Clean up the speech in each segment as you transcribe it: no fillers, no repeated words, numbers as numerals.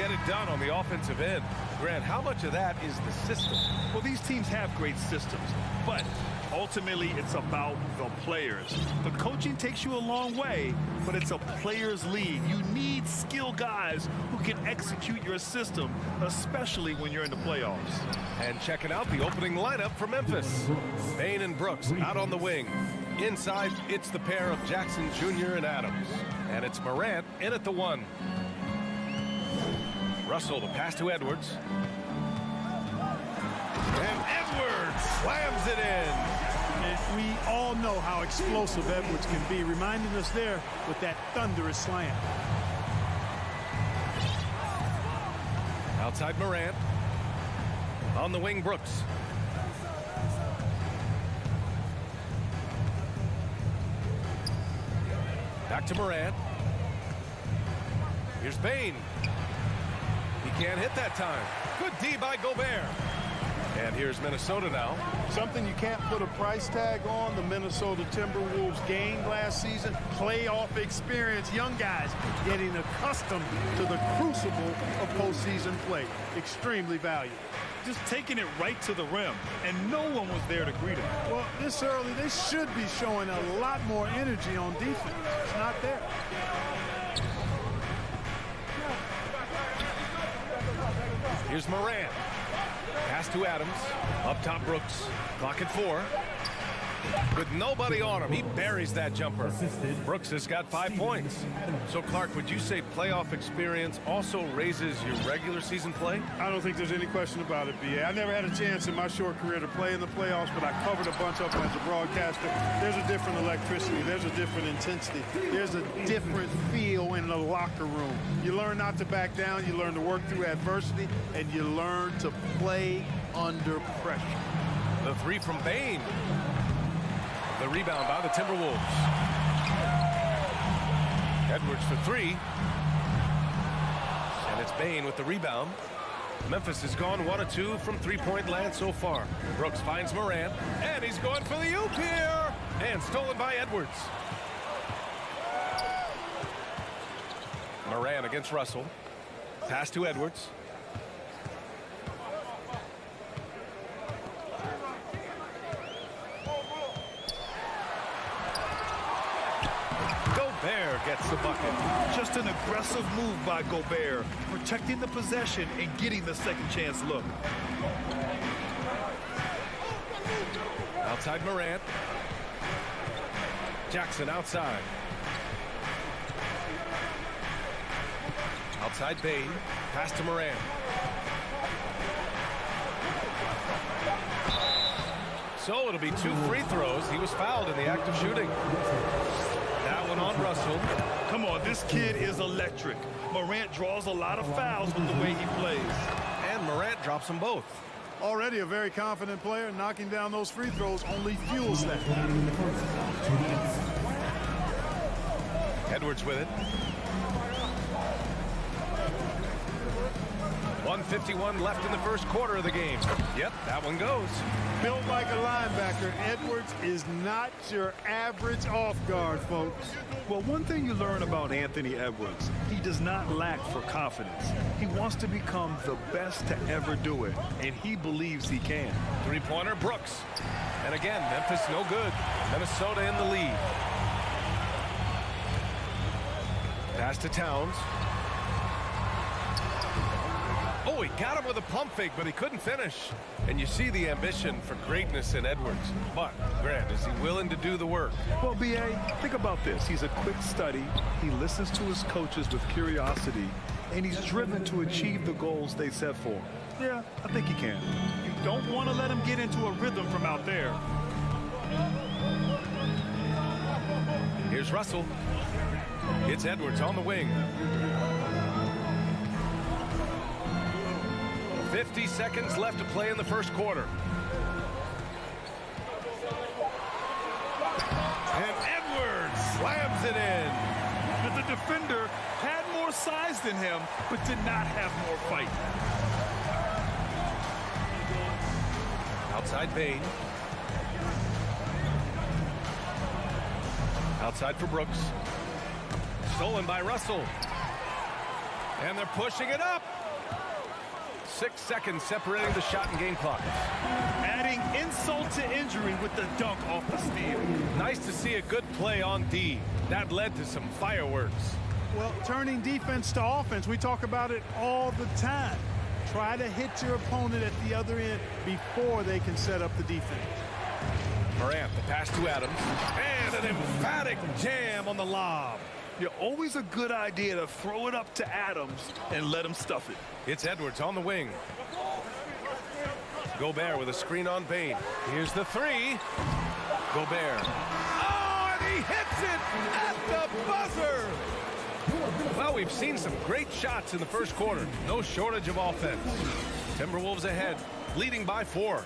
get it done on the offensive end. Grant, how much of that is the system? Well, these teams have great systems, but ultimately it's about the players. The coaching takes you a long way, but it's a players' league. You need skilled guys who can execute your system, especially when you're in the playoffs. And checking out the opening lineup for Memphis. Bane and Brooks out on the wing. Inside, it's the pair of Jackson Jr. and Adams. And it's Morant in at the 1. Russell, the pass to Edwards. And Edwards slams it in. And we all know how explosive Edwards can be, reminding us there with that thunderous slam. Outside Morant. On the wing, Brooks. Back to Morant. Here's Bane. He can't hit that time. Good D by Gobert. And here's Minnesota now. Something you can't put a price tag on, the Minnesota Timberwolves gained last season. Playoff experience, young guys getting accustomed to the crucible of postseason play. Extremely valuable. Just taking it right to the rim, and no one was there to greet him. Well, this early, they should be showing a lot more energy on defense. It's not there. Here's Morant. Pass to Adams. Up top, Brooks. Clock at 4. With nobody on him, he buries that jumper. Brooks has got 5 points. So, Clark, would you say playoff experience also raises your regular season play? I don't think there's any question about it, B.A. I never had a chance in my short career to play in the playoffs, but I covered a bunch of them as a broadcaster. There's a different electricity. There's a different intensity. There's a different feel in the locker room. You learn not to back down. You learn to work through adversity, and you learn to play under pressure. The 3 from Bane. The rebound by the Timberwolves. Edwards for 3. And it's Bane with the rebound. Memphis has gone 1 of 2 from three-point land so far. Brooks finds Morant, and he's going for the oop here. And stolen by Edwards. Morant against Russell. Pass to Edwards. Gobert gets the bucket. Just an aggressive move by Gobert, protecting the possession and getting the second chance look. Outside Morant. Jackson outside. Outside Bane. Pass to Morant. So it'll be 2 free throws. He was fouled in the act of shooting. That one on Russell. Come on, this kid is electric. Morant draws a lot of fouls with the way he plays. And Morant drops them both. Already a very confident player. Knocking down those free throws only fuels that. Edwards with it. 1:51 left in the first quarter of the game. Yep, that one goes. Built like a linebacker, Edwards is not your average off guard, folks. Well, one thing you learn about Anthony Edwards, he does not lack for confidence. He wants to become the best to ever do it, and he believes he can. Three-pointer, Brooks. And again, Memphis no good. Minnesota in the lead. Pass to Towns. Oh, he got him with a pump fake, but he couldn't finish. And you see the ambition for greatness in Edwards. But, Grant, is he willing to do the work? Well, B.A., think about this. He's a quick study. He listens to his coaches with curiosity, and he's driven to achieve the goals they set for him. Yeah, I think he can. You don't want to let him get into a rhythm from out there. Here's Russell. It's Edwards on the wing. 50 seconds left to play in the first quarter. And Edwards slams it in. But the defender had more size than him, but did not have more fight. Outside Bane. Outside for Brooks. Stolen by Russell. And they're pushing it up. 6 seconds separating the shot and game clock. Adding insult to injury with the dunk off the steal. Nice to see a good play on D. That led to some fireworks. Well, turning defense to offense, we talk about it all the time. Try to hit your opponent at the other end before they can set up the defense. Morant, the pass to Adams. And an emphatic jam on the lob. You're always a good idea to throw it up to Adams and let him stuff it. It's Edwards on the wing. Gobert with a screen on Bane. Here's the three. Gobert. Oh, and he hits it at the buzzer. Well, we've seen some great shots in the first quarter. No shortage of offense. Timberwolves ahead, leading by 4.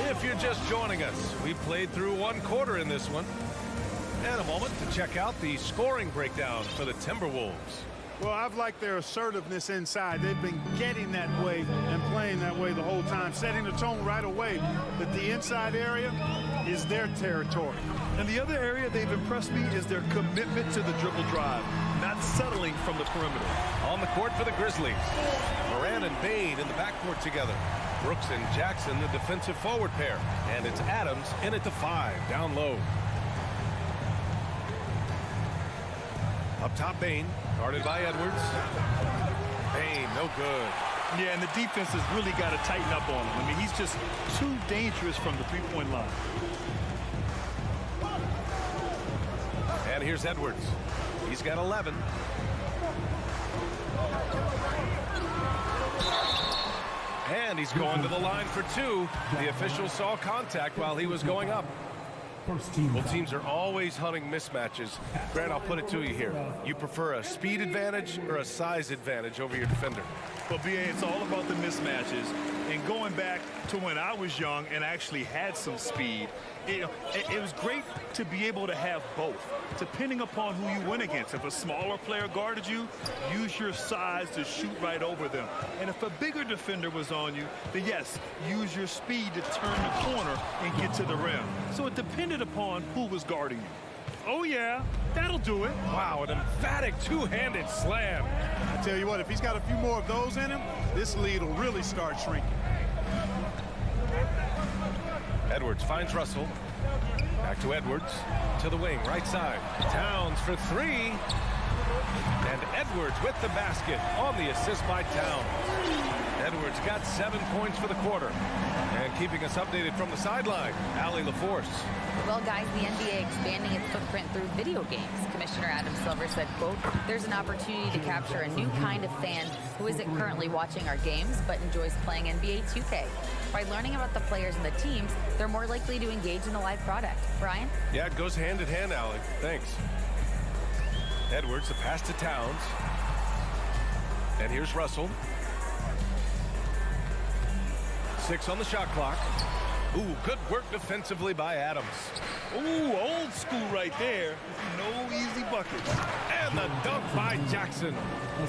If you're just joining us, we played through 1 quarter in this one. And a moment to check out the scoring breakdown for the Timberwolves. Well, I've liked their assertiveness inside. They've been getting that way and playing that way the whole time, setting the tone right away that the inside area is their territory. And the other area they've impressed me is their commitment to the dribble drive, not settling from the perimeter. On the court for the Grizzlies, Morant and Bane in the backcourt together. Brooks and Jackson, the defensive forward pair. And it's Adams in at the 5, down low. Up top, Bane, guarded by Edwards. Bane, no good. Yeah, and the defense has really got to tighten up on him. I mean, he's just too dangerous from the three-point line. And here's Edwards. He's got 11. And he's going to the line for 2. The official saw contact while he was going up. Well, teams are always hunting mismatches. Grant, I'll put it to you here. You prefer a speed advantage or a size advantage over your defender? Well, BA, it's all about the mismatches. And going back to when I was young and actually had some speed, it was great to be able to have both, depending upon who you went against. If a smaller player guarded you, use your size to shoot right over them. And if a bigger defender was on you, then yes, use your speed to turn the corner and get to the rim. So it depended upon who was guarding you. Oh, yeah, that'll do it. Wow, an emphatic two-handed slam. I tell you what, if he's got a few more of those in him, this lead will really start shrinking. Edwards finds Russell. Back to Edwards. To the wing, right side. Towns for 3. And Edwards with the basket on the assist by Towns. Edwards got 7 points for the quarter. And keeping us updated from the sideline, Allie LaForce. Well, guys, the NBA expanding its footprint through video games. Commissioner Adam Silver said, quote, "There's an opportunity to capture a new kind of fan who isn't currently watching our games but enjoys playing NBA 2K. By learning about the players and the teams, they're more likely to engage in the live product." Brian? Yeah, it goes hand in hand, Allie. Thanks. Edwards, the pass to Towns. And here's Russell. 6 on the shot clock. Ooh, good work defensively by Adams. Ooh, old school right there. No easy buckets. And the dunk by Jackson.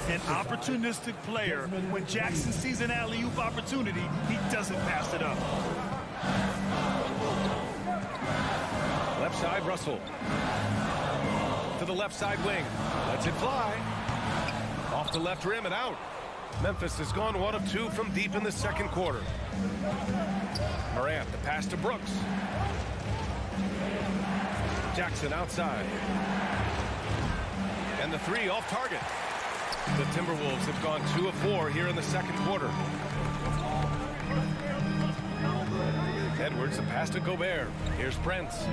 An opportunistic player. When Jackson sees an alley-oop opportunity, he doesn't pass it up. Left side, Russell. To the left side wing. Lets it fly. Off the left rim and out. Memphis has gone 1 of 2 from deep in the second quarter. Morant, the pass to Brooks. Jackson outside. And the 3 off target. The Timberwolves have gone 2 of 4 here in the second quarter. Edwards, the pass to Gobert. Here's Prince.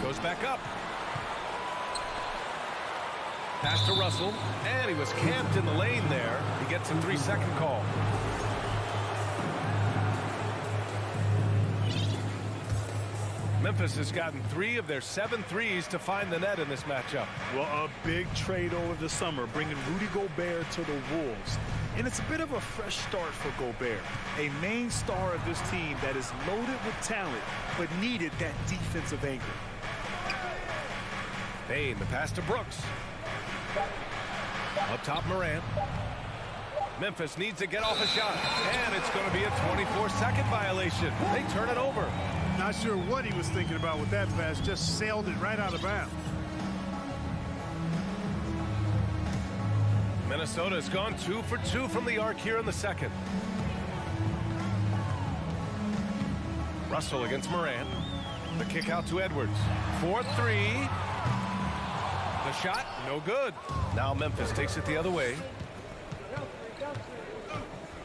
Goes back up. Pass to Russell, and he was camped in the lane there. He gets a 3-second call. Memphis has gotten 3 of their 7 threes to find the net in this matchup. Well, a big trade over the summer, bringing Rudy Gobert to the Wolves. And it's a bit of a fresh start for Gobert, a main star of this team that is loaded with talent, but needed that defensive anchor. Bane, the pass to Brooks. Up top, Morant. Memphis needs to get off a shot, and it's going to be a 24-second violation. They turn it over. Not sure what he was thinking about with that pass. Just sailed it right out of bounds. Minnesota has gone 2 for 2 from the arc here in the second. Russell against Morant. The kick out to Edwards. 4-3. The shot, no good. Now Memphis takes it the other way.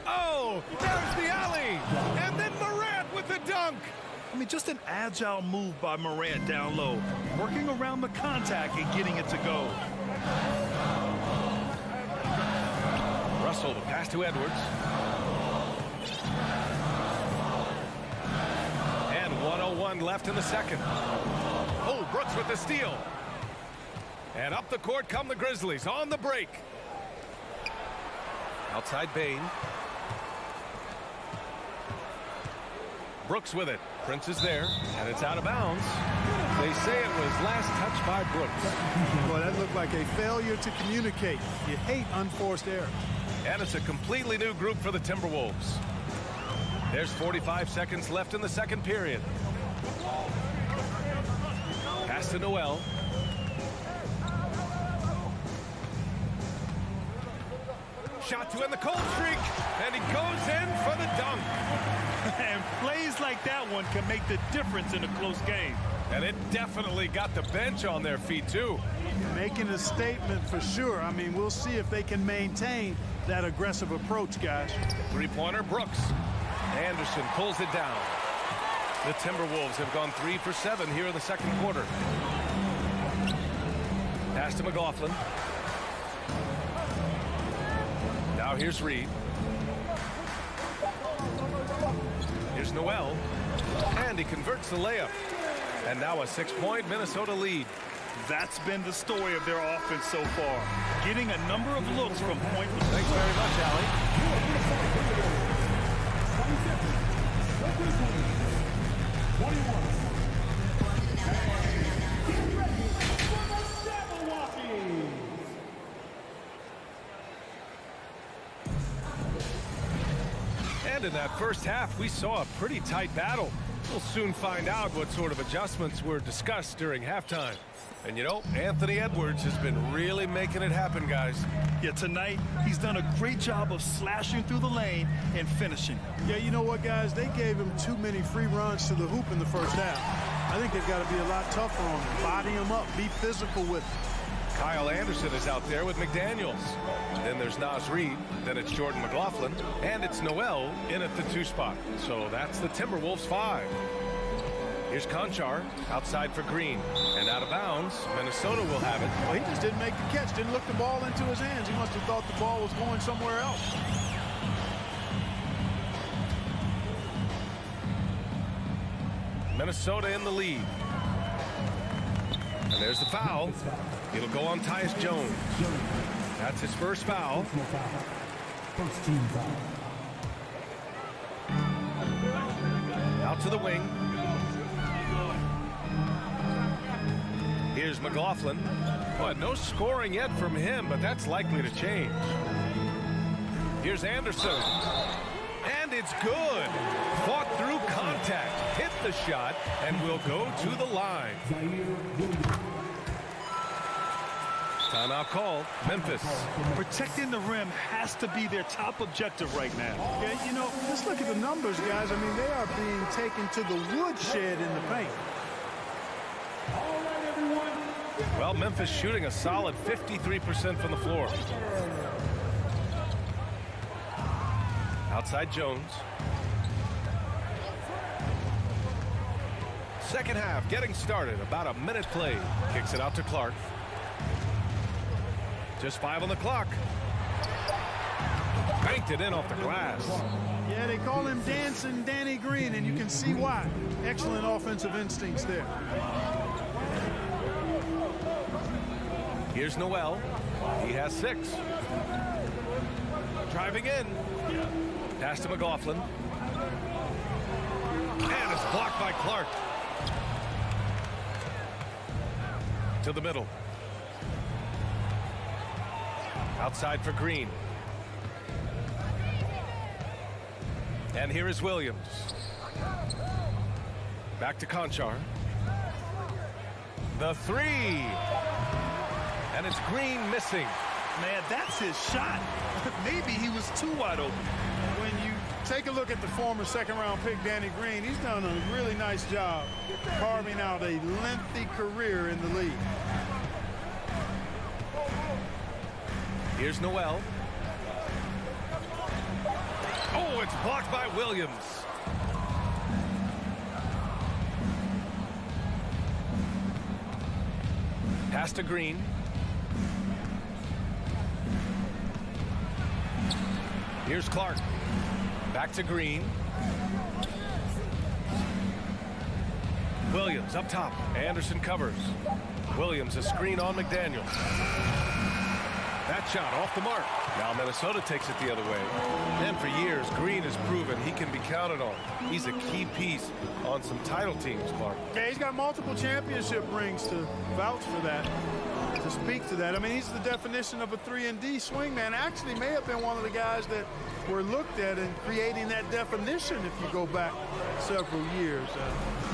Oh, there's the alley. And then Morant with the dunk. I mean, just an agile move by Morant down low, working around the contact and getting it to go. Russell, the pass to Edwards. And 1:01 left in the second. Oh, Brooks with the steal. And up the court come the Grizzlies on the break. Outside Bain. Brooks with it. Prince is there, and it's out of bounds. They say it was last touched by Brooks. Boy, that looked like a failure to communicate. You hate unforced error. And it's a completely new group for the Timberwolves. There's 45 seconds left in the second period. Pass to Noel. Shot to end the cold streak, and he goes in for the dunk. And plays like that one can make the difference in a close game. And it definitely got the bench on their feet, too. Making a statement for sure. I mean, we'll see if they can maintain that aggressive approach, guys. Three-pointer, Brooks. Anderson pulls it down. The Timberwolves have gone 3 for 7 here in the second quarter. Pass to McLaughlin. Now here's Reed. Here's Noel. And he converts the layup. And now a 6-point Minnesota lead. That's been the story of their offense so far. Getting a number of looks from point to point. Thanks very much, Allie. And in that first half, we saw a pretty tight battle. We'll soon find out what sort of adjustments were discussed during halftime. And you know, Anthony Edwards has been really making it happen, guys. Yeah, tonight, he's done a great job of slashing through the lane and finishing. Yeah, you know what, guys? They gave him too many free runs to the hoop in the first half. I think they've got to be a lot tougher on him. Body him up, be physical with him. Kyle Anderson is out there with McDaniels. Then there's Naz Reid. Then it's Jordan McLaughlin. And it's Noel in at the 2 spot. So that's the Timberwolves 5. Here's Conchar outside for Green. And out of bounds, Minnesota will have it. Well, he just didn't make the catch, didn't look the ball into his hands. He must have thought the ball was going somewhere else. Minnesota in the lead. And there's the foul. It'll go on Tyus Jones. That's his first foul. First team foul. Out to the wing. Here's McLaughlin. Boy, no scoring yet from him, but that's likely to change. Here's Anderson. And it's good. Fought through contact, hit the shot, and will go to the line. Timeout called. Memphis. Protecting the rim has to be their top objective right now. Yeah, you know, let's look at the numbers, guys. I mean, they are being taken to the woodshed in the paint. Well, Memphis shooting a solid 53% from the floor. Outside Jones. Second half getting started. About a minute played. Kicks it out to Clark. Just 5 on the clock. Banked it in off the glass. Yeah, they call him Dancing Danny Green, and you can see why. Excellent offensive instincts there. Here's Noel. He has 6. Driving in. Pass to McLaughlin. And it's blocked by Clark. To the middle. Outside for Green. And here is Williams. Back to Conchar. The three. And it's Green missing. Man, that's his shot. Maybe he was too wide open. When you take a look at the former second-round pick, Danny Green, he's done a really nice job carving out a lengthy career in the league. Here's Noel. Oh, it's blocked by Williams. Pass to Green. Here's Clark. Back to Green. Williams up top. Anderson covers. Williams a screen on McDaniels. That shot off the mark. Now Minnesota takes it the other way. And for years, Green has proven he can be counted on. He's a key piece on some title teams, Clark. Yeah, he's got multiple championship rings to vouch for that, to speak to that. I mean, he's the definition of a 3-and-D swingman. Actually may have been one of the guys that were looked at in creating that definition if you go back several years.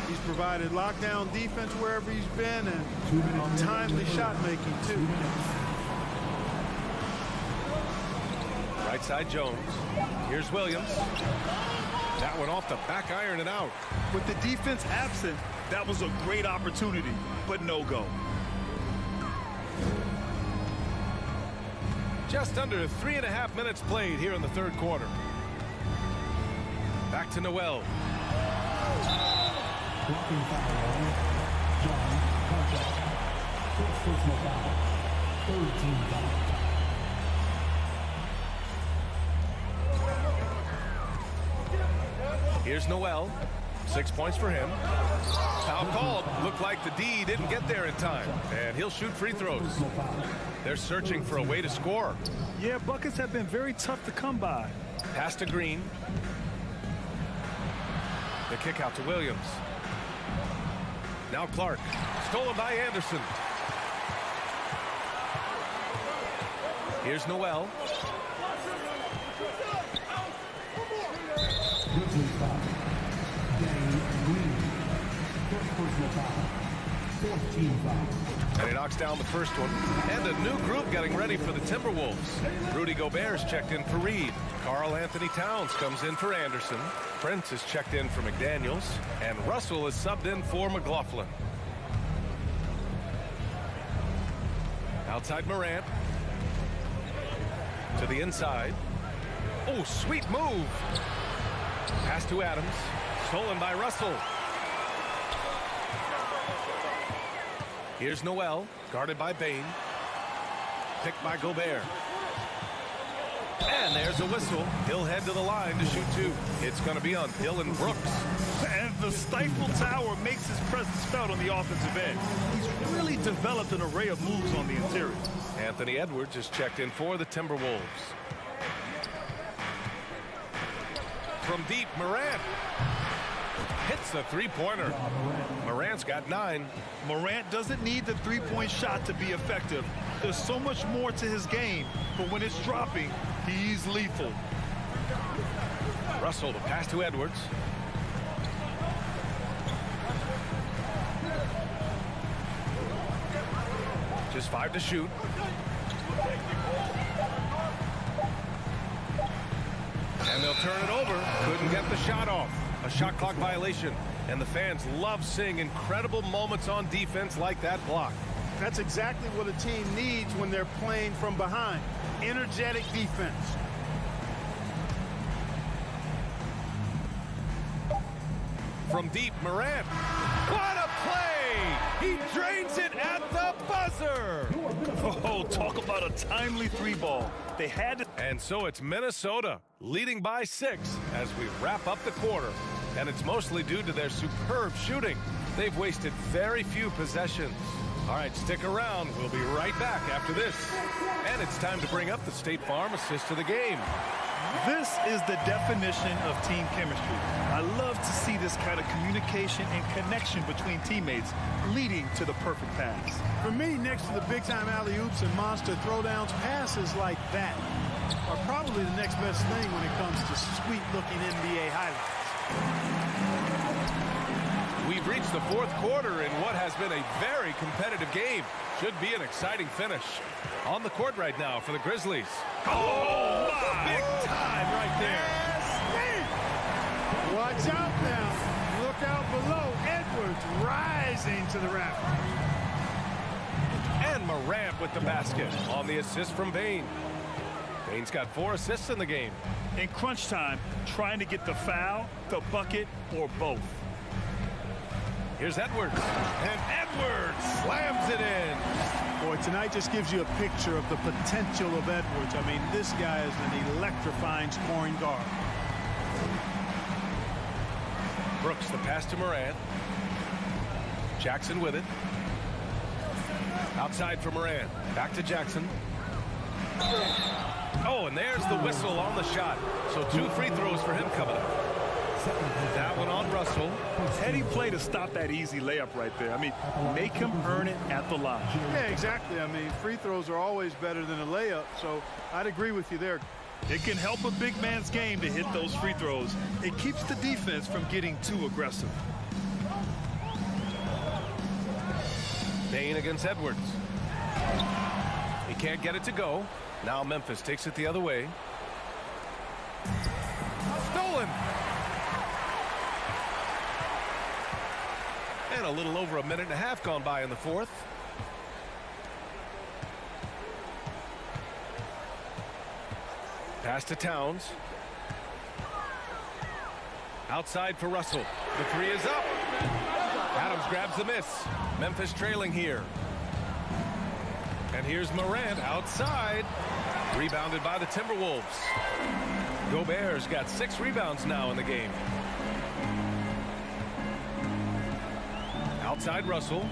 He's provided lockdown defense wherever he's been and timely shot making too. Right side Jones. Here's Williams. That one off the back iron and out. With the defense absent, that was a great opportunity, but no go. Just under 3.5 minutes played here in the third quarter. Back to Noel. Working foul. John Conchar. First personal foul. Third team foul. Here's Noel. 6 points for him. Foul called. Looked like the D didn't get there in time. And he'll shoot free throws. They're searching for a way to score. Yeah, buckets have been very tough to come by. Pass to Green. The kick out to Williams. Now Clark. Stolen by Anderson. Here's Noel. Grizzlies foul. Danny Green. First personal foul. Fourth team foul. And he knocks down the first one. And a new group getting ready for the Timberwolves. Rudy Gobert's checked in for Reed. Karl Anthony Towns comes in for Anderson. Prince is checked in for McDaniels. And Russell is subbed in for McLaughlin. Outside Morant. To the inside. Oh, sweet move. Pass to Adams. Stolen by Russell. Here's Noel, guarded by Bain. Picked by Gobert. And there's a whistle. He'll head to the line to shoot two. It's going to be on Dylan Brooks. And the stifle tower makes his presence felt on the offensive end. He's really developed an array of moves on the interior. Anthony Edwards is checked in for the Timberwolves. From deep, Morant hits a three-pointer. Morant's got 9. Morant doesn't need the three-point shot to be effective. There's so much more to his game, but when it's dropping, he's lethal. Russell, the pass to Edwards. Just 5 to shoot. And they'll turn it over. Couldn't get the shot off. A shot clock violation. And the fans love seeing incredible moments on defense like that block. That's exactly what a team needs when they're playing from behind. Energetic defense. From deep, Morant. What a play! He drains it at the buzzer! Oh, talk about a timely three ball. They had to... And so it's Minnesota leading by 6 as we wrap up the quarter. And it's mostly due to their superb shooting. They've wasted very few possessions. All right, stick around. We'll be right back after this. And it's time to bring up the State Farm assist of the game. This is the definition of team chemistry. I love to see this kind of communication and connection between teammates leading to the perfect pass. For me, next to the big-time alley-oops and monster throwdowns, passes like that are probably the next best thing when it comes to sweet-looking NBA highlights. We've reached the fourth quarter in what has been a very competitive game. Should be an exciting finish. On the court right now for the Grizzlies. Oh, big time right there. Watch out now. Look out below. Edwards rising to the rafters. And Morant with the basket on the assist from Bane. Bane's got 4 assists in the game. In crunch time, trying to get the foul, the bucket, or both. Here's Edwards. And Edwards slams it in. Boy, tonight just gives you a picture of the potential of Edwards. I mean, this guy is an electrifying scoring guard. Brooks, the pass to Morant. Jackson with it. Outside for Morant. Back to Jackson. Oh, and there's the whistle on the shot. So 2 free throws for him coming up. That one on Russell. Heady play to stop that easy layup right there. I mean, make him earn it at the line. Yeah, exactly. I mean, free throws are always better than a layup, so I'd agree with you there. It can help a big man's game to hit those free throws. It keeps the defense from getting too aggressive. Bane against Edwards. He can't get it to go. Now Memphis takes it the other way. Stolen. And a little over a minute and a half gone by in the fourth. Pass to Towns. Outside for Russell. The 3 is up. Adams grabs the miss. Memphis trailing here. And here's Morant outside. Rebounded by the Timberwolves. Gobert's got 6 rebounds now in the game. Outside Russell.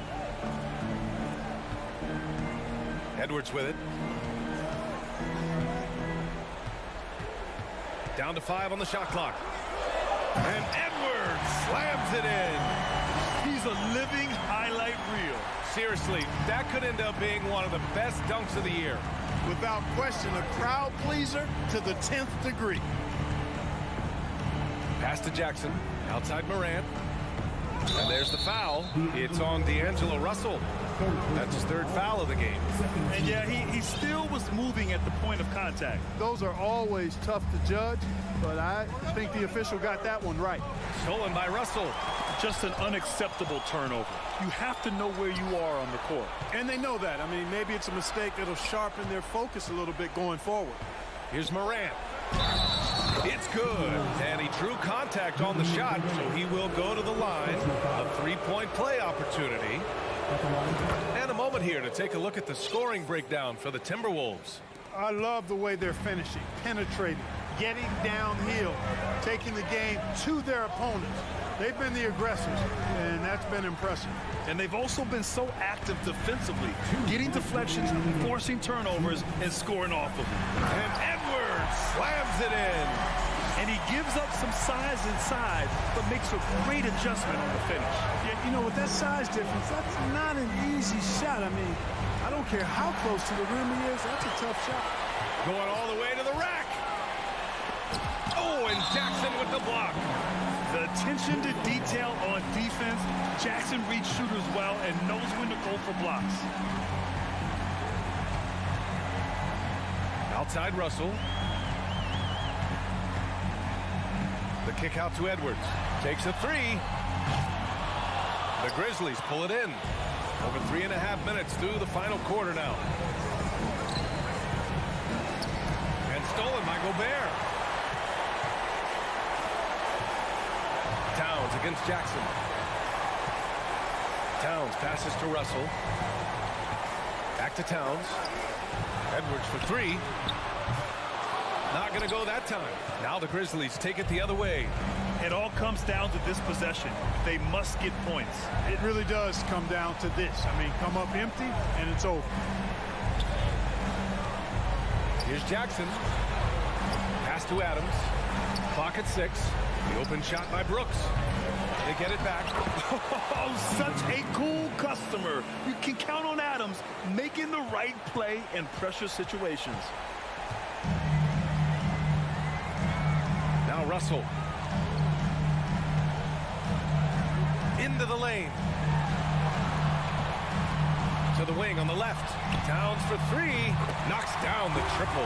Edwards with it. Down to 5 on the shot clock. And Edwards slams it in. He's a living highlight reel. Seriously, that could end up being one of the best dunks of the year. Without question, a crowd pleaser to the 10th degree. Pass to Jackson. Outside Morant. And there's the foul. It's on D'Angelo Russell. That's his 3rd foul of the game. And yeah, he still was moving at the point of contact. Those are always tough to judge, but I think the official got that one right. Stolen by Russell. Just an unacceptable turnover. You have to know where you are on the court. And they know that. I mean, maybe it's a mistake that'll sharpen their focus a little bit going forward. Here's Morant. It's good. And he drew contact on the shot, so he will go to the line. A 3-point play opportunity. And a moment here to take a look at the scoring breakdown for the Timberwolves. I love the way they're finishing, penetrating, getting downhill, taking the game to their opponents. They've been the aggressors, and that's been impressive. And they've also been so active defensively, getting deflections, forcing turnovers, and scoring off of them. And Edwards slams it in. And he gives up some size inside, but makes a great adjustment on the finish. Yeah, you know, with that size difference, that's not an easy shot. I mean, I don't care how close to the rim he is, that's a tough shot. Going all the way to the rack. Oh, and Jackson with the block. The attention to detail on defense, Jackson reads shooters well and knows when to go for blocks. Outside Russell. The kick out to Edwards. Takes a 3. The Grizzlies pull it in. Over 3.5 minutes through the final quarter now. And stolen by Gobert. Towns against Jackson. Towns passes to Russell. Back to Towns. Edwards for 3. Not going to go that time. Now the Grizzlies take it the other way. It all comes down to this possession. They must get points. It really does come down to this. I mean, come up empty, and it's over. Here's Jackson. Pass to Adams. Clock at 6. The open shot by Brooks. They get it back. Oh, such a cool customer. You can count on Adams making the right play in pressure situations. Russell. Into the lane. To the wing on the left. Towns for three. Knocks down the triple.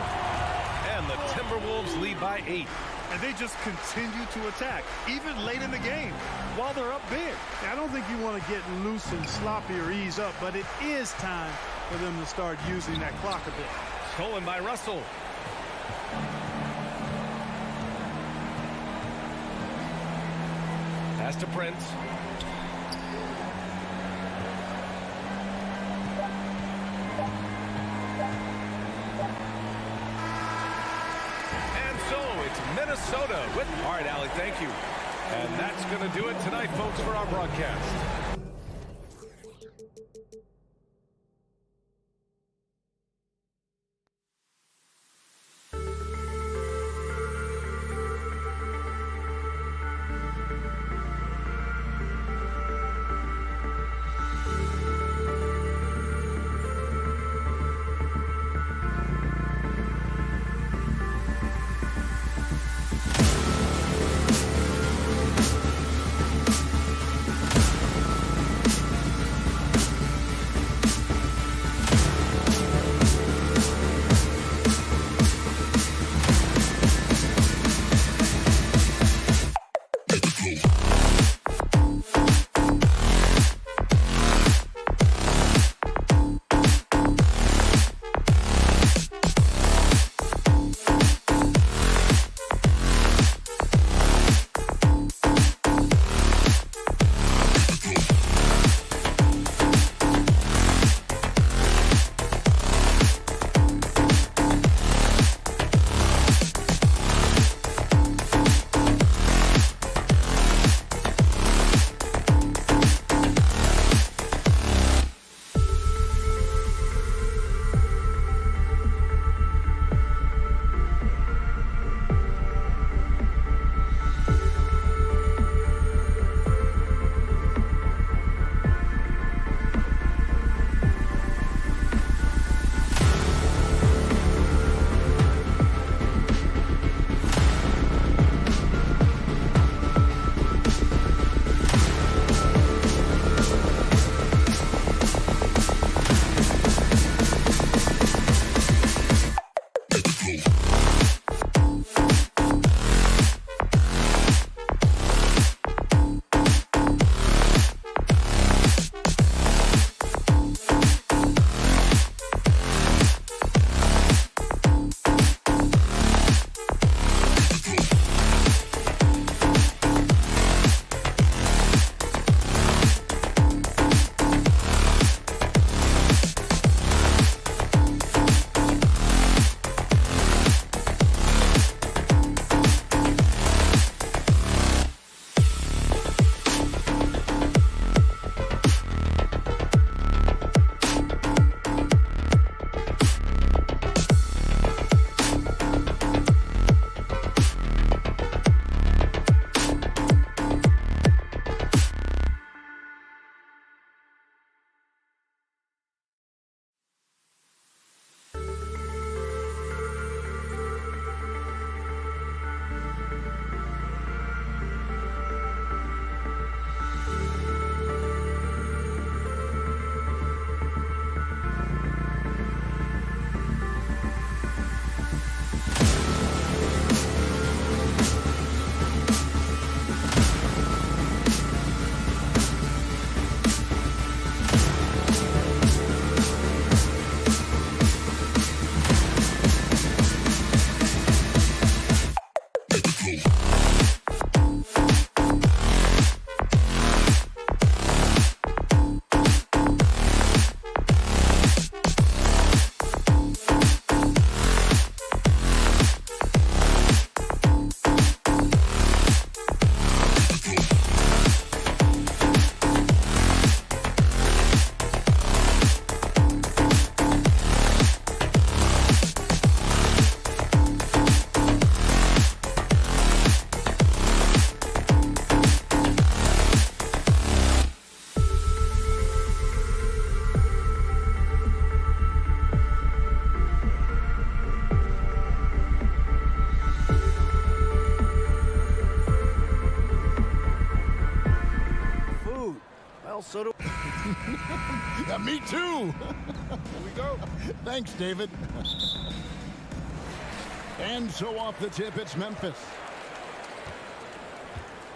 And the Timberwolves lead by 8. And they just continue to attack, even late in the game, while they're up big. I don't think you want to get loose and sloppy or ease up, but it is time for them to start using that clock a bit. Stolen by Russell. Pass to Prince. And so it's Minnesota with... All right, Allie, thank you. And that's going to do it tonight, folks, for our broadcast. So do Yeah, me too. Here we go. Thanks, David. And so off the tip, it's Memphis.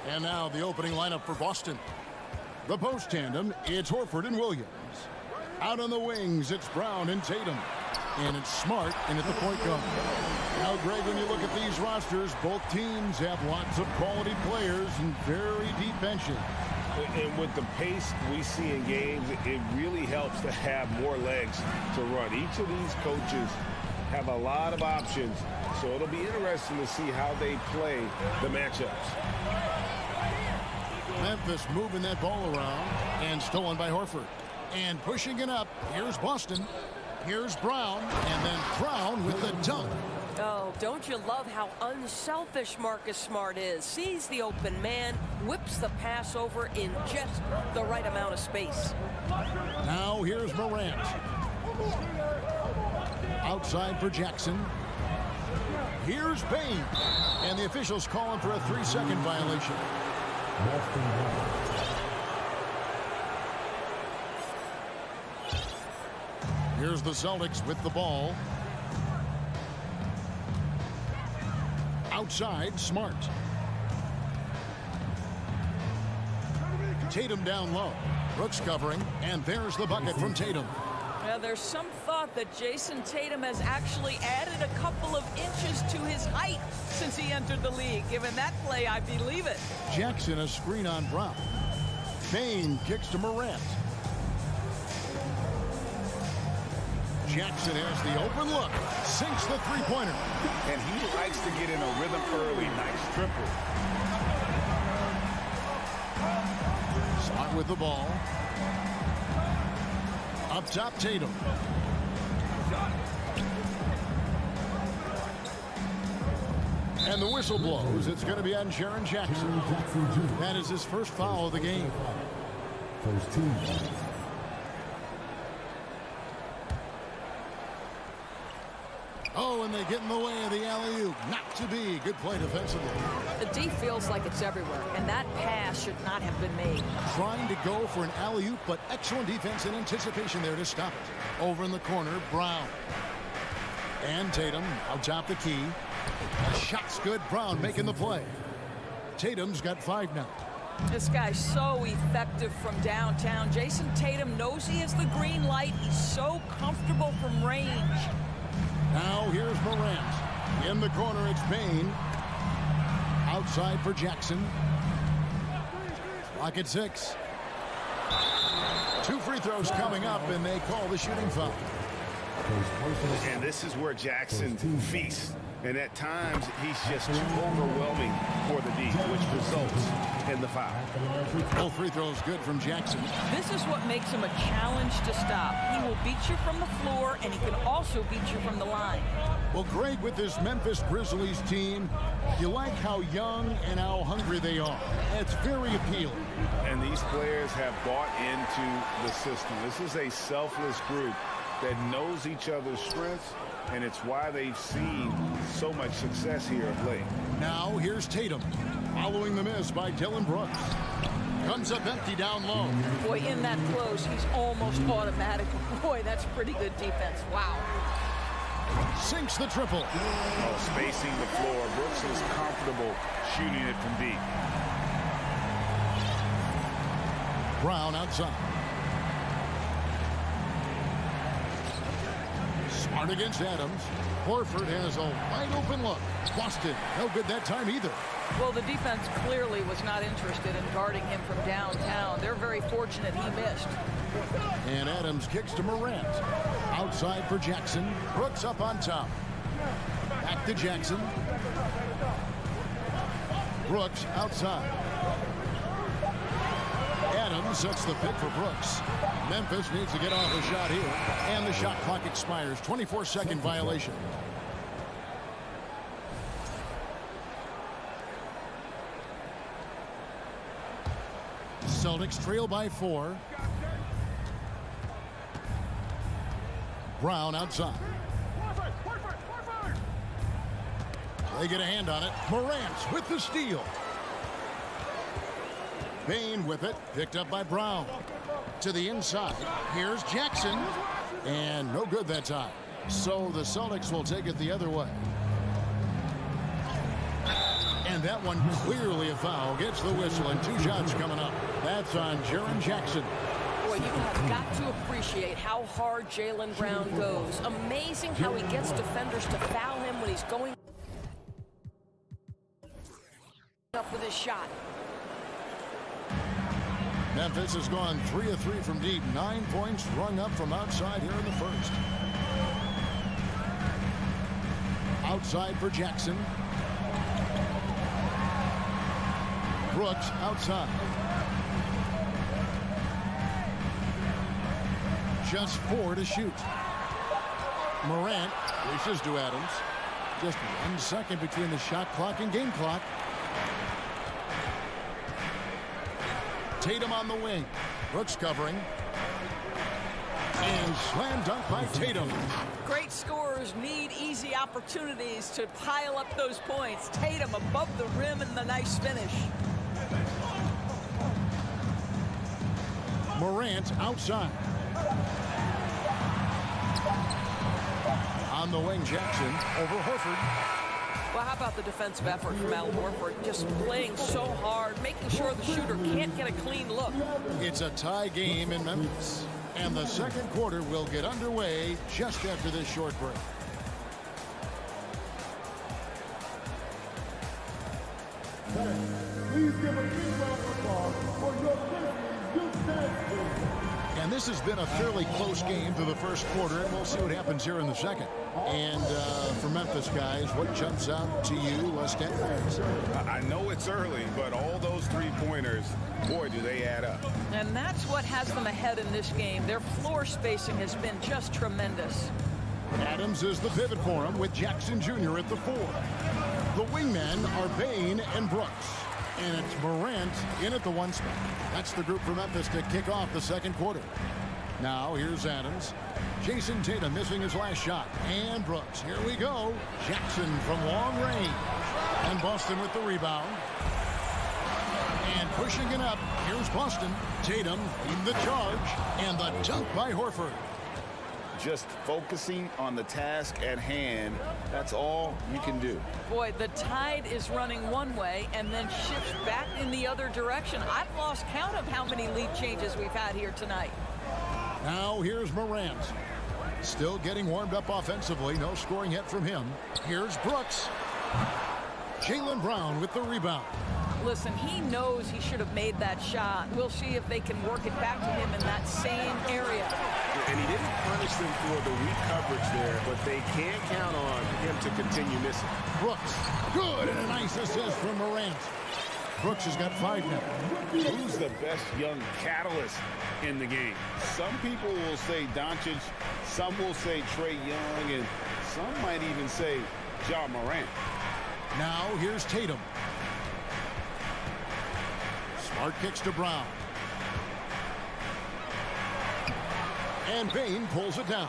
And now the opening lineup for Boston. The post tandem, it's Horford and Williams. Out on the wings, it's Brown and Tatum. And it's Smart in at the point guard. Now, Greg, when you look at these rosters, both teams have lots of quality players and very deep benches. And with the pace we see in games, it really helps to have more legs to run. Each of these coaches have a lot of options, so it'll be interesting to see how they play the matchups. Memphis moving that ball around and stolen by Horford. And pushing it up, here's Boston. Here's Brown, and then Brown with the dunk. Oh, don't you love how unselfish Marcus Smart is? Sees the open man, whips the pass over in just the right amount of space. Now here's Morant. Outside for Jackson. Here's Bain. And the officials calling for a 3-second violation. Here's the Celtics with the ball. Outside, Smart. Tatum down low. Brooks covering, and there's the bucket from Tatum. Well, there's some thought that Jason Tatum has actually added a couple of inches to his height since he entered the league. Given that play, I believe it. Jackson a screen on Brown. Bain kicks to Morant. Jackson has the open look. Sinks the three-pointer. And he likes to get in a rhythm early. Nice triple. Smart with the ball. Up top, Tatum. And the whistle blows. It's going to be on Jaren Jackson. That is his first foul of the game. First team. Oh, and they get in the way of the alley-oop. Not to be. Good play defensively. The D feels like it's everywhere, and that pass should not have been made. Trying to go for an alley-oop, but excellent defense and anticipation there to stop it. Over in the corner, Brown. And Tatum out top the key. The shot's good. Brown making the play. Tatum's got 5 now. This guy's so effective from downtown. Jason Tatum knows he has the green light. He's so comfortable from range. Now here's Morant. In the corner, it's Bain. Outside for Jackson. Clock at 6. 2 free throws coming up, and they call the shooting foul. And this is where Jackson feasts. And at times, he's just too overwhelming for the D, which results in the foul. Both free throws good from Jackson. This is what makes him a challenge to stop. He will beat you from the floor, and he can also beat you from the line. Well, Greg, with this Memphis Grizzlies team, you like how young and how hungry they are. It's very appealing. And these players have bought into the system. This is a selfless group that knows each other's strengths, and it's why they've seen so much success here of late. Now here's Tatum, following the miss by Dylan Brooks. Comes up empty down low. Boy, in that close, he's almost automatic. Boy, that's pretty good defense. Wow. Sinks the triple. Oh, spacing the floor. Brooks is comfortable shooting it from deep. Brown outside. Smart against Adams. Horford has a wide open look. Boston, no good that time either. Well, the defense clearly was not interested in guarding him from downtown. They're very fortunate he missed. And Adams kicks to Morant. Outside for Jackson. Brooks up on top. Back to Jackson. Brooks outside. Adams sets the pick for Brooks. Memphis needs to get off a shot here. And the shot clock expires. 24-second violation. Celtics trail by 4. Brown outside. They get a hand on it. Morant with the steal. Bain with it, picked up by Brown. To the inside, here's Jackson. And no good that time. So the Celtics will take it the other way. And that one clearly a foul. Gets the whistle and 2 shots coming up. That's on Jaren Jackson. Boy, you have got to appreciate how hard Jaylen Brown goes. Amazing how he gets defenders to foul him when he's going up with his shot. Memphis has gone 3 of 3 from deep. 9 points rung up from outside here in the first. Outside for Jackson. Brooks outside. Just 4 to shoot. Morant races to Adams. Just 1 second between the shot clock and game clock. Tatum on the wing. Brooks covering. And slam dunk by Tatum. Great scorers need easy opportunities to pile up those points. Tatum above the rim and the nice finish. Morant outside. On the wing, Jackson over Horford. Well, how about the defensive effort from Al Horford? Just playing so hard, making sure the shooter can't get a clean look. It's a tie game in Memphis. And the second quarter will get underway just after this short break. Please give a big round of applause for your Grizzlies youth dance team. And this has been a fairly close game through the first quarter, and we'll see what happens here in the second. And for Memphis guys, what jumps out to you, stat-wise? I know it's early, but all those 3-pointers, boy, do they add up. And that's what has them ahead in this game. Their floor spacing has been just tremendous. Adams is the pivot for him with Jackson Jr. at the 4. The wingmen are Bain and Brooks. And it's Morant in at the 1 spot. That's the group for Memphis to kick off the second quarter. Now here's Adams. Jason Tatum missing his last shot. And Brooks. Here we go. Jackson from long range. And Boston with the rebound. And pushing it up. Here's Boston. Tatum in the charge. And the dunk by Horford. Just focusing on the task at hand, that's all you can do. Boy, the tide is running one way and then shifts back in the other direction. I've lost count of how many lead changes we've had here tonight. Now here's Morant. Still getting warmed up offensively. No scoring yet from him. Here's Brooks. Jaylen Brown with the rebound. Listen, he knows he should have made that shot. We'll see if they can work it back to him in that same area. And he didn't punish them for the weak coverage there, but they can't count on him to continue missing. Brooks, good, and a nice assist from Morant. Brooks has got 5 now. Who's the best young catalyst in the game? Some people will say Doncic, some will say Trae Young, and some might even say Ja Morant. Now here's Tatum. Smart kicks to Brown. And Bain pulls it down.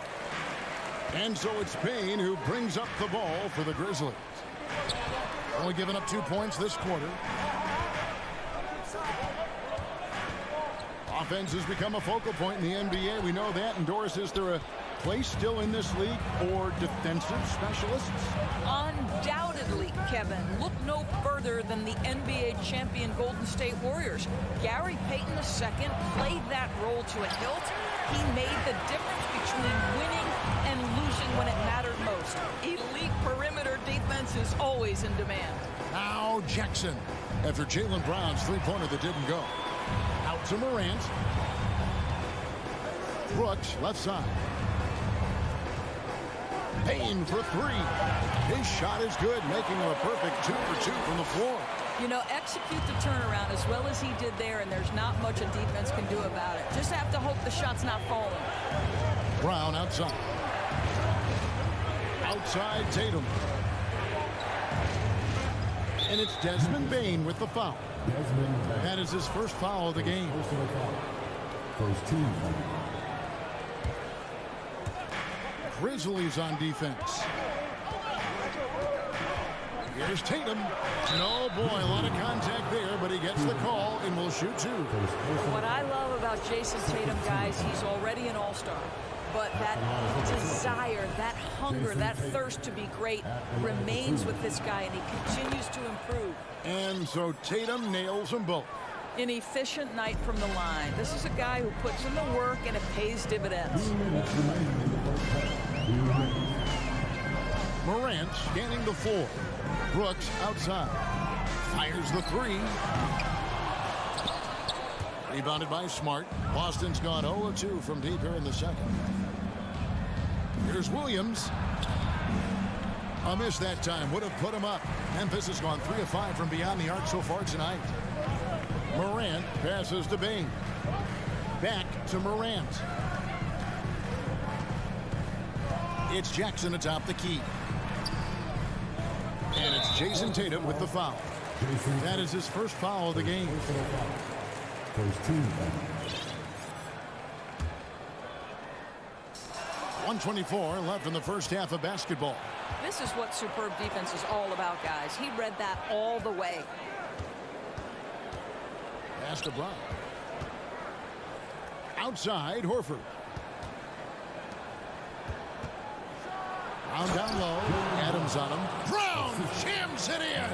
And so it's Bain who brings up the ball for the Grizzlies. Only giving up 2 points this quarter. Offense has become a focal point in the NBA. We know that. And Doris, is there a place still in this league for defensive specialists? Undoubtedly, Kevin. Look no further than the NBA champion Golden State Warriors. Gary Payton II played that role to a hilt. He made the difference between winning and losing when it mattered most. Elite perimeter defense is always in demand. Now Jackson, after Jaylen Brown's 3-pointer that didn't go. Out to Morant. Brooks, left side. Payne for 3. His shot is good, making him a perfect 2 for 2 from the floor. You know, execute the turnaround as well as he did there, and there's not much a defense can do about it. Just have to hope the shot's not falling. Brown outside. Outside Tatum. And it's Desmond Bain with the foul. That is his first foul of the game. First team foul. Grizzlies on defense. Here's Tatum. No, boy, a lot of contact there, but he gets the call and will shoot 2. What I love about Jason Tatum, guys, he's already an all-star. But that desire, that hunger, that thirst to be great remains with this guy, and he continues to improve. And so Tatum nails them both. An efficient night from the line. This is a guy who puts in the work, and it pays dividends. Morant scanning the floor. Brooks outside. Fires the 3. Rebounded by Smart. Boston's gone 0-2 from deep here in the second. Here's Williams. A miss that time. Would have put him up. Memphis has gone 3 of 5 from beyond the arc so far tonight. Morant passes to Bain. Back to Morant. It's Jackson atop the key. And it's Jason Tatum with the foul. That is his first foul of the game. First team foul. 1:24 left in the first half of basketball. This is what superb defense is all about, guys. He read that all the way. Pass to Brown. Outside, Horford. Brown down low. Adams on him. Brown jams it in.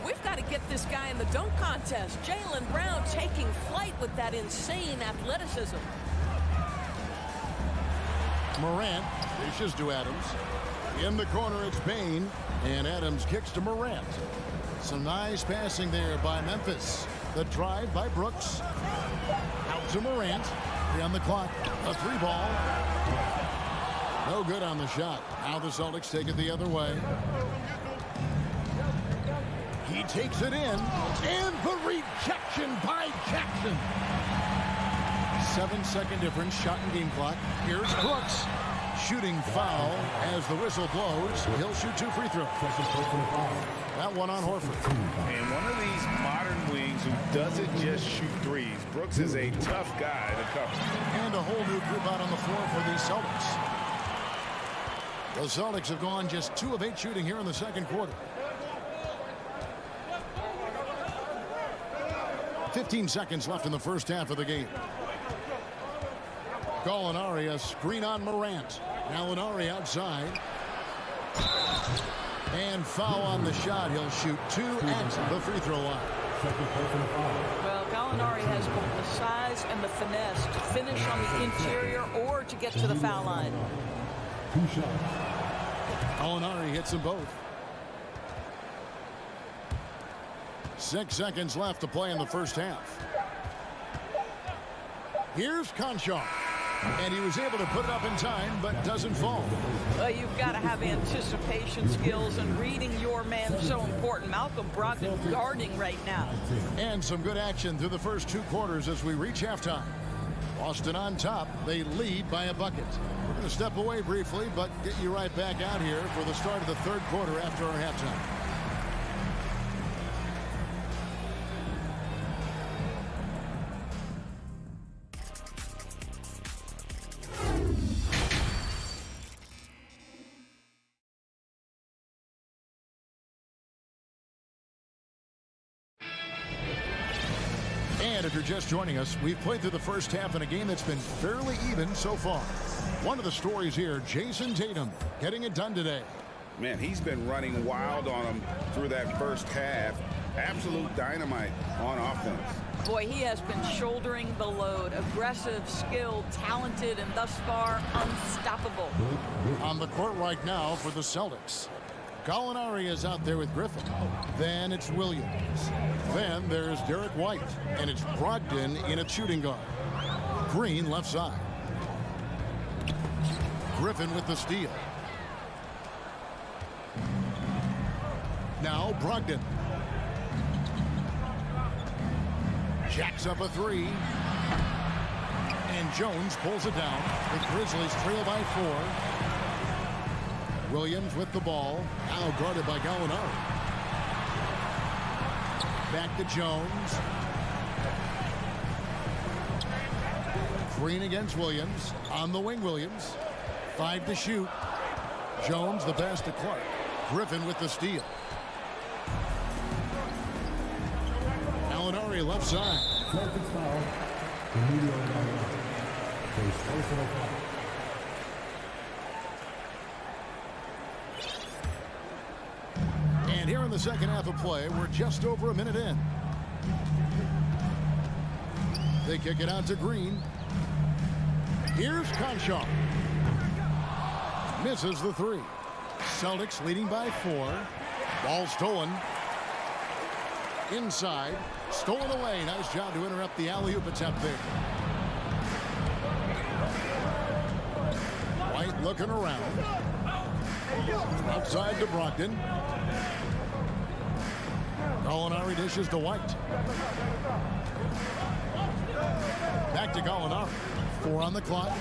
We've got to get this guy in the dunk contest. Jaylen Brown taking flight with that insane athleticism. Morant dishes to Adams. In the corner, it's Bain. And Adams kicks to Morant. Some nice passing there by Memphis. The drive by Brooks. Out to Morant. 3 on the clock. A 3 ball. No good on the shot. Now the Celtics take it the other way. He takes it in. And the rejection by Jackson. 7-second difference. Shot and game clock. Here's Brooks. Shooting foul as the whistle blows. He'll shoot 2 free throws. That one on Horford. And one of these modern wings who doesn't just shoot threes. Brooks is a tough guy to cover. And a whole new group out on the floor for the Celtics. The Celtics have gone just 2 of 8 shooting here in the second quarter. 15 seconds left in the first half of the game. Gallinari, a screen on Morant. Gallinari outside. And foul on the shot. He'll shoot 2 at the free throw line. Well, Gallinari has both the size and the finesse to finish on the interior or to get to the foul line. Gallinari hits them both. 6 seconds left to play in the first half. Here's Conchar. And he was able to put it up in time, but doesn't fall. Well, you've got to have anticipation skills, and reading your man is so important. Malcolm Brogdon guarding right now. And some good action through the first 2 quarters as we reach halftime. Boston on top. They lead by a bucket. We're going to step away briefly, but get you right back out here for the start of the third quarter after our halftime. And if you're just joining us, we've played through the first half in a game that's been fairly even so far. One of the stories here, Jason Tatum getting it done today. Man, he's been running wild on him through that first half. Absolute dynamite on offense. Boy, he has been shouldering the load. Aggressive, skilled, talented, and thus far unstoppable. On the court right now for the Celtics. Gallinari is out there with Griffin. Then it's Williams. Then there's Derek White. And it's Brogdon in a shooting guard. Green left side. Griffin with the steal. Now Brogdon. Jacks up a 3. And Jones pulls it down. The Grizzlies trail by 4. Williams with the ball. Now guarded by Gallinari. Back to Jones. Green against Williams. On the wing, Williams. 5 to shoot. Jones the pass to Clark. Griffin with the steal. left side. Celtics foul. Emilio Gallinari. Face personal foul. And here in the second half of play, we're just over a minute in. They kick it out to Green. Here's Conchar. Misses the three. Celtics leading by 4. Ball stolen. Inside. Stolen away. Nice job to interrupt the alley-oop attempt there. White looking around. Outside to Brogdon. Gallinari dishes to White. Back to Gallinari. 4 on the clock.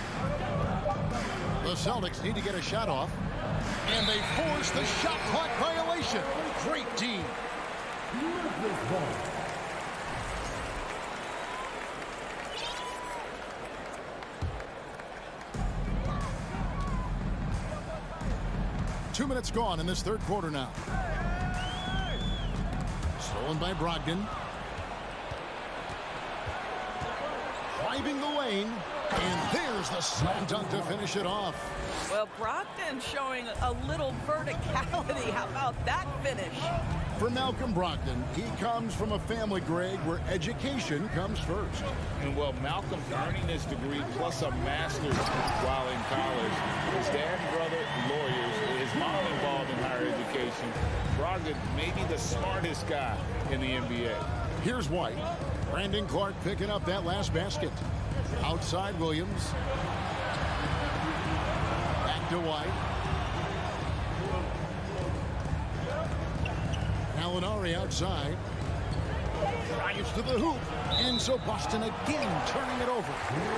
The Celtics need to get a shot off. And they force the shot clock violation. Great team. Memphis ball. Two minutes gone in this third quarter now. Stolen by Brogdon. Driving the lane. And there's the slam dunk to finish it off. Well, Brogdon showing a little verticality. How about that finish? For Malcolm Brogdon, he comes from a family, Greg, where education comes first. And well, Malcolm earning his degree plus a master's while in college. His dad and brother, lawyers. His mom involved in higher education. Brogdon may be the smartest guy in the NBA. Here's White. Brandon Clark picking up that last basket. Outside Williams. Back to White. Gallinari outside. Drives to the hoop. And so Boston again turning it over.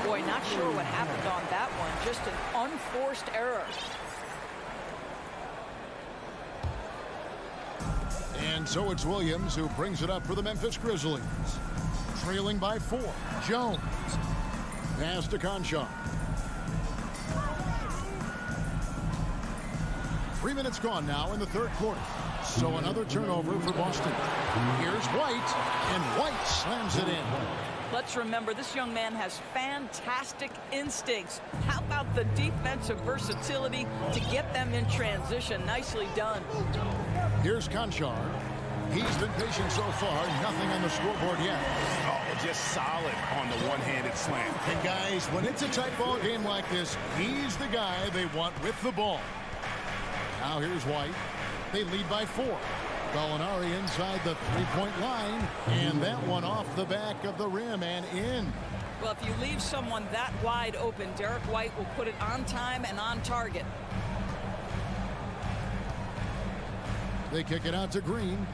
Boy, not sure what happened on that one. Just an unforced error. And so it's Williams who brings it up for the Memphis Grizzlies. Trailing by 4. Jones. Pass to Conchar. 3 minutes gone now in the third quarter. So another turnover for Boston. Here's White, and White slams it in. Let's remember, this young man has fantastic instincts. How about the defensive versatility to get them in transition? Nicely done. Here's Conchar. He's been patient so far. Nothing on the scoreboard yet. Oh, just solid on the one-handed slam. And guys, when it's a tight ball game like this, he's the guy they want with the ball. Now here's White. They lead by 4. Gallinari inside the three-point line. And that one off the back of the rim and in. Well, if you leave someone that wide open, Derek White will put it on time and on target. They kick it out to Green.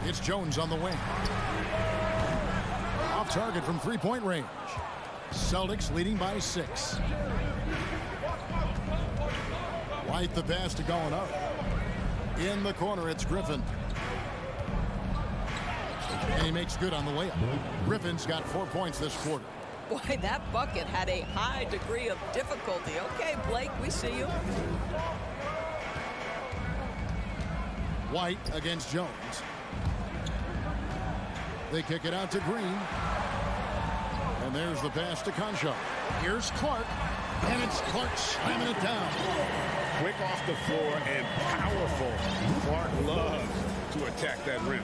It's Jones on the wing. Off target from three-point range. Celtics leading by 6. White the pass to Gallinari. In the corner, it's Griffin. And he makes good on the layup. Griffin's got 4 points this quarter. Boy, that bucket had a high degree of difficulty. Okay, Blake, we see you. White against Jones. They kick it out to Green. And there's the pass to Conchar. Here's Clark. And it's Clark slamming it down. Quick off the floor and powerful. Clark loves to attack that rim.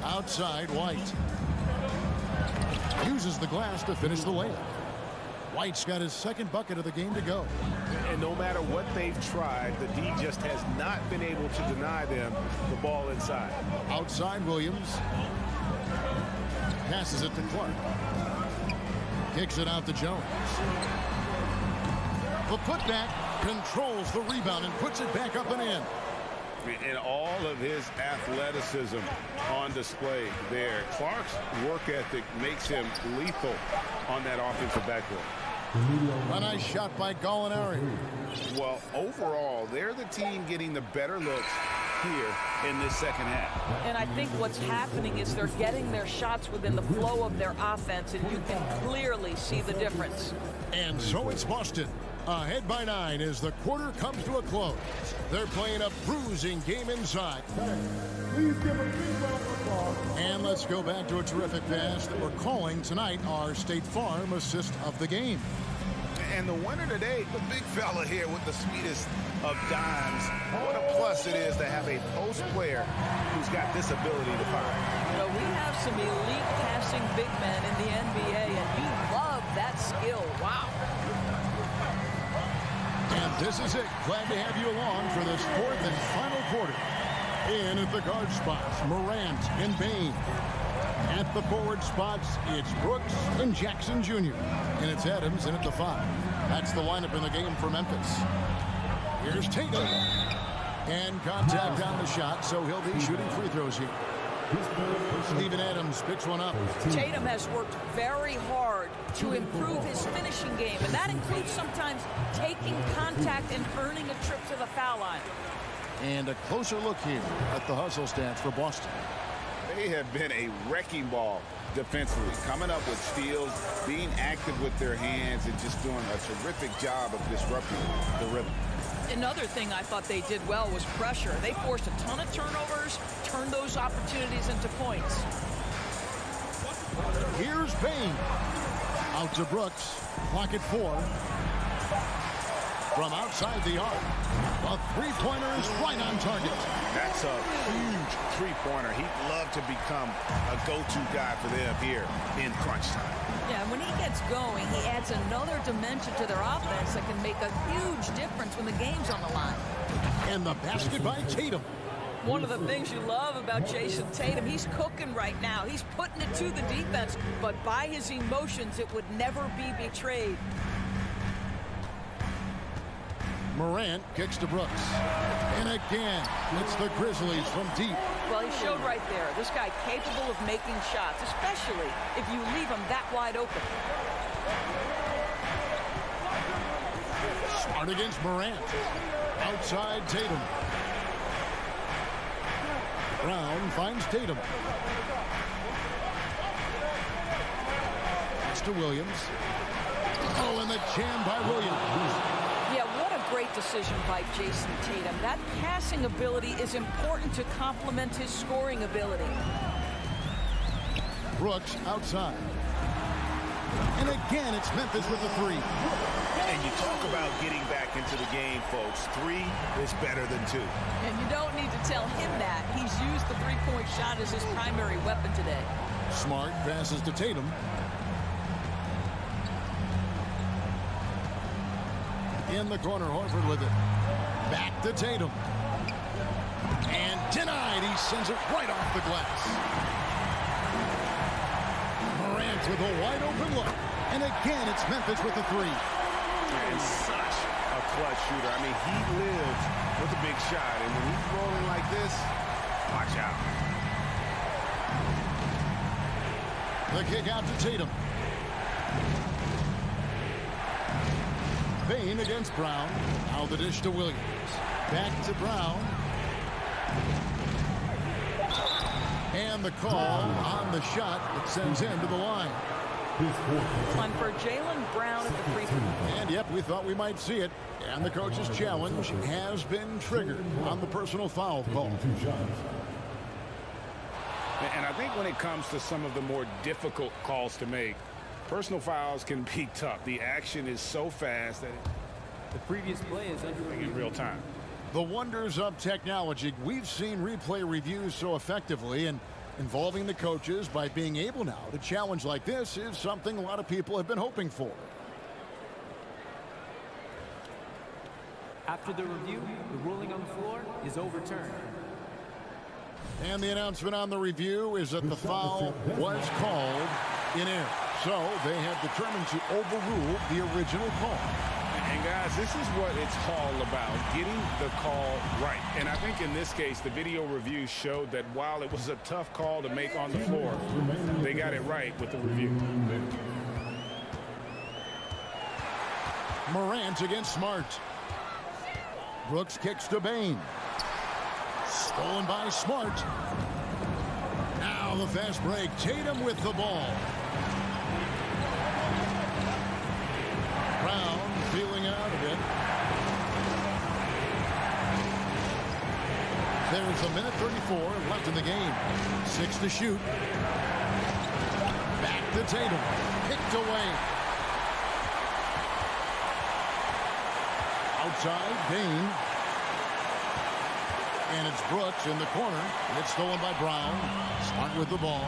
Outside, White. Uses the glass to finish the layup. White's got his second bucket of the game to go. And no matter what they've tried, the D just has not been able to deny them the ball inside. Outside, Williams. Passes it to Clark. Kicks it out to Jones. The putback controls the rebound and puts it back up and in. And all of his athleticism on display there. Clark's work ethic makes him lethal on that offensive backcourt. A nice shot by Gallinari. Well, overall, they're the team getting the better looks here in this second half. And I think what's happening is they're getting their shots within the flow of their offense, and you can clearly see the difference. And so it's Boston. Ahead by 9 as the quarter comes to a close. They're playing a bruising game inside. Please give a big round of applause. And let's go back to a terrific pass that we're calling tonight our State Farm assist of the game. And the winner today, the big fella here with the sweetest of dimes. What a plus it is to have a post player who's got this ability to fire. You know, we have some elite passing big men in the NBA, and you love that skill. Wow. And this is it. Glad to have you along for this fourth and final quarter. In at the guard spots, Morant and Bain. At the forward spots, it's Brooks and Jackson Jr. And it's Adams in at the 5. That's the lineup in the game for Memphis. Here's Tatum. And contact on the shot, so he'll be shooting free throws here. Steven Adams picks one up. Tatum has worked very hard to improve his finishing game, and that includes sometimes taking contact and earning a trip to the foul line. And a closer look here at the hustle stats for Boston. They have been a wrecking ball defensively, coming up with steals, being active with their hands, and just doing a terrific job of disrupting the rhythm. Another thing I thought they did well was pressure. They forced a ton of turnovers, turned those opportunities into points. Here's Bain. Out to Brooks. Clock at 4. From outside the arc. A three-pointer is right on target. That's a huge three-pointer. He'd love to become a go-to guy for them here in crunch time. Yeah, when he gets going, he adds another dimension to their offense that can make a huge difference when the game's on the line. And the basket by Tatum. One of the things you love about Jason Tatum, he's cooking right now. He's putting it to the defense, but by his emotions, it would never be betrayed. Morant kicks to Brooks. And again, it's the Grizzlies from deep. Well, he showed right there, this guy capable of making shots, especially if you leave him that wide open. Smart against Morant. Outside Tatum. Brown finds Tatum. Pass to Williams. Oh, and the jam by Williams. Yeah, what a great decision by Jason Tatum. That passing ability is important to complement his scoring ability. Brooks outside. And again, it's Memphis with the 3. And you talk about getting back into the game, folks. 3 is better than 2. And you don't need to tell him that. He's used the three-point shot as his primary weapon today. Smart passes to Tatum. In the corner, Horford with it. Back to Tatum. And denied. He sends it right off the glass. Morant with a wide open look. And again, it's Memphis with the 3. And such a clutch shooter. I mean, he lives with a big shot. And when he's rolling like this, watch out. The kick out to Tatum. Bain against Brown. Now the dish to Williams. Back to Brown. And the call on the shot that sends him to the line. And for Jaylen Brown at the free throw. And yep, we thought we might see it. And the coach's challenge has been triggered on the personal foul call. And I think when it comes to some of the more difficult calls to make, personal fouls can be tough. The action is so fast that the previous play is under in real time. The wonders of technology. We've seen replay reviews so effectively, and involving the coaches by being able now to challenge like this is something a lot of people have been hoping for. After the review, the ruling on the floor is overturned. And the announcement on the review is that the foul was called in error. So they have determined to overrule the original call. And guys, this is what it's all about, getting the call right. And I think in this case, the video review showed that while it was a tough call to make on the floor, they got it right with the review. Morant against Smart. Brooks kicks to Bain. Stolen by Smart. Now the fast break. Tatum with the ball. Brown feeling out of There's a minute 34 left in the game. 6 to shoot. Back to Tatum. Picked away. Outside, Bain. And it's Brooks in the corner. It's stolen by Brown. Smart with the ball.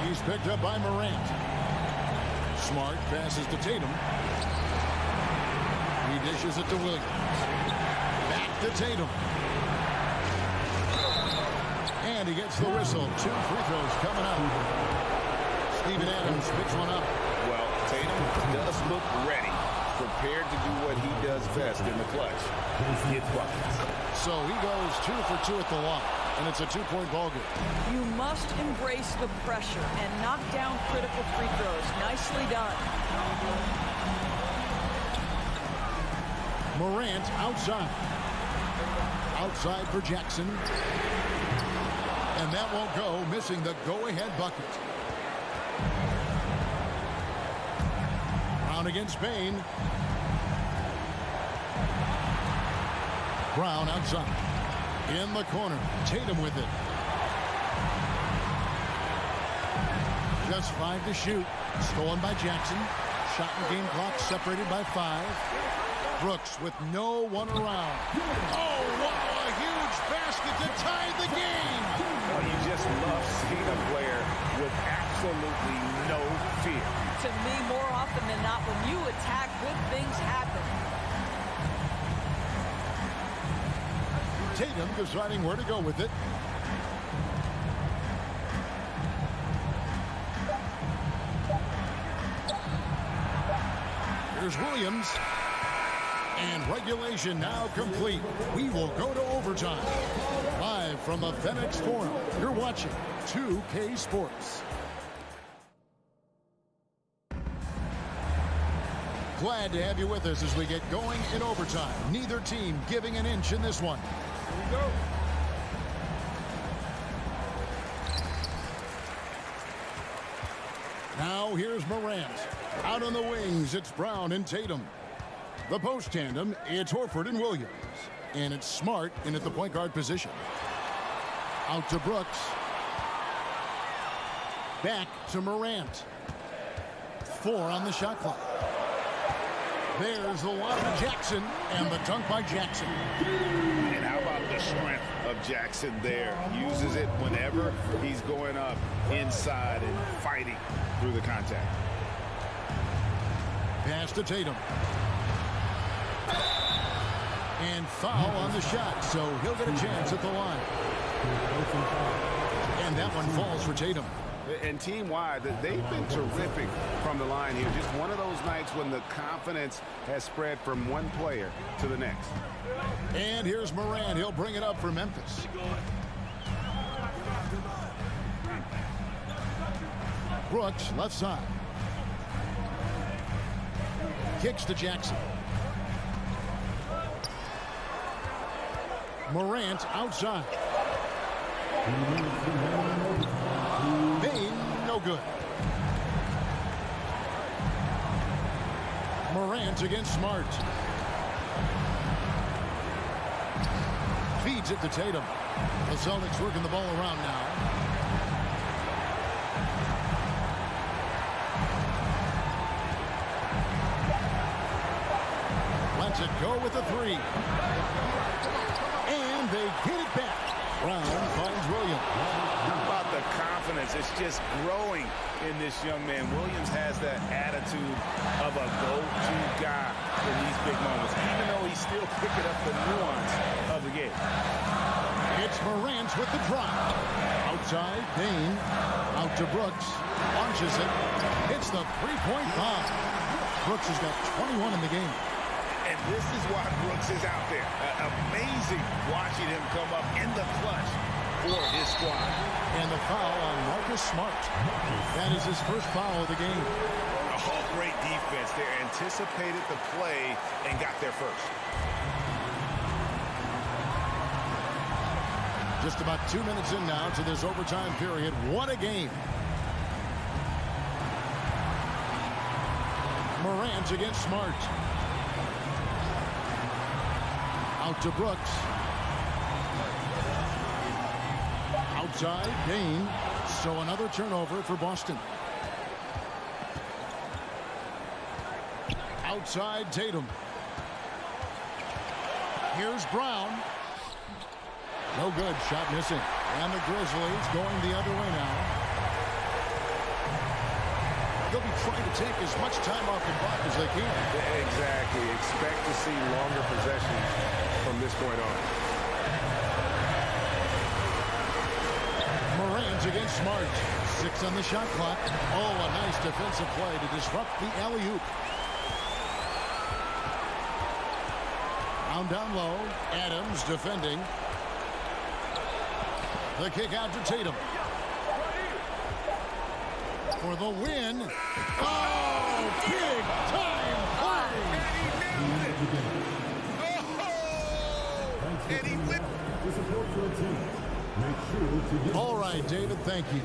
He's picked up by Morant. Smart passes to Tatum. He dishes it to Williams. Back to Tatum. And he gets the whistle. 2 free throws coming up. Steven Adams picks one up. Well, Tatum does look ready, prepared to do what he does best in the clutch. Get buckets. So he goes 2 for 2 at the line, and it's a 2-point ball game. You must embrace the pressure and knock down critical free throws. Nicely done. Morant outside. Outside for Jackson. And that won't go, missing the go-ahead bucket. Brown against Bain. Brown outside. In the corner. Tatum with it. Just 5 to shoot. Stolen by Jackson. Shot and game clock separated by 5. Brooks with no one around. Oh, wow, a huge basket to tie the game. Well, you just love seeing a player with absolutely no fear. To me, more often than not, when you attack, good things happen. Tatum deciding where to go with it. Here's Williams. And regulation now complete. We will go to overtime. Live from the FedEx Forum, you're watching 2K Sports. Glad to have you with us as we get going in overtime. Neither team giving an inch in this one. Here we go. Now here's Morant. Out on the wings, it's Brown and Tatum. The post tandem, it's Horford and Williams. And it's Smart in at the point guard position. Out to Brooks. Back to Morant. 4 on the shot clock. There's the lob to Jackson, and the dunk by Jackson. And how about the strength of Jackson there? Uses it whenever he's going up inside and fighting through the contact. Pass to Tatum. And foul on the shot, so he'll get a chance at the line. And that one falls for Tatum. And team-wide, they've been terrific from the line here. Just one of those nights when the confidence has spread from one player to the next. And here's Morant. He'll bring it up for Memphis. Brooks, left side. Kicks to Jackson. Morant outside. Bain, no good. Morant against Smart. Feeds it to Tatum. The Celtics working the ball around now. Lets it go with a 3. And they get it back. Brown finds Williams. How about the confidence? It's just growing in this young man. Williams has that attitude of a go-to guy in these big moments, even though he's still picking up the nuance of the game. It's Morant with the drive. Outside, Bain. Out to Brooks. Launches it. Hits the three-point bomb. Brooks has got 21 in the game. And this is why Brooks is out there. Amazing watching him come up in the clutch for his squad. And the foul on Marcus Smart. That is his first foul of the game. Oh, great defense there. Anticipated the play and got there first. Just about 2 minutes in now to this overtime period. What a game. Morant against Smart. Out to Brooks. outside, Dane. So another turnover for Boston. Outside, Tatum. Here's Brown. No good. Shot missing. And the Grizzlies going the other way now. They'll be trying to take as much time off the clock as they can. Exactly. Expect to see longer possessions from this point on. Morant's against Smart. 6 on the shot clock. Oh, a nice defensive play to disrupt the alley-oop. Down low. Adams defending. The kick out to Tatum. For the win. Oh, big time play. And he went. All right, David, thank you.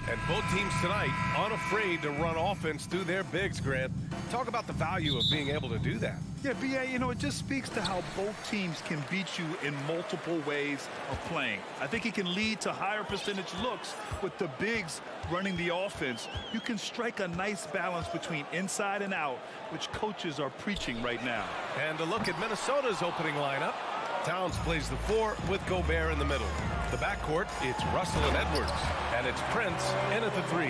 And both teams tonight unafraid to run offense through their bigs, Grant. Talk about the value of being able to do that. Yeah, B.A., you know, it just speaks to how both teams can beat you in multiple ways of playing. I think it can lead to higher percentage looks with the bigs running the offense. You can strike a nice balance between inside and out, which coaches are preaching right now. And a look at Minnesota's opening lineup. Towns plays the 4 with Gobert in the middle. The backcourt, it's Russell and Edwards. And it's Prince in at the 3.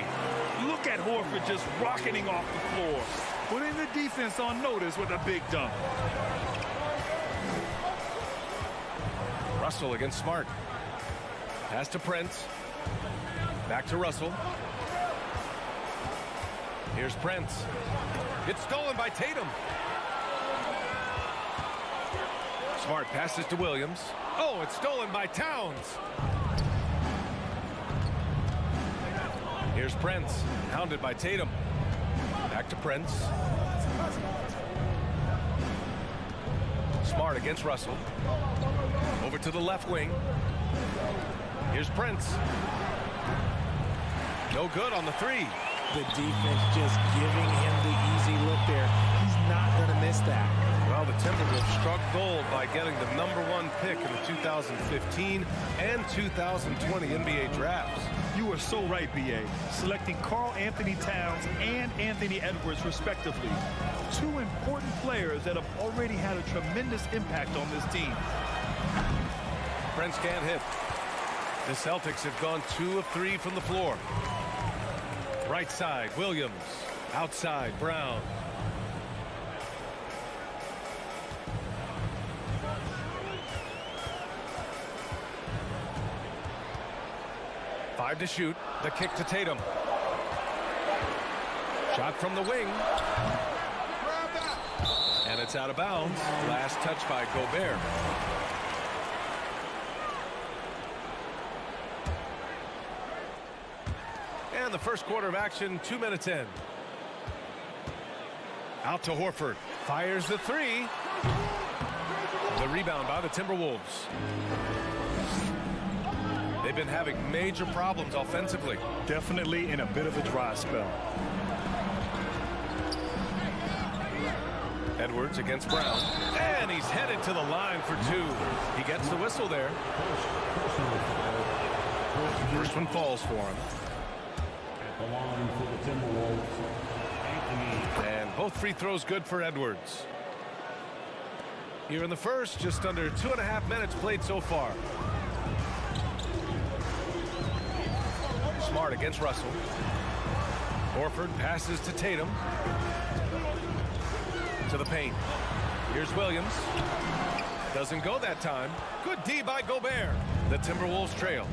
Look at Horford just rocketing off the floor, putting the defense on notice with a big dunk. Russell against Smart. Pass to Prince. Back to Russell. Here's Prince. It's stolen by Tatum. Smart passes to Williams. Oh, it's stolen by Towns. Here's Prince, hounded by Tatum. Back to Prince. Smart against Russell. Over to the left wing. Here's Prince. No good on the 3. The defense just giving him the easy look there. He's not going to miss that. Well, the Timberwolves struck gold by getting the #1 pick in the 2015 and 2020 NBA drafts. You are so right, B.A. Selecting Karl Anthony Towns and Anthony Edwards, respectively. 2 important players that have already had a tremendous impact on this team. Prince can't hit. The Celtics have gone 2 of 3 from the floor. Right side, Williams. Outside, Brown. Five to shoot. The kick to Tatum. Shot from the wing. And it's out of bounds. Last touch by Gobert. And the first quarter of action, 2 minutes in. Out to Horford. Fires the three. The rebound by the Timberwolves. They've been having major problems offensively. Definitely in a bit of a dry spell. Edwards against Brown. And he's headed to the line for two. He gets the whistle there. First one falls for him. At the line for the Timberwolves, Anthony. And both free throws good for Edwards. Here in the first, just under 2.5 minutes played so far. Smart against Russell. Horford passes to Tatum. To the paint. Here's Williams. Doesn't go that time. Good D by Gobert. The Timberwolves trail.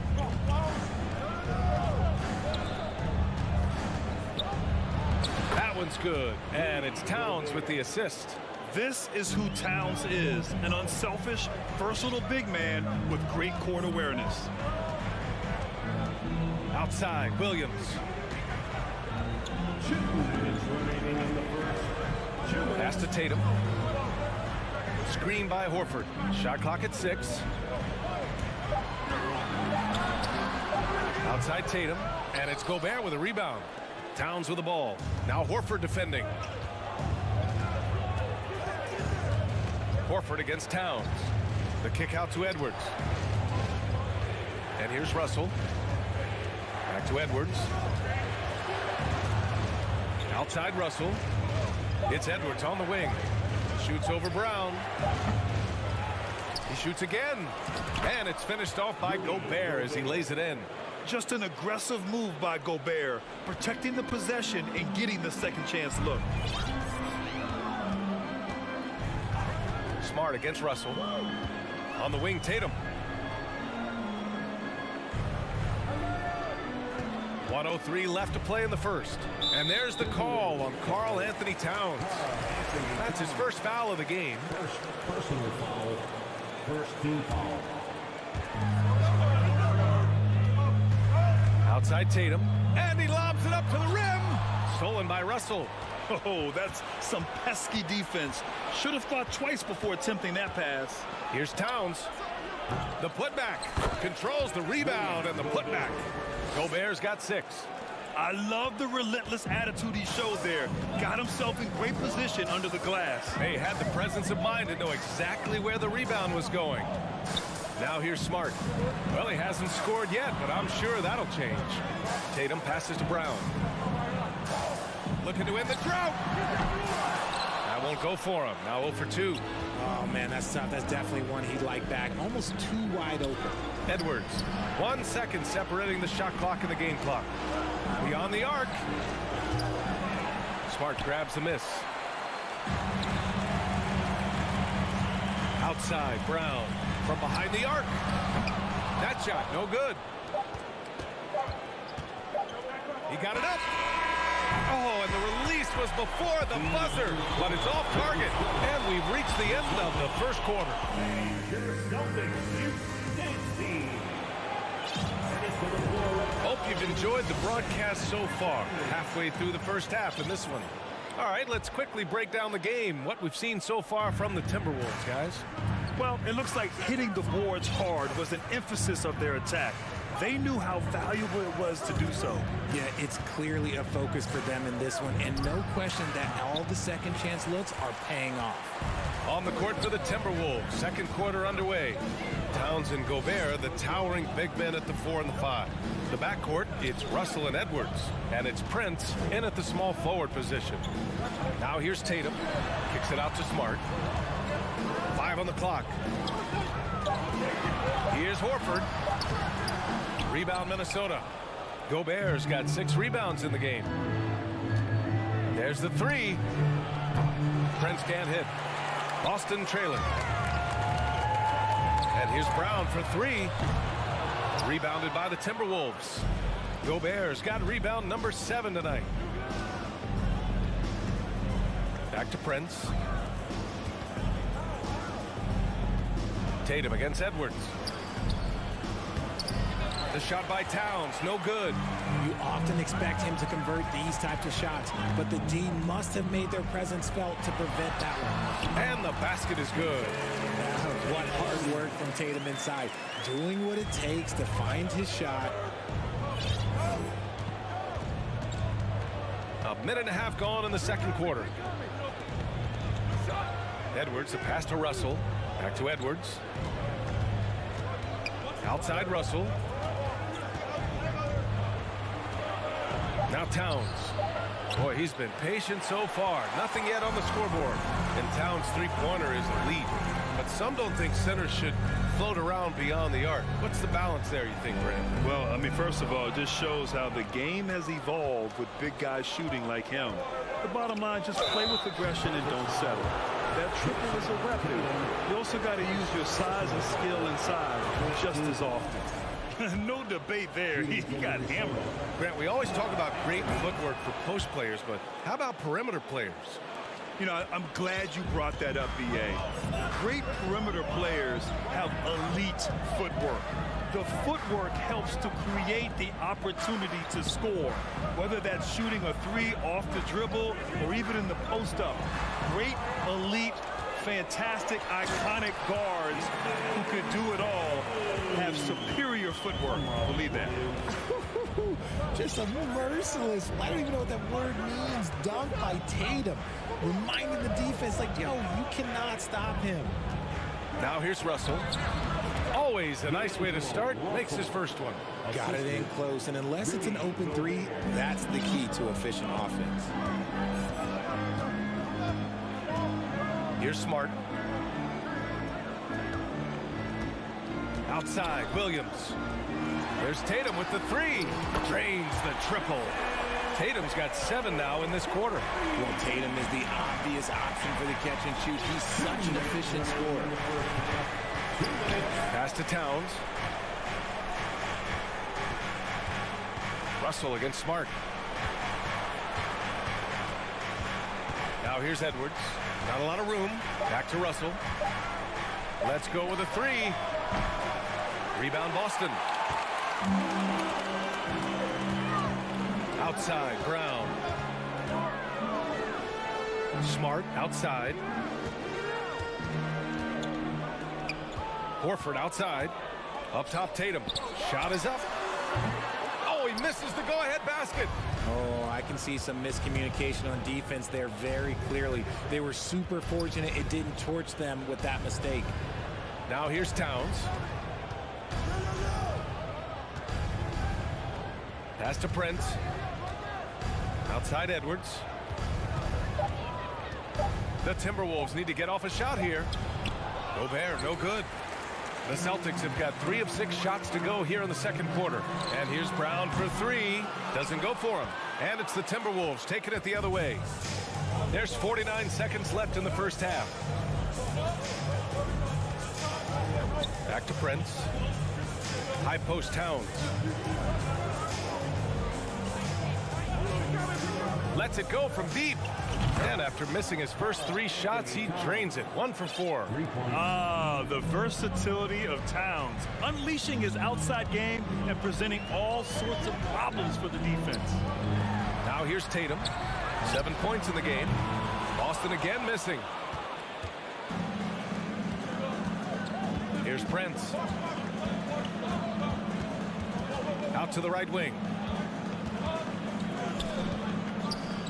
That one's good. And it's Towns with the assist. This is who Towns is. An unselfish, versatile big man with great court awareness. Outside, Williams. 2 minutes remaining in the first. Pass to Tatum. Screen by Horford. Shot clock at 6. Outside Tatum. And it's Gobert with a rebound. Towns with the ball. Now Horford defending. Horford against Towns. The kick out to Edwards. And here's Russell. Back to Edwards. Outside Russell. It's Edwards on the wing. Shoots over Brown. He shoots again. And it's finished off by Gobert as he lays it in. Just an aggressive move by Gobert, protecting the possession and getting the second chance look. Smart against Russell. On the wing, Tatum. 1:03 left to play in the first. And there's the call on Karl Anthony Towns. That's his first foul of the game. First personal foul. First team foul. Outside Tatum. And he lobs it up to the rim. Stolen by Russell. Oh, that's some pesky defense. Should have thought twice before attempting that pass. Here's Towns. The putback. Controls the rebound and the putback. Gobert's got 6. I love the relentless attitude he showed there. Got himself in great position under the glass. He had the presence of mind to know exactly where the rebound was going. Now here's Smart. Well, he hasn't scored yet, but I'm sure that'll change. Tatum passes to Brown. Looking to end the drought. That won't go for him. Now 0 for 2. Oh, man, that's tough. That's definitely one he'd like back. Almost too wide open. Edwards. 1 second separating the shot clock and the game clock. Beyond the arc. Smart grabs the miss. Outside, Brown. From behind the arc. That shot, no good. He got it up. Oh, and the release was before the buzzer, but it's off target. And we've reached the end of the first quarter. Hope you've enjoyed the broadcast so far. Halfway through the first half in this one. All right, let's quickly break down the game. What we've seen so far from the Timberwolves, guys. Well, it looks like hitting the boards hard was an emphasis of their attack. They knew how valuable it was to do so. Yeah, it's clearly a focus for them in this one, and no question that all the second chance looks are paying off. On the court for the Timberwolves, second quarter underway. Towns and Gobert, the towering big men at the 4 and the 5. The backcourt, it's Russell and Edwards, and it's Prince in at the small forward position. Now here's Tatum, kicks it out to Smart. 5 on the clock. Here's Horford. Rebound Minnesota. Gobert's got 6 rebounds in the game. There's the 3. Prince can't hit. Boston trailing. And here's Brown for 3. Rebounded by the Timberwolves. Gobert's got rebound number 7 tonight. Back to Prince. Tatum against Edwards. The shot by Towns, no good. You often expect him to convert these types of shots, but the D must have made their presence felt to prevent that one. And the basket is good. What hard work from Tatum inside, doing what it takes to find his shot. A minute and a half gone in the second quarter. Edwards, a pass to Russell. Back to Edwards. Outside Russell. Now Towns. Boy, he's been patient so far. Nothing yet on the scoreboard. And Towns' three-pointer is elite. But some don't think centers should float around beyond the arc. What's the balance there, you think, Brandon? Well, I mean, first of all, it just shows how the game has evolved with big guys shooting like him. The bottom line, just play with aggression and don't settle. That triple is a weapon. You also got to use your size and skill inside just as often. No debate there. He got hammered. Grant, we always talk about great footwork for post players, but how about perimeter players? You know, I'm glad you brought that up, B.A. Great perimeter players have elite footwork. The footwork helps to create the opportunity to score, whether that's shooting a three off the dribble or even in the post-up. Great, elite, fantastic, iconic guards who could do it all have superior footwork. Believe that. Just a merciless, I don't even know what that word means, dunk by Tatum. Reminding the defense, like, yo, you cannot stop him. Now here's Russell. Always a nice way to start. Makes his first one. Got it in close, and unless it's an open three, that's the key to efficient offense. Here's Smart. Outside, Williams. There's Tatum with the three. Drains the triple. Tatum's got 7 now in this quarter. Well, Tatum is the obvious option for the catch and shoot. He's such an efficient scorer. Pass to Towns. Russell against Smart. Now here's Edwards. Not a lot of room. Back to Russell. Let's go with a three. Rebound Boston. Outside, Brown. Smart outside. Horford outside. Up top, Tatum. Shot is up. Oh, he misses the go-ahead basket. Oh, I can see some miscommunication on defense there very clearly. They were super fortunate it didn't torch them with that mistake. Now here's Towns. Pass to Prince. Outside Edwards. The Timberwolves need to get off a shot here. Gobert, no good. The Celtics have got 3 of 6 shots to go here in the second quarter. And here's Brown for 3. Doesn't go for him. And it's the Timberwolves taking it the other way. There's 49 seconds left in the first half. Back to Prince. High post Towns. Lets it go from deep. And after missing his first 3 shots, he drains it. 1 for 4. The versatility of Towns, unleashing his outside game and presenting all sorts of problems for the defense. Now here's Tatum. 7 points in the game. Boston again missing. Here's Prince. Out to the right wing.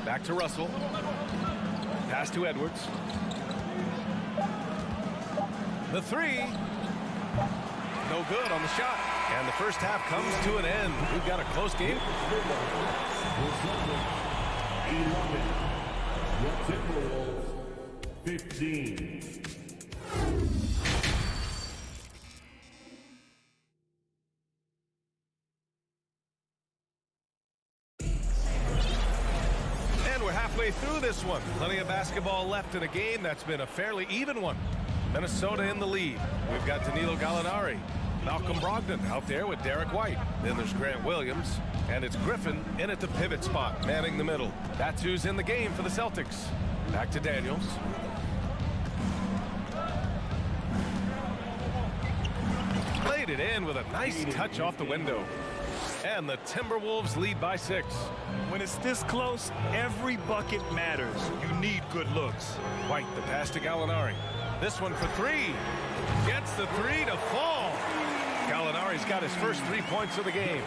Back to Russell. Pass to Edwards. The 3. No good on the shot. And the first half comes to an end. We've got a close game. 15. Through this one. Plenty of basketball left in a game that's been a fairly even one. Minnesota in the lead. We've got Danilo Gallinari. Malcolm Brogdon out there with Derek White. Then there's Grant Williams. And it's Griffin in at the pivot spot, manning the middle. That's who's in the game for the Celtics. Back to Daniels. Laid it in with a nice touch off the window. And the Timberwolves lead by 6. When it's this close, every bucket matters. You need good looks. White, the pass to Gallinari. This one for 3. Gets the 3 to fall. Gallinari's got his first 3 points of the game.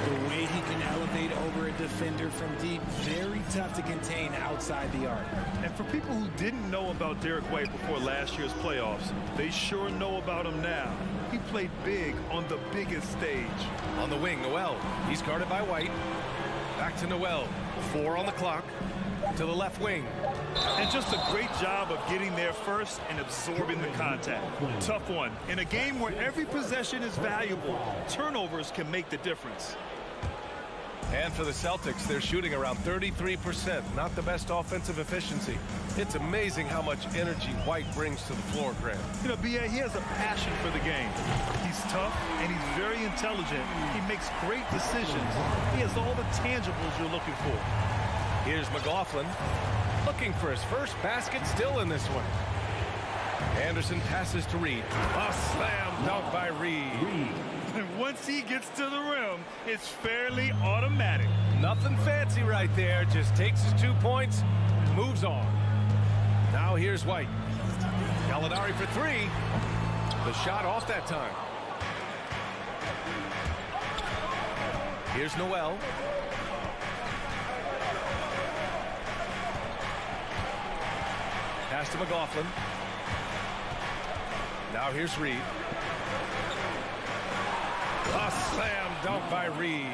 The way he can elevate over a defender from deep, very tough to contain outside the arc. And for people who didn't know about Derek White before last year's playoffs, they sure know about him now. He played big on the biggest stage. On the wing, Noel. He's guarded by White. Back to Noel. 4 on the clock. To the left wing. And just a great job of getting there first and absorbing the contact. Tough one. In a game where every possession is valuable, turnovers can make the difference. And for the Celtics, they're shooting around 33%. Not the best offensive efficiency. It's amazing how much energy White brings to the floor, Grant. You know, B.A., he has a passion for the game. He's tough and he's very intelligent. He makes great decisions. He has all the tangibles you're looking for. Here's McLaughlin looking for his first basket, still in this one. Anderson passes to Reed. A slam dunk by Reed. And once he gets to the rim, it's fairly automatic. Nothing fancy right there. Just takes his 2 points, moves on. Now here's White. Gallinari for 3. The shot off that time. Here's Noel. Pass to McLaughlin. Now here's Reed. A slam dunk by Reed.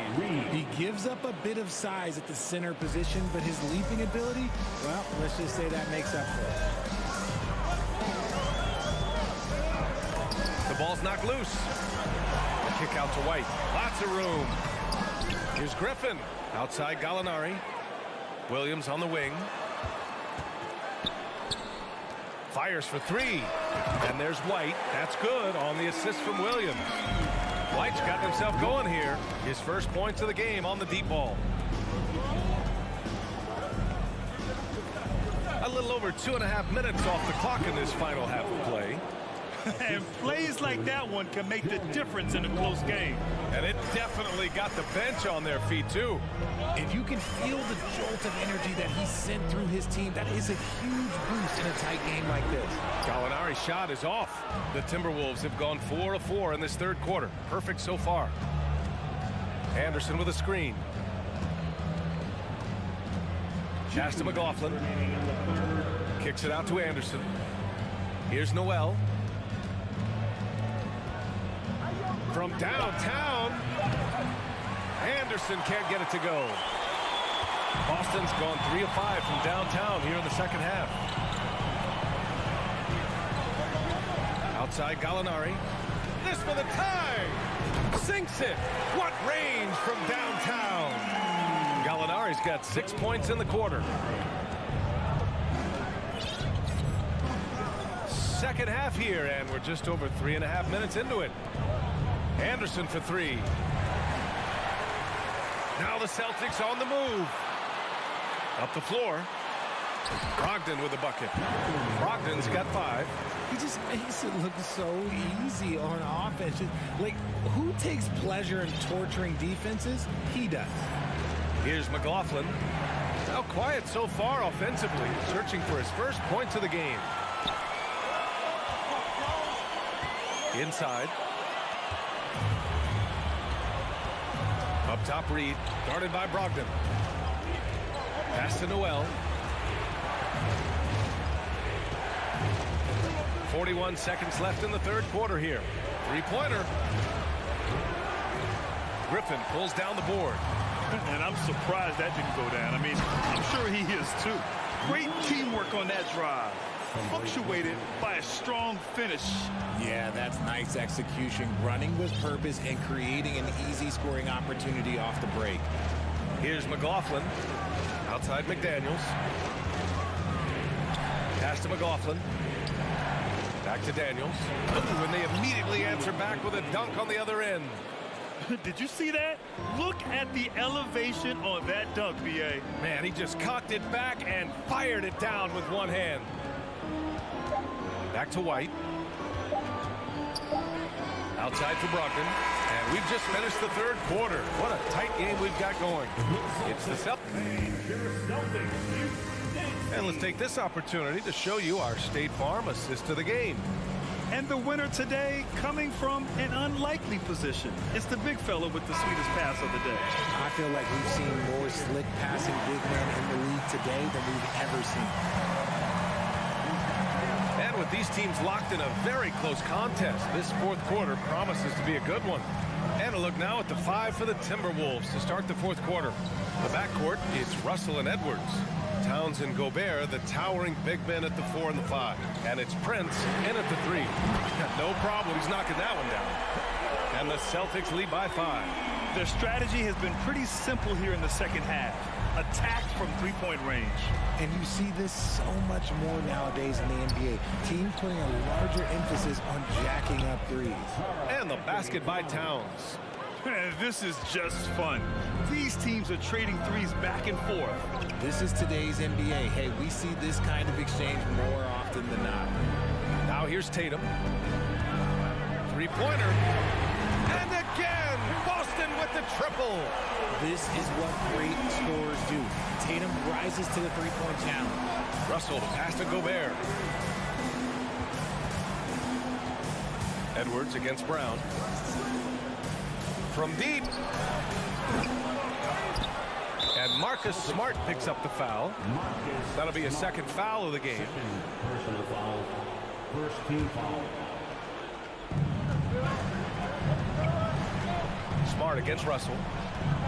He gives up a bit of size at the center position, but his leaping ability, well, let's just say that makes up for it. The ball's knocked loose. A kick out to White. Lots of room. Here's Griffin. Outside Gallinari. Williams on the wing. Fires for 3. And there's White. That's good on the assist from Williams. White's got himself going here. His first points of the game on the deep ball. A little over 2.5 minutes off the clock in this final half of play. And plays like that one can make the difference in a close game. And it definitely got the bench on their feet, too. If you can feel the jolt of energy that he sent through his team, that is a huge boost in a tight game like this. Gallinari's shot is off. The Timberwolves have gone 4 of 4 in this third quarter. Perfect so far. Anderson with a screen. Pass to McLaughlin. Kicks it out to Anderson. Here's Noel. From downtown, Anderson can't get it to go. Boston's gone 3 of 5 from downtown here in the second half. Outside Gallinari. This for the tie. Sinks it. What range from downtown. Gallinari's got 6 points in the quarter. Second half here, and we're just over 3.5 minutes into it. Anderson for 3. Now the Celtics on the move. Up the floor. Brogdon with a bucket. Brogdon's got 5. He just makes it look so easy on offense. Like, who takes pleasure in torturing defenses? He does. Here's McLaughlin. Now quiet so far offensively. Searching for his first points of the game. Inside. Up top, Reed. Guarded by Brogdon. Pass to Noel. 41 seconds left in the third quarter here. Three-pointer. Griffin pulls down the board. And I'm surprised that didn't go down. I mean, I'm sure he is too. Great teamwork on that drive. Punctuated by a strong finish. Yeah, that's nice execution. Running with purpose and creating an easy scoring opportunity off the break. Here's McLaughlin. Outside McDaniels. Pass to McLaughlin. Back to Daniels. Ooh, and they immediately answer back with a dunk on the other end. Did you see that? Look at the elevation on that dunk, B.A. Man, he just cocked it back and fired it down with one hand. Back to White. Outside for Brogdon. And we've just finished the third quarter. What a tight game we've got going. It's the Celtics. And let's take this opportunity to show you our State Farm assist to the game. And the winner today coming from an unlikely position. It's the big fella with the sweetest pass of the day. I feel like we've seen more slick passing big men in the league today than we've ever seen. And with these teams locked in a very close contest, this fourth quarter promises to be a good one. And a look now at the 5 for the Timberwolves to start the fourth quarter. The backcourt, it's Russell and Edwards. Towns and Gobert, the towering big men at the 4 and the 5. And it's Prince in at the 3. No problem, he's knocking that one down. And the Celtics lead by 5. Their strategy has been pretty simple here in the second half. Attack from three-point range. And you see this so much more nowadays in the NBA. Teams putting a larger emphasis on jacking up threes. And the basket by Towns. This is just fun. These teams are trading threes back and forth. This is today's NBA. Hey, we see this kind of exchange more often than not. Now here's Tatum. Three-pointer. And again, Boston with the triple. This is what great scorers do. Tatum rises to the three-point challenge. Russell to pass to Gobert. Edwards against Brown. From deep. And Marcus Smart picks up the foul. That'll be a second foul of the game. Personal foul. First team foul. Smart against Russell.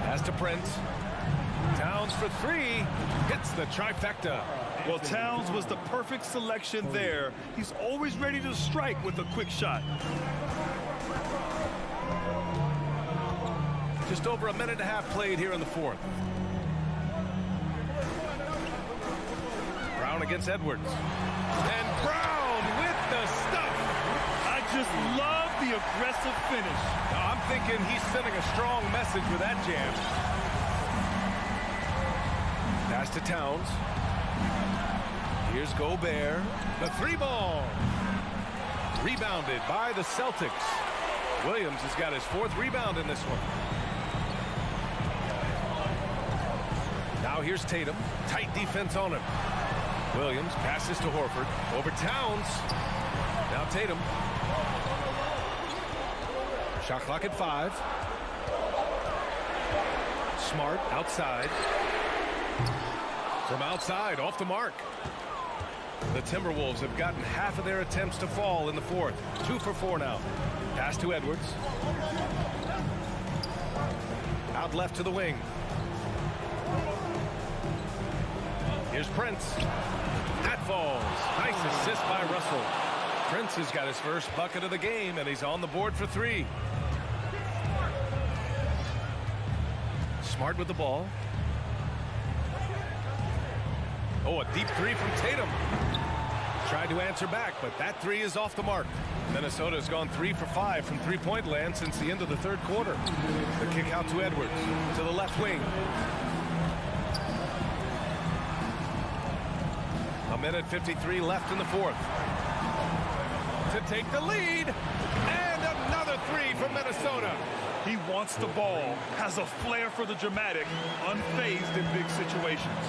Pass to Prince. Towns for 3. Hits the trifecta. Well, Towns was the perfect selection there. He's always ready to strike with a quick shot. Just over a minute and a half played here in the fourth. Brown against Edwards. And Brown with the stuff. I just love the aggressive finish. Now, I'm thinking he's sending a strong message with that jam. Pass to Towns. Here's Gobert. The 3-ball. Rebounded by the Celtics. Williams has got his 4th rebound in this one. Now here's Tatum. Tight defense on him. Williams passes to Horford. Over Towns. Now Tatum. Shot clock at 5. Smart outside. From outside, off the mark. The Timberwolves have gotten half of their attempts to fall in the fourth. 2 for 4 now. Pass to Edwards. Out left to the wing. Here's Prince. That falls. Nice assist by Russell. Prince has got his first bucket of the game, and he's on the board for 3. Smart with the ball. Oh, a deep 3 from Tatum. Tried to answer back, but that 3 is off the mark. Minnesota has gone 3 for 5 from three-point land since the end of the third quarter. The kick out to Edwards, to the left wing. A minute 53 left in the fourth. To take the lead, and another 3 from Minnesota. He wants the ball, has a flair for the dramatic, unfazed in big situations.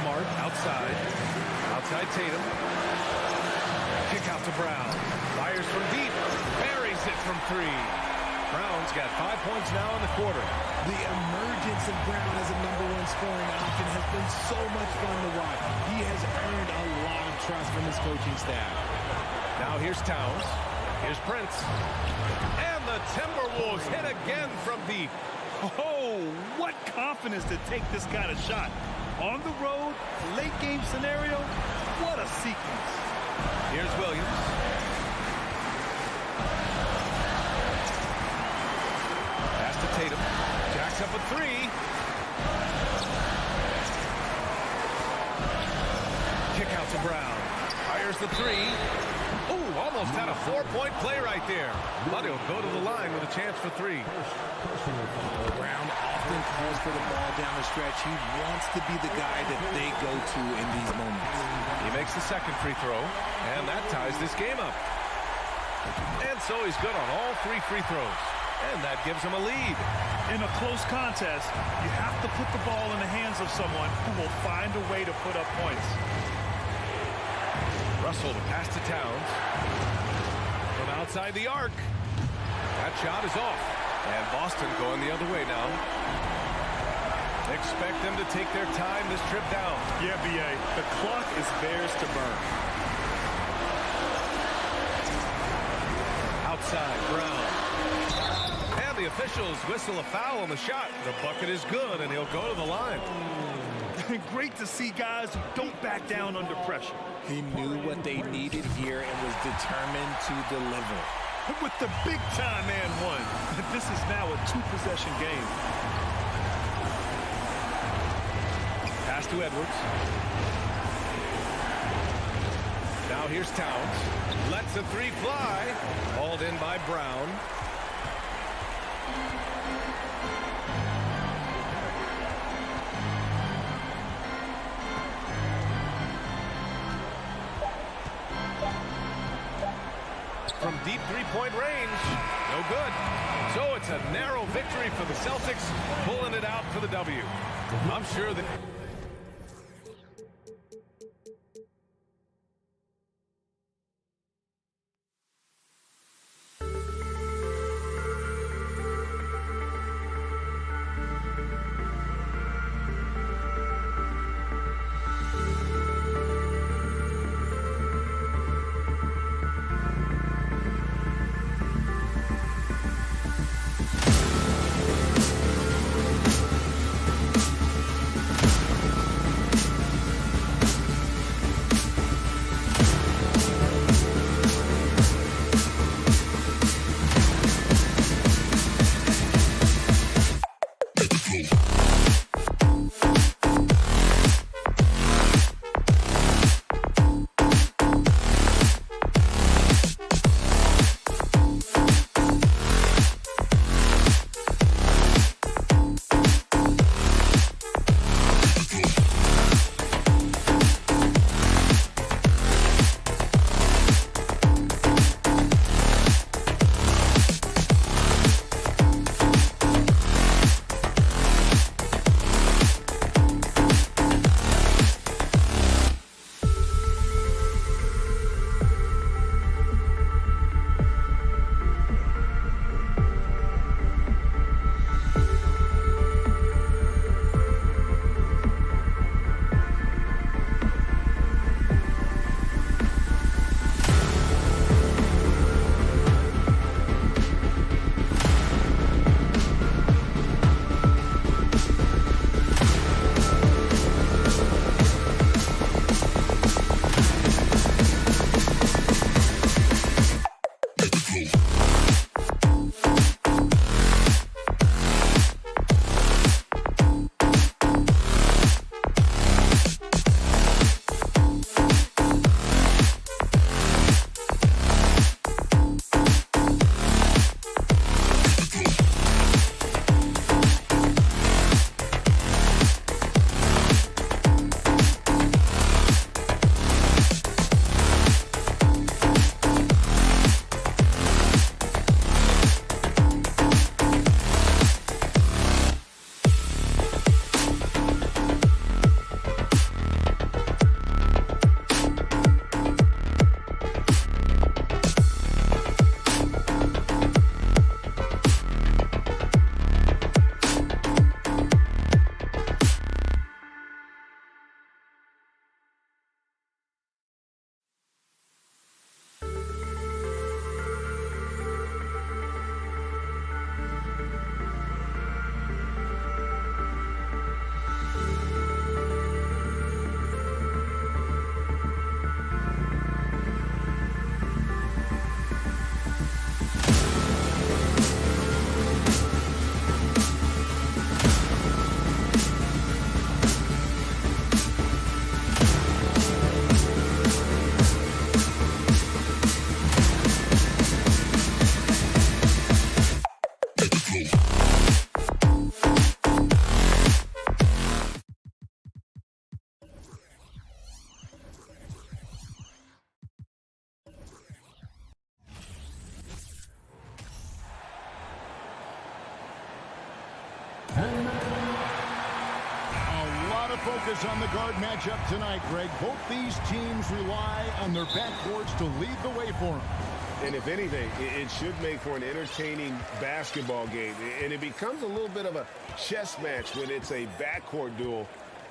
Smart outside. Outside Tatum. Kick out to Brown. Fires from deep. Buries it from 3. Brown's got 5 points now in the quarter. The emergence of Brown as a #1 scoring option has been so much fun to watch. He has earned a lot of trust from his coaching staff. Now here's Towns. Here's Prince. And the Timberwolves hit again from deep. Oh, what confidence to take this kind of shot. On the road, late game scenario, what a sequence. Here's Williams. Pass to Tatum. Jacks up a 3. Kick out to Brown. Fires the 3. Ooh, Almost had a 4-point play right there. But he'll go to the line with a chance for 3. Brown often calls for the ball down the stretch. He wants to be the guy that they go to in these moments. He makes the second free throw, and that ties this game up. And so he's good on all 3 free throws. And that gives him a lead. In a close contest, you have to put the ball in the hands of someone who will find a way to put up points. Russell to pass to Towns. From outside the arc. That shot is off. And Boston going the other way now. Expect them to take their time this trip down. Yeah, B.A., the clock is theirs to burn. Outside, Brown. And the officials whistle a foul on the shot. The bucket is good, and he'll go to the line. Great to see guys who don't back down under pressure. He knew what they needed here and was determined to deliver. With the big-time and one. This is now a 2-possession game. Pass to Edwards. Now here's Towns. Lets the 3 fly. Hauled in by Brown. From deep 3-point range, no good. So it's a narrow victory for the Celtics, pulling it out for the W. I'm sure that... focus on the guard matchup tonight, Greg. Both these teams rely on their backcourts to lead the way for them. And if anything, it should make for an entertaining basketball game. And it becomes a little bit of a chess match when it's a backcourt duel.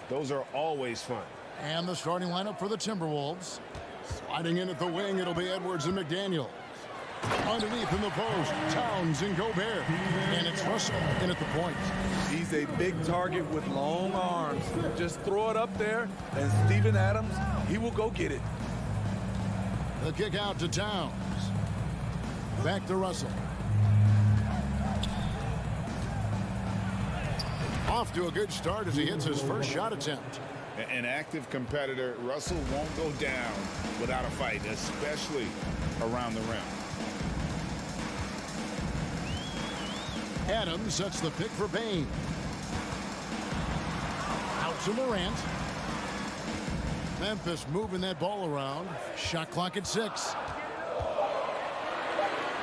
Those are always fun. And the starting lineup for the Timberwolves. Sliding in at the wing, it'll be Edwards and McDaniel. Underneath in the post, Towns and Gobert. And it's Russell in at the point. He's a big target with long arms. Just throw it up there, and Steven Adams, he will go get it. The kick out to Towns. Back to Russell. Off to a good start as he hits his first shot attempt. An active competitor, Russell won't go down without a fight, especially around the rim. Adams sets the pick for Bain. Out to Morant. Memphis moving that ball around. Shot clock at 6.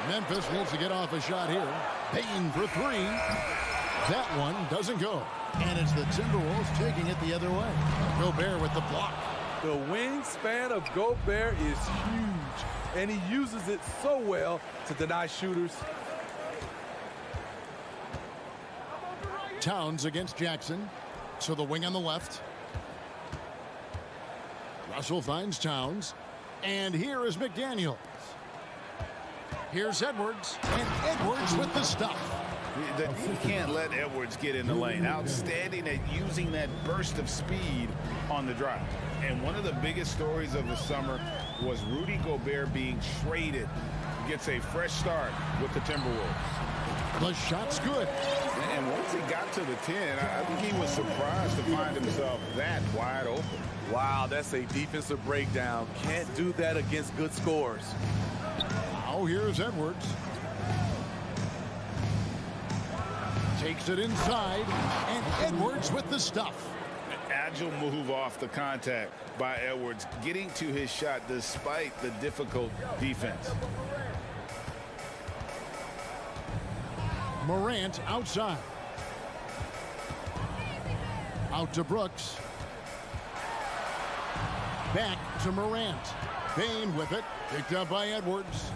Memphis needs to get off a shot here. Bain for 3. That one doesn't go. And it's the Timberwolves taking it the other way. Gobert with the block. The wingspan of Gobert is huge, and he uses it so well to deny shooters. Towns against Jackson. So the wing on the left. Russell finds Towns. And here is McDaniels. Here's Edwards. And Edwards with the stuff. You can't let Edwards get in the lane. Outstanding at using that burst of speed on the drive. And one of the biggest stories of the summer was Rudy Gobert being traded. Gets a fresh start with the Timberwolves. The shot's good. And once he got to the 10, I think he was surprised to find himself that wide open. Wow, that's a defensive breakdown. Can't do that against good scores. Now here's Edwards. Takes it inside, and Edwards with the stuff. Agile move off the contact by Edwards, getting to his shot despite the difficult defense. Morant outside. Out to Brooks. Back to Morant. Bain with it. Picked up by Edwards.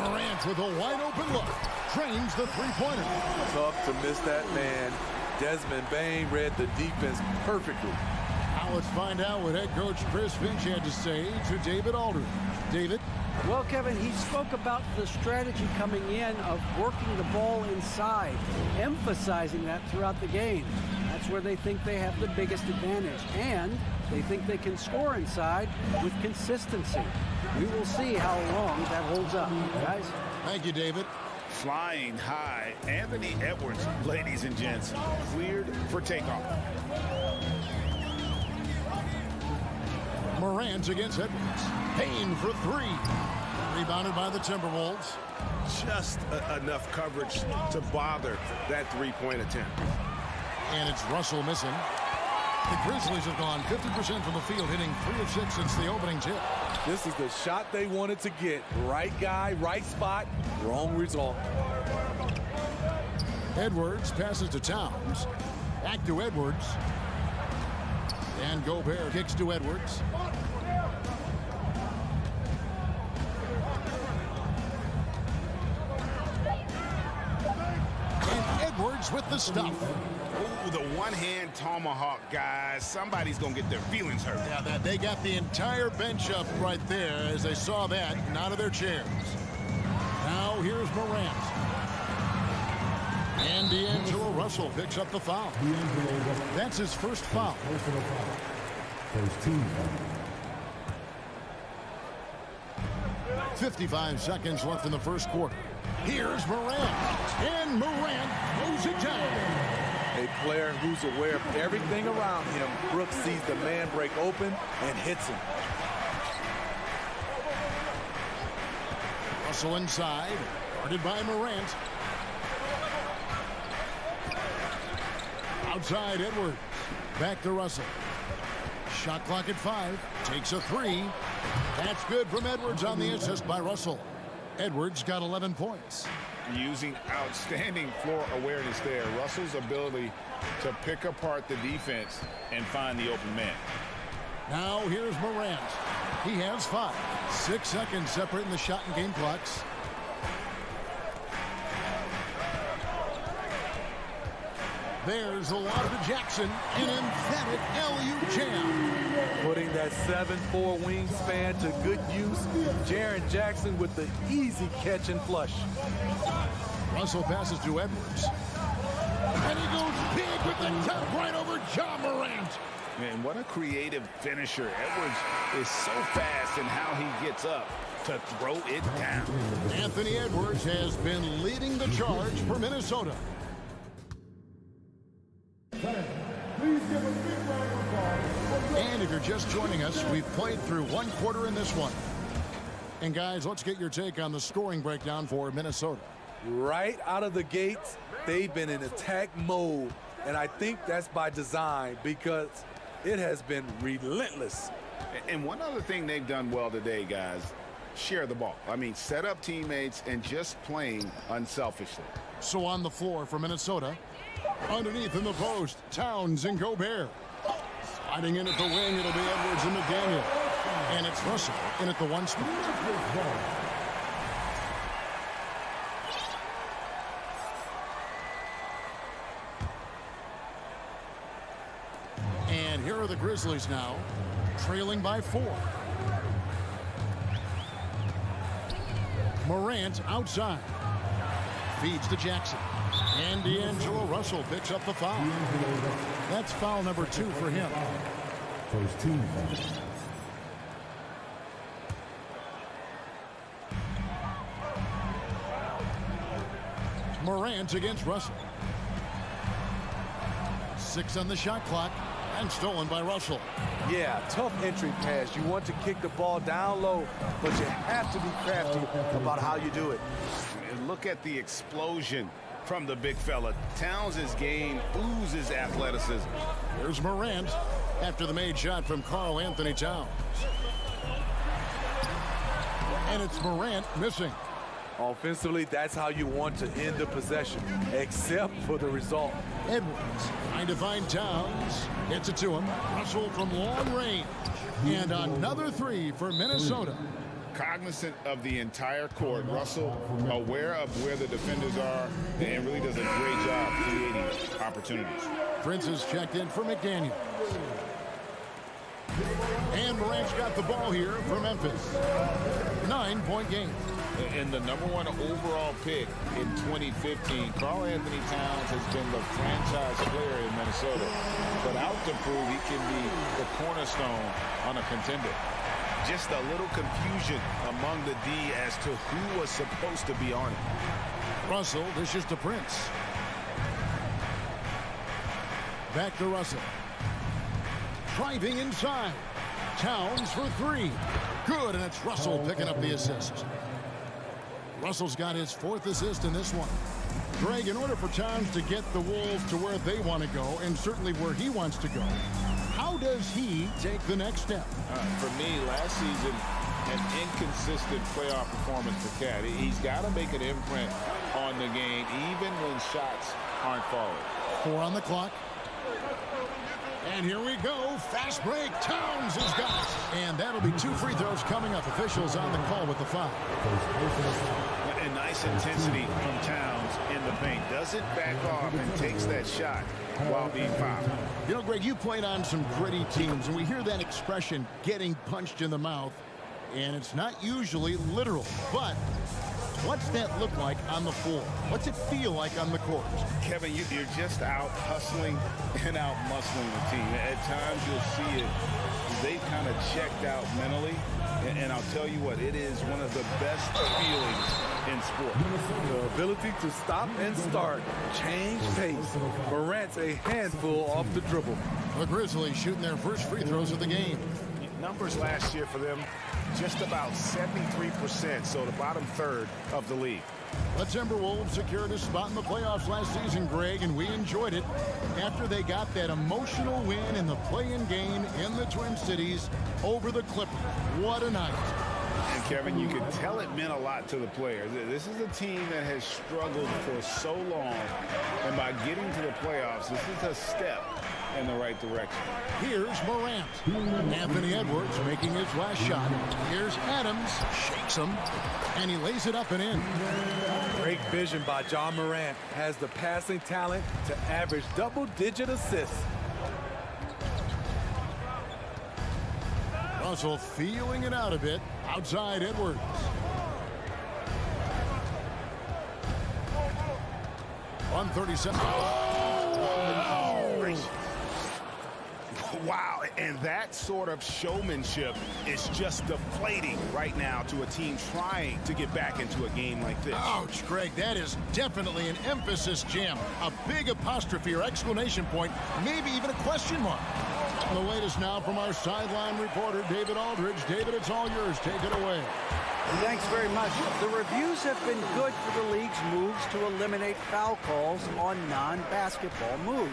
Morant with a wide open look. Trains the three-pointer. Tough to miss that man. Desmond Bain read the defense perfectly. Now let's find out what head coach Chris Finch had to say to David Aldridge. David? Well, Kevin, he spoke about the strategy coming in of working the ball inside, emphasizing that throughout the game. That's where they think they have the biggest advantage, and they think they can score inside with consistency. We will see how long that holds up, guys. Thank you, David. Flying high, Anthony Edwards, ladies and gents, cleared for takeoff. Morant against Edwards. Bain for 3. Rebounded by the Timberwolves. Just enough coverage to bother that three-point attempt. And it's Russell missing. The Grizzlies have gone 50% from the field, hitting 3 of 6 since the opening tip. This is the shot they wanted to get. Right guy, right spot, wrong result. Edwards passes to Towns. Back to Edwards. And Gobert kicks to Edwards. And Edwards with the stuff. Ooh, the one-hand tomahawk, guys. Somebody's going to get their feelings hurt. Yeah, they got the entire bench up right there as they saw that and out of their chairs. Now here's Morant. And D'Angelo Russell picks up the foul. That's his first foul. First team. 55 seconds left in the first quarter. Here's Morant. And Morant throws it down. A player who's aware of everything around him. Brooks sees the man break open and hits him. Russell inside, guarded by Morant. Outside Edwards. Back to Russell. Shot clock at 5. Takes a 3. That's good from Edwards on the assist by Russell. Edwards got 11 points. Using outstanding floor awareness there. Russell's ability to pick apart the defense and find the open man. Now here's Morant. He has 5. 6 seconds separating the shot and game clocks. There's a lob to Jackson. An emphatic alley-oop jam. Putting that 7'4" wingspan to good use. Jaren Jackson with the easy catch and flush. Russell passes to Edwards. And he goes big with the tap right over Ja Morant. Man, what a creative finisher. Edwards is so fast in how he gets up to throw it down. Anthony Edwards has been leading the charge for Minnesota. And if you're just joining us, we've played through 1 quarter in this one. And guys, let's get your take on the scoring breakdown for Minnesota. Right out of the gates, they've been in attack mode. And I think that's by design because it has been relentless. And one other thing they've done well today, guys, share the ball. I mean, set up teammates and just playing unselfishly. So on the floor for Minnesota, underneath in the post, Towns and Gobert. Sliding in at the wing, it'll be Edwards and McDaniel. And it's Russell in at the 1 spot. And here are the Grizzlies now, trailing by 4. Morant outside. Feeds to Jackson. And D'Angelo Russell picks up the foul. That's foul number 2 for him. First team. Morant against Russell. 6 on the shot clock and stolen by Russell. Yeah, tough entry pass. You want to kick the ball down low, but you have to be crafty about how you do it. And look at the explosion from the big fella. Towns' game oozes athleticism. Here's Morant after the made shot from Karl Anthony Towns. And it's Morant missing. Offensively, that's how you want to end the possession, except for the result. Edwards trying to find Towns. Gets it to him. Russell from long range. And another 3 for Minnesota. Cognizant of the entire court. Russell aware of where the defenders are and really does a great job creating opportunities. Prince is checked in for McDaniel. And Morant's got the ball here for Memphis. 9-point game. And the #1 overall pick in 2015, Karl Anthony Towns has been the franchise player in Minnesota. But out to prove he can be the cornerstone on a contender. Just a little confusion among the D as to who was supposed to be on it. Russell dishes to Prince. Back to Russell. Driving inside. Towns for 3. Good, and it's Russell picking up the assist. Russell's got his 4th assist in this one. Greg, in order for Towns to get the Wolves to where they want to go, and certainly where he wants to go, how does he take the next step? For me, last season, an inconsistent playoff performance for Cat. He's got to make an imprint on the game, even when shots aren't falling. 4 on the clock. And here we go. Fast break. Towns has got it. And that'll be 2 free throws coming up. Officials on the call with the foul. And nice intensity from Towns in the paint. Doesn't back off and takes that shot while being fouled. You know, Greg, you played on some gritty teams, and we hear that expression, getting punched in the mouth, and it's not usually literal. But what's that look like on the floor? What's it feel like on the court? Kevin, you're just out hustling and out muscling the team. At times you'll see it. They've kind of checked out mentally. And I'll tell you what, it is one of the best feelings in sport. The ability to stop and start, change pace. Morant's a handful off the dribble. The Grizzlies shooting their first free throws of the game. Numbers last year for them, just about 73%, so the bottom third of the league. The Timberwolves secured a spot in the playoffs last season, Greg, and we enjoyed it after they got that emotional win in the play-in game in the Twin Cities over the Clippers. What a night. And Kevin, you can tell it meant a lot to the players. This is a team that has struggled for so long, and by getting to the playoffs, this is a step in the right direction. Here's Morant. Anthony Edwards making his last shot. Here's Adams, shakes him, and he lays it up and in. Great vision by John Morant. Has the passing talent to average double-digit assists. Russell feeling it out a bit. Outside Edwards. On 37. Wow, and that sort of showmanship is just deflating right now to a team trying to get back into a game like this. Ouch, Greg, that is definitely an emphasis jam. A big apostrophe or exclamation point, maybe even a question mark. The latest now from our sideline reporter, David Aldridge. David, it's all yours. Take it away. Thanks very much. The reviews have been good for the league's moves to eliminate foul calls on non-basketball moves.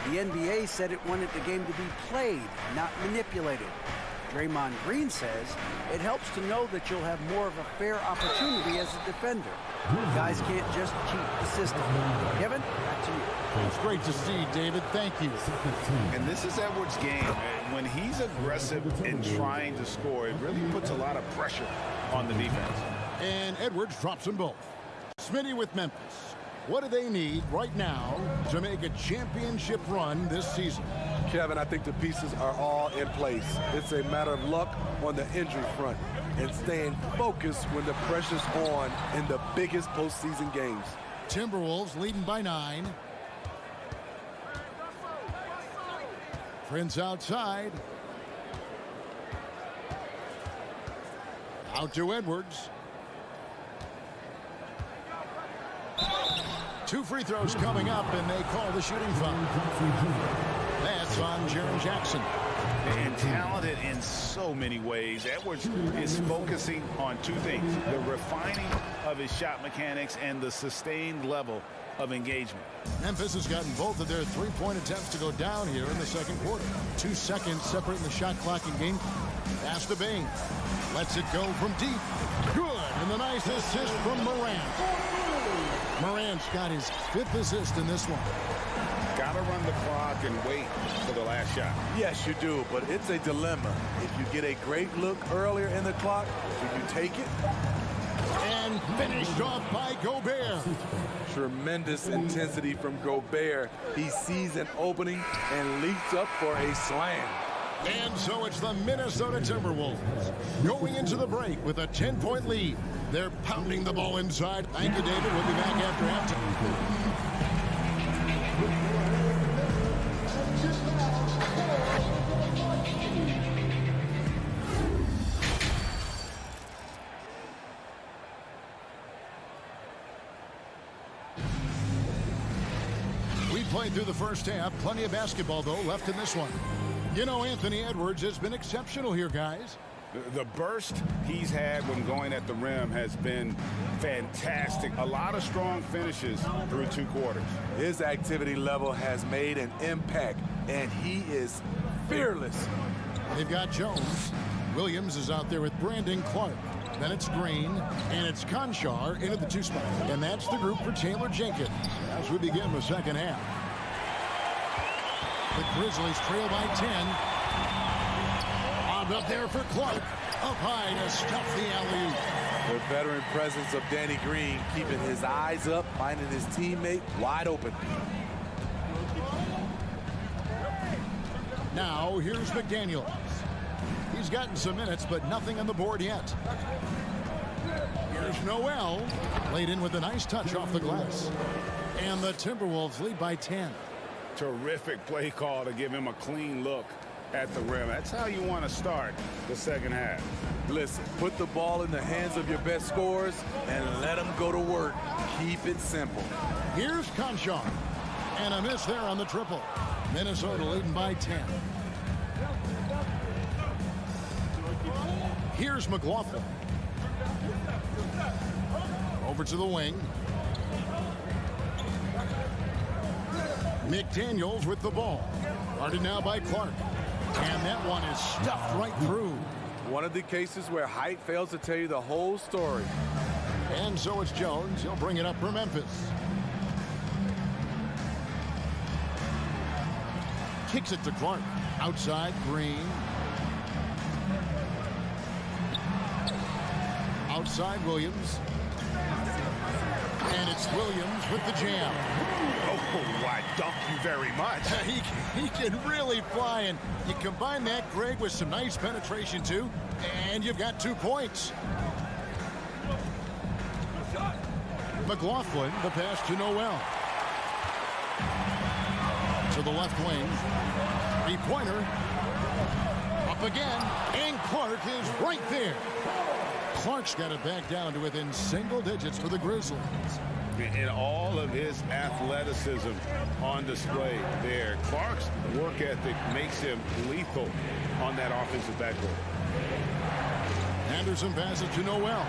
The NBA said it wanted the game to be played, not manipulated. Draymond Green says it helps to know that you'll have more of a fair opportunity as a defender. Guys can't just cheat the system. Kevin, back to you. It's great to see, David. Thank you. And this is Edwards' game. When he's aggressive and trying to score, it really puts a lot of pressure on the defense. And Edwards drops them both. Smitty with Memphis. What do they need right now to make a championship run this season? Kevin, I think the pieces are all in place. It's a matter of luck on the injury front and staying focused when the pressure's on in the biggest postseason games. Timberwolves leading by 9. Prince outside. Out to Edwards. 2 free throws coming up, and they call the shooting foul. That's on Jaren Jackson. And talented in so many ways. Edwards is focusing on 2 things: the refining of his shot mechanics and the sustained level of engagement. Memphis has gotten both of their 3-point attempts to go down here in the second quarter. 2 seconds separating the shot clock and game. Pass to Bain. Lets it go from deep. Good. And the nice assist from Morant. Morant's got his 5th assist in this one. Got to run the clock and wait for the last shot. Yes, you do, but it's a dilemma. If you get a great look earlier in the clock, do you take it? And finished off by Gobert. Tremendous intensity from Gobert. He sees an opening and leaps up for a slam. And so it's the Minnesota Timberwolves going into the break with a 10-point lead. They're pounding the ball inside. Thank you, David. We'll be back after halftime. We played through the first half. Plenty of basketball, though, left in this one. You know, Anthony Edwards has been exceptional here, guys. The burst he's had when going at the rim has been fantastic. A lot of strong finishes through 2 quarters. His activity level has made an impact, and he is fearless. They've got Jones. Williams is out there with Brandon Clark. Then it's Green, and it's Conchar into the 2 spot. And that's the group for Taylor Jenkins as we begin the second half. The Grizzlies trail by 10. Up there for Clark. Up high to stuff the alley-oop. The veteran presence of Danny Green keeping his eyes up, finding his teammate wide open. Now here's McDaniels. He's gotten some minutes, but nothing on the board yet. Here's Noel. Laid in with a nice touch off the glass. And the Timberwolves lead by 10. Terrific play call to give him a clean look at the rim. That's how you want to start the second half. Listen, put the ball in the hands of your best scorers and let them go to work. Keep it simple. Here's Conchar. And a miss there on the triple. Minnesota leading by 10. Here's McLaughlin. Over to the wing. McDaniels with the ball. Guarded now by Clark. And that one is stuffed right through. One of the cases where height fails to tell you the whole story. And so it's Jones. He'll bring it up for Memphis. Kicks it to Clark. Outside, Green. Outside, Williams. And it's Williams with the jam. Oh, I dunk you very much. He can really fly, and you combine that, Greg, with some nice penetration, too, and you've got 2 points. McLaughlin, the pass to Noel. To the left wing. Three-pointer. Up again, and Clark is right there. Clark's got it back down to within single digits for the Grizzlies. And all of his athleticism on display there. Clark's work ethic makes him lethal on that offensive backcourt. Anderson passes to Noel.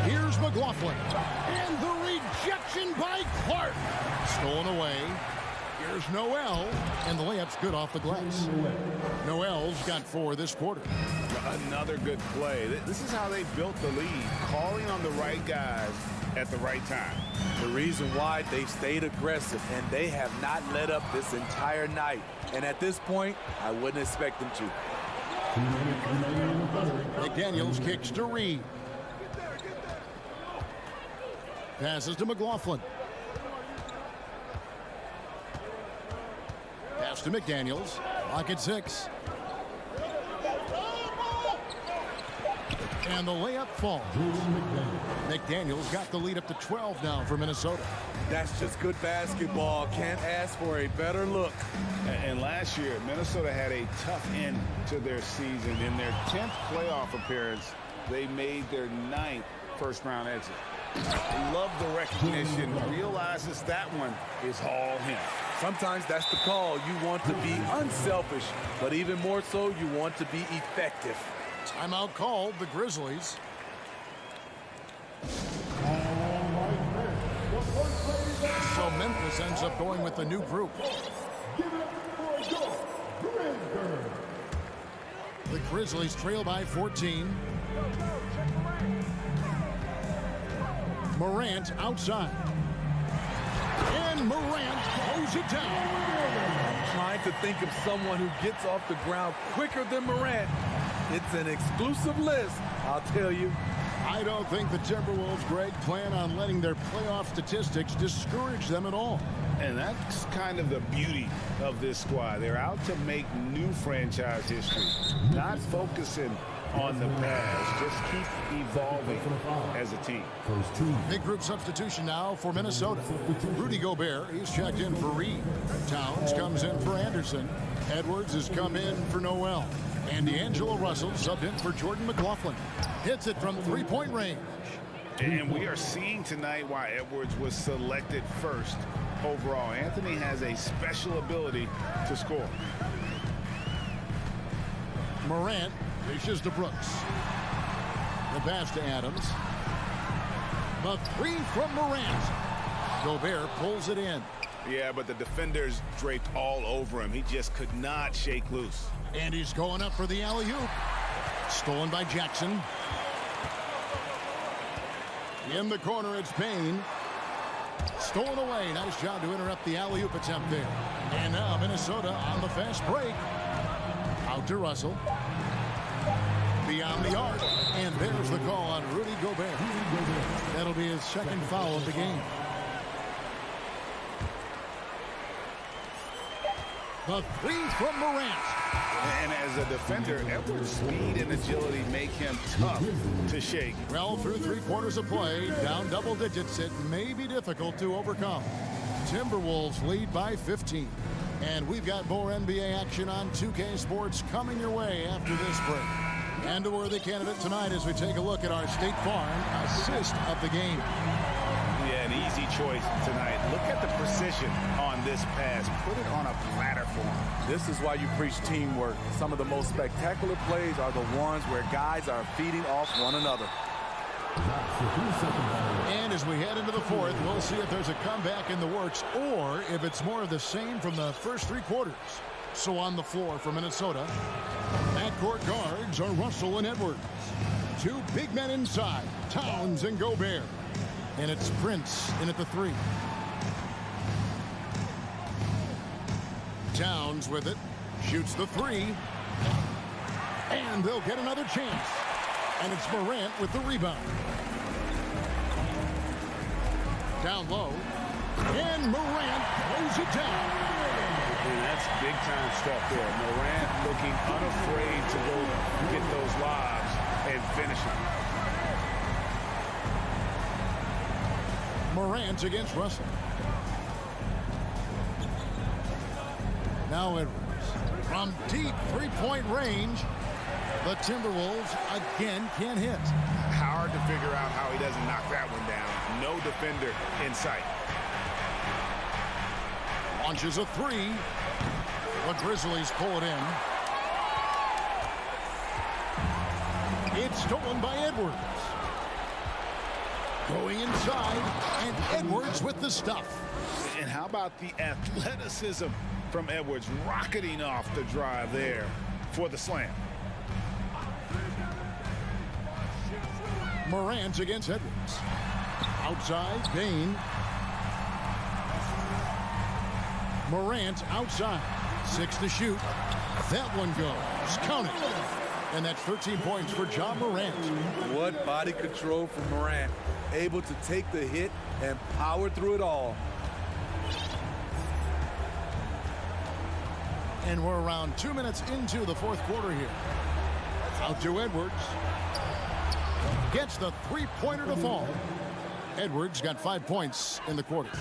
Here's McLaughlin. And the rejection by Clark. Stolen away. Here's Noel. And the layup's good off the glass. Noel's got 4 this quarter. Another good play. This is how they built the lead. Calling on the right guys at the right time. The reason why they've stayed aggressive, and they have not let up this entire night. And at this point, I wouldn't expect them to. McDaniels kicks to Reed. Passes to McLaughlin. Pass to McDaniels. Lock at 6. And the layup falls. McDaniels got the lead up to 12 now for Minnesota. That's just good basketball. Can't ask for a better look. And last year, Minnesota had a tough end to their season. In their 10th playoff appearance, they made their 9th first-round exit. Love the recognition. Realizes that one is all him. Sometimes that's the call. You want to be unselfish, but even more so, you want to be effective. Timeout called, the Grizzlies. So Memphis ends up going with the new group. The Grizzlies trail by 14. Morant outside. And Morant throws it down. I'm trying to think of someone who gets off the ground quicker than Morant. It's an exclusive list, I'll tell you. I don't think the Timberwolves, Greg, plan on letting their playoff statistics discourage them at all. And that's kind of the beauty of this squad. They're out to make new franchise history, not focusing on the past. Just keep evolving as a team. Big group substitution now for Minnesota. Rudy Gobert, he's checked in for Reed. Towns comes in for Anderson. Edwards has come in for Noel. And D'Angelo Russell subbed in for Jordan McLaughlin. Hits it from three-point range. And we are seeing tonight why Edwards was selected first overall. Anthony has a special ability to score. Morant dishes to Brooks. The pass to Adams. The three from Morant. Gobert pulls it in. Yeah, but the defenders draped all over him. He just could not shake loose. And he's going up for the alley-oop. Stolen by Jackson. In the corner, it's Payne. Stolen away. Nice job to interrupt the alley-oop attempt there. And now Minnesota on the fast break. Out to Russell. Beyond the arc. And there's the call on Rudy Gobert. That'll be his second foul of the game. The three from Morant. And as a defender, Edwards' speed and agility make him tough to shake. Well, through 3 quarters of play, down double digits, it may be difficult to overcome. Timberwolves lead by 15. And we've got more NBA action on 2K Sports coming your way after this break. And a worthy candidate tonight as we take a look at our State Farm assist of the game. Yeah, an easy choice tonight. Look at the precision on this pass. Put it on a platter for him. This is why you preach teamwork. Some of the most spectacular plays are the ones where guys are feeding off one another. And as we head into the fourth, we'll see if there's a comeback in the works or if it's more of the same from the first 3 quarters. So on the floor for Minnesota, Backcourt guards are Russell and Edwards. Two big men inside, Towns and Gobert. And it's Prince in at the 3. Towns with it, shoots the 3. And they'll get another chance. And it's Morant with the rebound. Down low. And Morant throws it down. And that's big-time stuff there. Morant looking unafraid to go get those lobs and finish them. Morant against Russell. Now Edwards. From deep three-point range, the Timberwolves again can't hit. Hard to figure out how he doesn't knock that one down. No defender in sight. Launches a 3. The Grizzlies pull it in. It's stolen by Edwards. Going inside, and Edwards with the stuff. And how about the athleticism from Edwards rocketing off the drive there for the slam. Morant against Edwards. Outside, Bain. Morant outside. 6 to shoot. That one goes. Count it. And that's 13 points for Ja Morant. What body control from Morant. Able to take the hit and power through it all. And we're around 2 minutes into the fourth quarter here. Out to Edwards. Gets the three-pointer to fall. Edwards got 5 points in the quarter.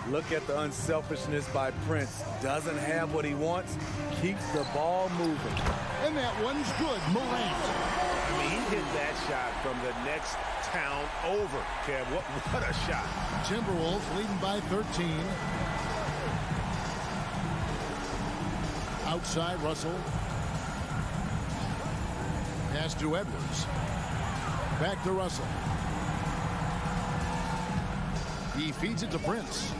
Look at the unselfishness by Prince. Doesn't have what he wants. Keeps the ball moving. And that one's good. Morant. I mean, he hit that shot from the next town over, Kev. What a shot. Timberwolves leading by 13. Outside, Russell. Pass to Edwards. Back to Russell. He feeds it to Prince.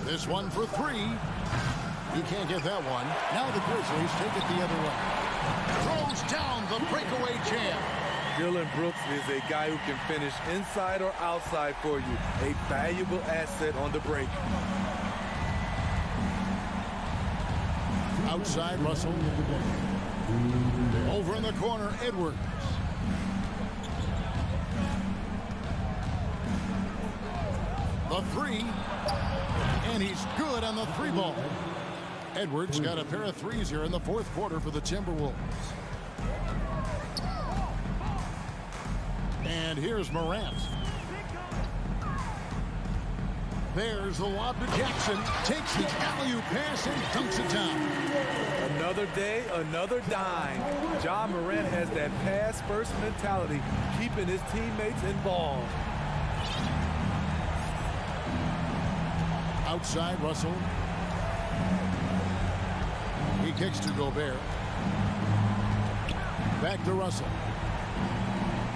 This one for 3. He can't get that one. Now the Grizzlies take it the other way. Throws down the breakaway jam. Dillon Brooks is a guy who can finish inside or outside for you. A valuable asset on the break. Outside, Russell. Over in the corner, Edwards. The 3. And he's good on the 3 ball. Edwards got a pair of 3s here in the fourth quarter for the Timberwolves. And here's Morant. There's the lob to Jackson. Takes the alley-oop pass and dunks it down. Another day, another dime. Ja Morant has that pass-first mentality, keeping his teammates involved. Outside, Russell. He kicks to Gobert. Back to Russell.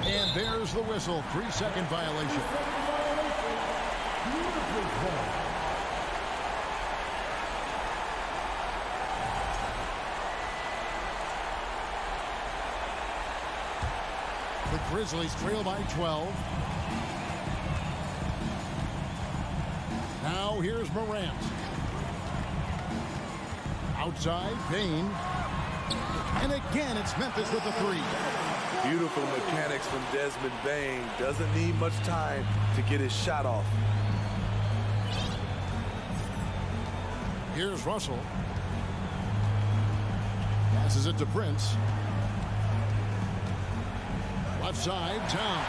And there's the whistle. 3-second violation. The Grizzlies trail by 12. Now here's Morant. Outside, Bain. And again, it's Memphis with the 3. Beautiful mechanics from Desmond Bain. Doesn't need much time to get his shot off. Here's Russell. Passes it to Prince. Left side, Towns.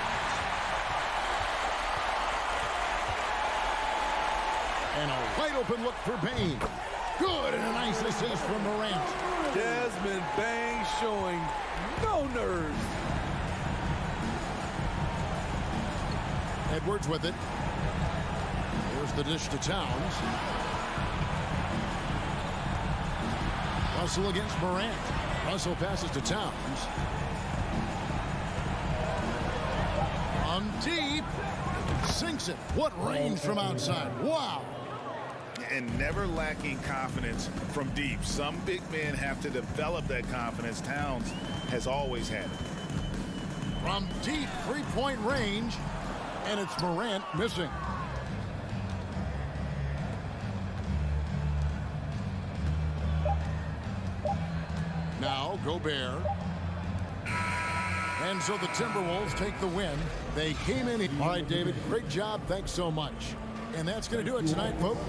And a wide open look for Bain. Good, and a nice assist from Morant. Desmond Bain showing no nerves. Edwards with it. Here's the dish to Towns. Russell against Morant. Russell passes to Towns. Deep. Sinks it. What range from outside. Wow. and never lacking confidence from deep. Some big men have to develop that confidence. Towns has always had it. From deep three-point range, and it's Morant missing. Now Gobert. And so the Timberwolves take the win. They came in. All right, David, great job. Thanks so much. And that's going to do it tonight, folks.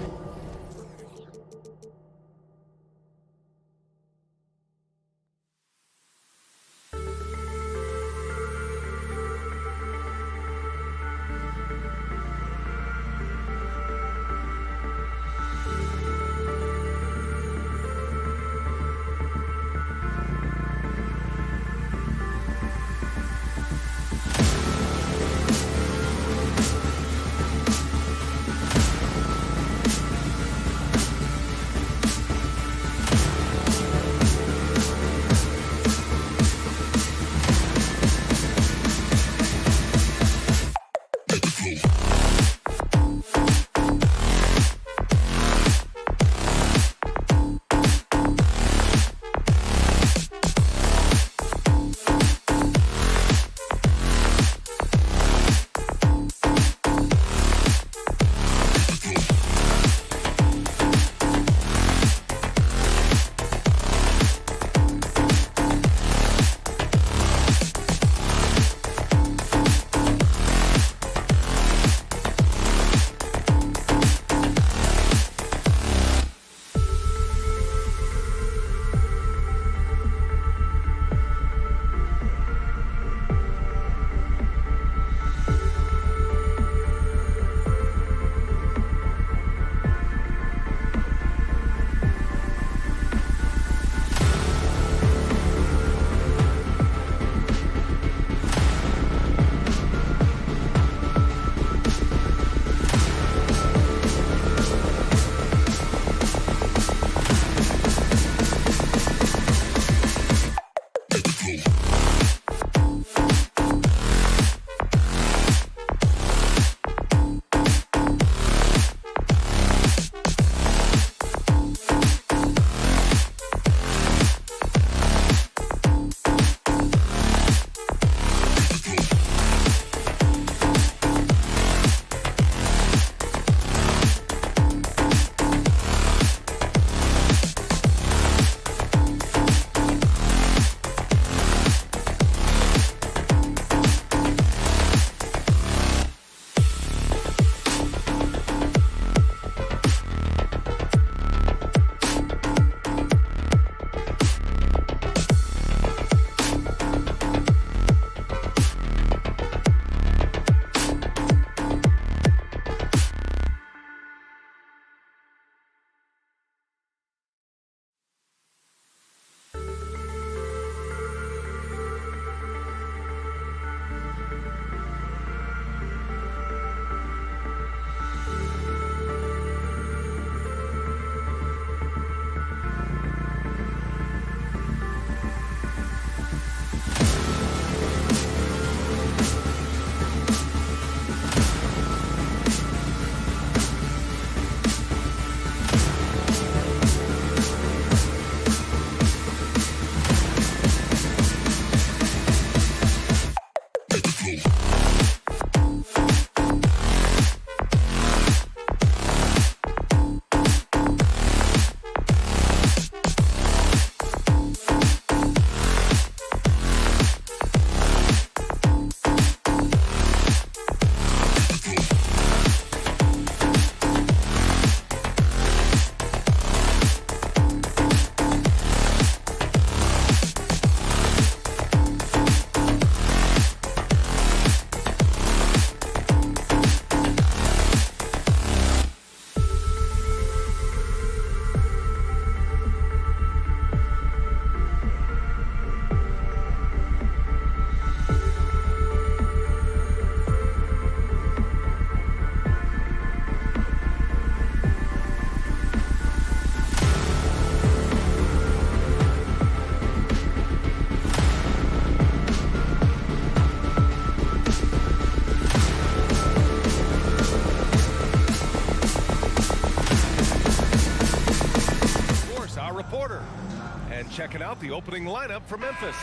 And checking out the opening lineup for Memphis.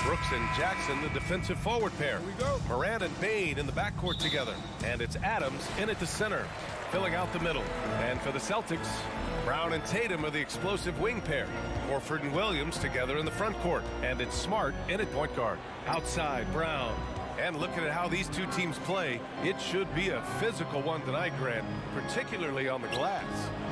Brooks and Jackson, the defensive forward pair. Here we go. Morant and Bain in the backcourt together. And it's Adams in at the center, filling out the middle. And for the Celtics, Brown and Tatum are the explosive wing pair. Horford and Williams together in the front court. And it's Smart in at point guard. Outside, Brown. And looking at how these two teams play, it should be a physical one tonight, Grant, particularly on the glass.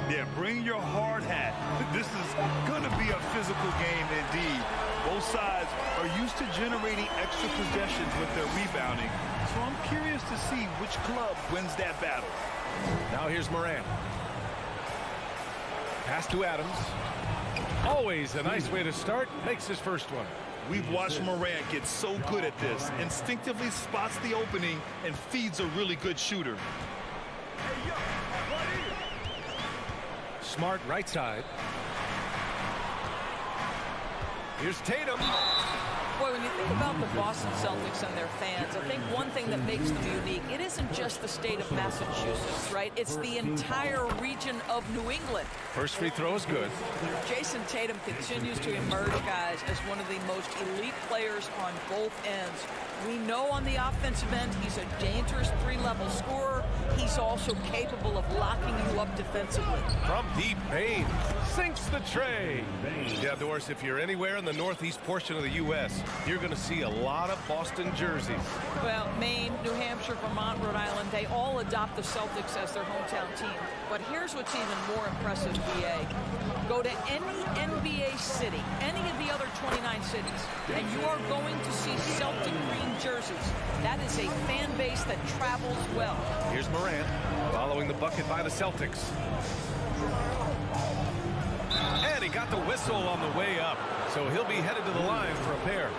Yeah, bring your hard hat. This is going to be a physical game indeed. Both sides are used to generating extra possessions with their rebounding, so I'm curious to see which club wins that battle. Now here's Morant. Pass to Adams. Always a nice way to start. Makes his first one. We've watched Morant get so good at this. Instinctively spots the opening and feeds a really good shooter. Smart right side. Here's Tatum. Boy, when you think about the Boston Celtics and their fans, I think one thing that makes them unique, it isn't just the state of Massachusetts, right? It's the entire region of New England. First free throw is good. Jason Tatum continues to emerge, guys, as one of the most elite players on both ends. We know on the offensive end, he's a dangerous three-level scorer. He's also capable of locking you up defensively. From deep, Bain sinks the tray. Yeah, Doris, if you're anywhere in the northeast portion of the U.S., you're going to see a lot of Boston jerseys. Well, Maine, New Hampshire, Vermont, Rhode Island, they all adopt the Celtics as their hometown team. But here's what's even more impressive, BA. Go to any NBA city, any of the other 29 cities, and you are going to see Celtic green jerseys. That is a fan base that travels well. Here's Morant following the bucket by the Celtics. And he got the whistle on the way up, so he'll be headed to the line for a pair.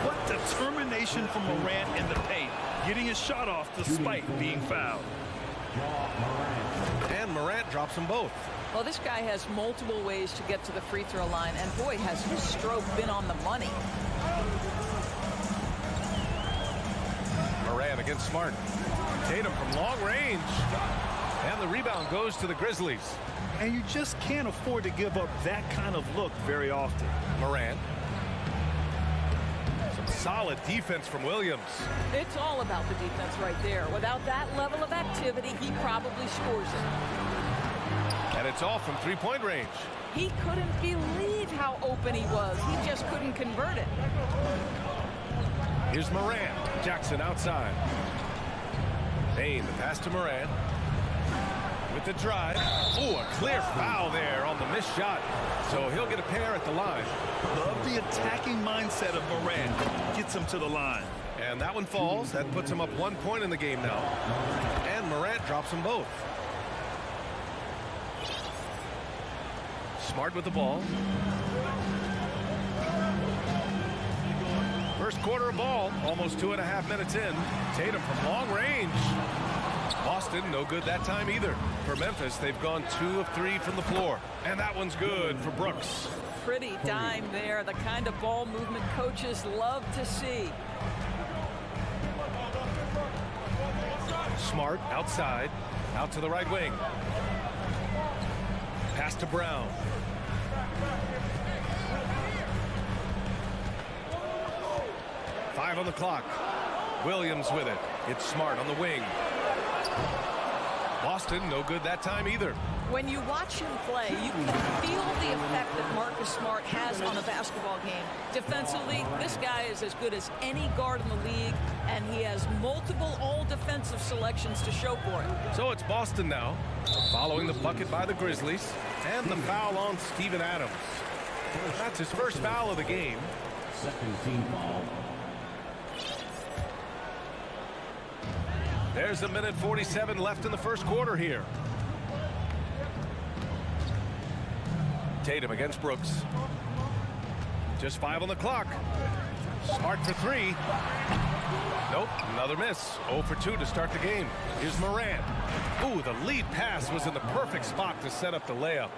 What determination from Morant in the paint, getting his shot off despite being fouled. And Morant drops them both. Well, this guy has multiple ways to get to the free throw line, and boy, has his stroke been on the money. Morant against Smart. Tatum from long range. And the rebound goes to the Grizzlies. And you just can't afford to give up that kind of look very often. Morant. Some solid defense from Williams. It's all about the defense right there. Without that level of activity, he probably scores it. And it's all from three-point range. He couldn't believe how open he was. He just couldn't convert it. Here's Morant. Jackson outside. Bain, the pass to Morant. With the drive. Oh, a clear foul there on the missed shot. So he'll get a pair at the line. Love the attacking mindset of Morant. Gets him to the line. And that one falls. That puts him up 1 point in the game now. And Morant drops them both. Smart with the ball. First quarter of ball, almost 2.5 minutes in. Tatum from long range. Boston, no good that time either. For Memphis, they've gone 2 of 3 from the floor. And that one's good for Brooks. Pretty dime there, the kind of ball movement coaches love to see. Smart outside, out to the right wing. Pass to Brown. Five on the clock. Williams with it. It's Smart on the wing. Boston, no good that time either. When you watch him play, you can feel the effect that Marcus Smart has on a basketball game. Defensively, this guy is as good as any guard in the league, and he has multiple all-defensive selections to show for it. So it's Boston now, following the bucket by the Grizzlies, and the foul on Steven Adams. That's his first foul of the game. Second team foul. There's a minute 47 left in the first quarter here. Tatum against Brooks. Just 5 on the clock. Smart for 3. Nope, another miss. 0 for 2 to start the game. Here's Morant. Ooh, the lead pass was in the perfect spot to set up the layup.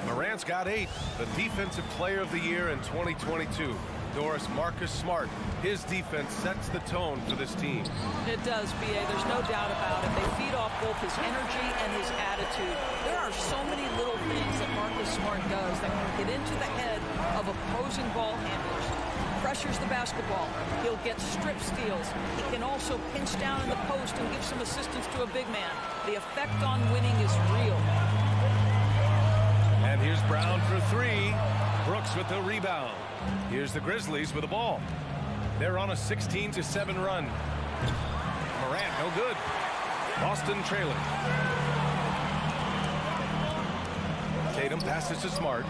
Morant's got 8, the Defensive Player of the Year in 2022. Doris, Marcus Smart, his defense sets the tone for this team. It does, B.A. There's no doubt about it. They feed off both his energy and his attitude. There are so many little things that Marcus Smart does that can get into the head of opposing ball handlers. Pressures the basketball. He'll get strip steals. He can also pinch down in the post and give some assistance to a big man. The effect on winning is real. And here's Brown for three. Brooks with the rebound. Here's the Grizzlies with the ball. They're on a 16-7 run. Morant, no good. Boston trailing. Tatum passes to Smart.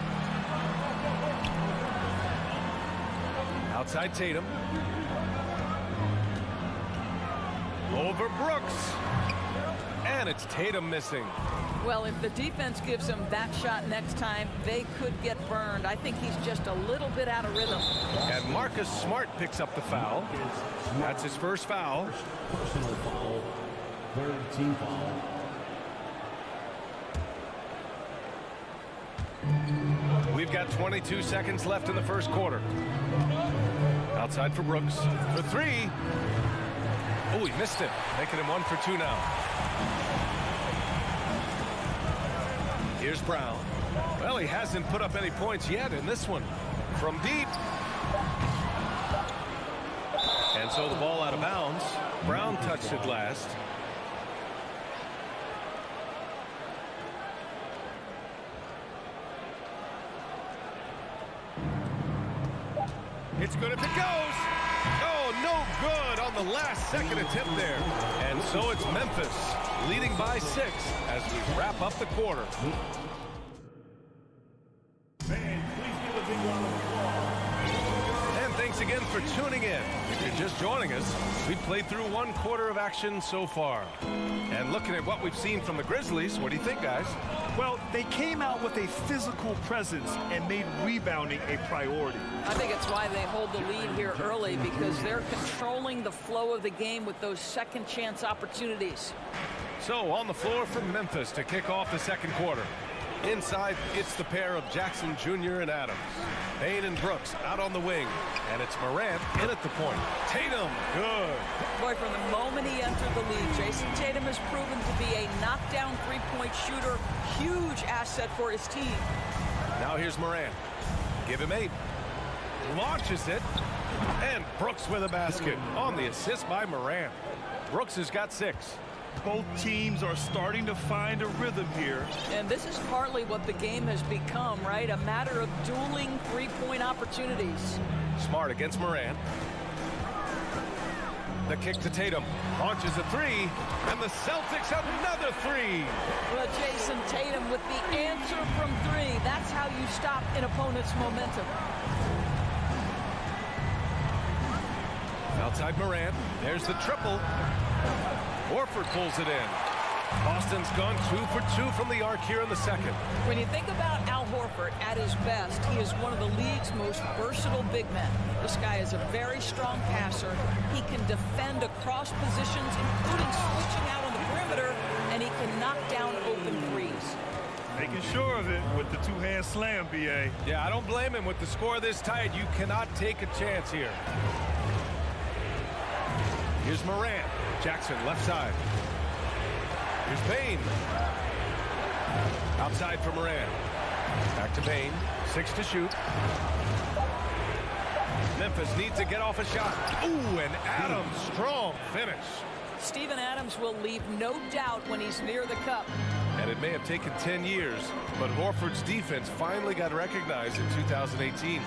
Outside Tatum. Over Brooks. And it's Tatum missing. Well, if the defense gives him that shot next time, they could get burned. I think he's just a little bit out of rhythm. And Marcus Smart picks up the foul. That's his first foul. Personal foul. Third team foul. We've got 22 seconds left in the first quarter. Outside for Brooks. For three. Oh, he missed it. Making him 1 for 2 now. Here's Brown. Well, he hasn't put up any points yet in this one. From deep. And so the ball out of bounds. Brown touched it last. It's good if it goes. Oh, no good on the last second attempt there. And so it's Memphis leading by 6 as we wrap up the quarter. And thanks again for tuning in. If you're just joining us, we've played through 1 quarter of action so far. And looking at what we've seen from the Grizzlies, what do you think, guys? Well, they came out with a physical presence and made rebounding a priority. I think it's why they hold the lead here early, because they're controlling the flow of the game with those second chance opportunities. So on the floor for Memphis to kick off the second quarter. Inside, it's the pair of Jackson Jr. and Adams. Payne and Brooks out on the wing. And it's Morant in at the point. Tatum, good. Boy, from the moment he entered the league, Jason Tatum has proven to be a knockdown three-point shooter. Huge asset for his team. Now here's Morant. Give him 8. Launches it. And Brooks with a basket on the assist by Morant. Brooks has got 6. Both teams are starting to find a rhythm here. And this is partly what the game has become, right? A matter of dueling three-point opportunities. Smart against Morant. The kick to Tatum. Launches a 3. And the Celtics another 3. Well, Jason Tatum with the answer from 3. That's how you stop an opponent's momentum. Outside Morant. There's the triple. Horford pulls it in. Boston's gone 2 for 2 from the arc here in the second. When you think about Al Horford at his best, he is one of the league's most versatile big men. This guy is a very strong passer. He can defend across positions, including switching out on the perimeter, and he can knock down open threes. Making sure of it with the two-hand slam, B.A. Yeah, I don't blame him. With the score this tight, you cannot take a chance here. Here's Morant. Jackson left side. Here's Payne. Outside for Morant. Back to Payne. 6 to shoot. Memphis needs to get off a shot. Ooh, and Adams, strong finish. Steven Adams will leave no doubt when he's near the cup. And it may have taken 10 years, but Horford's defense finally got recognized in 2018.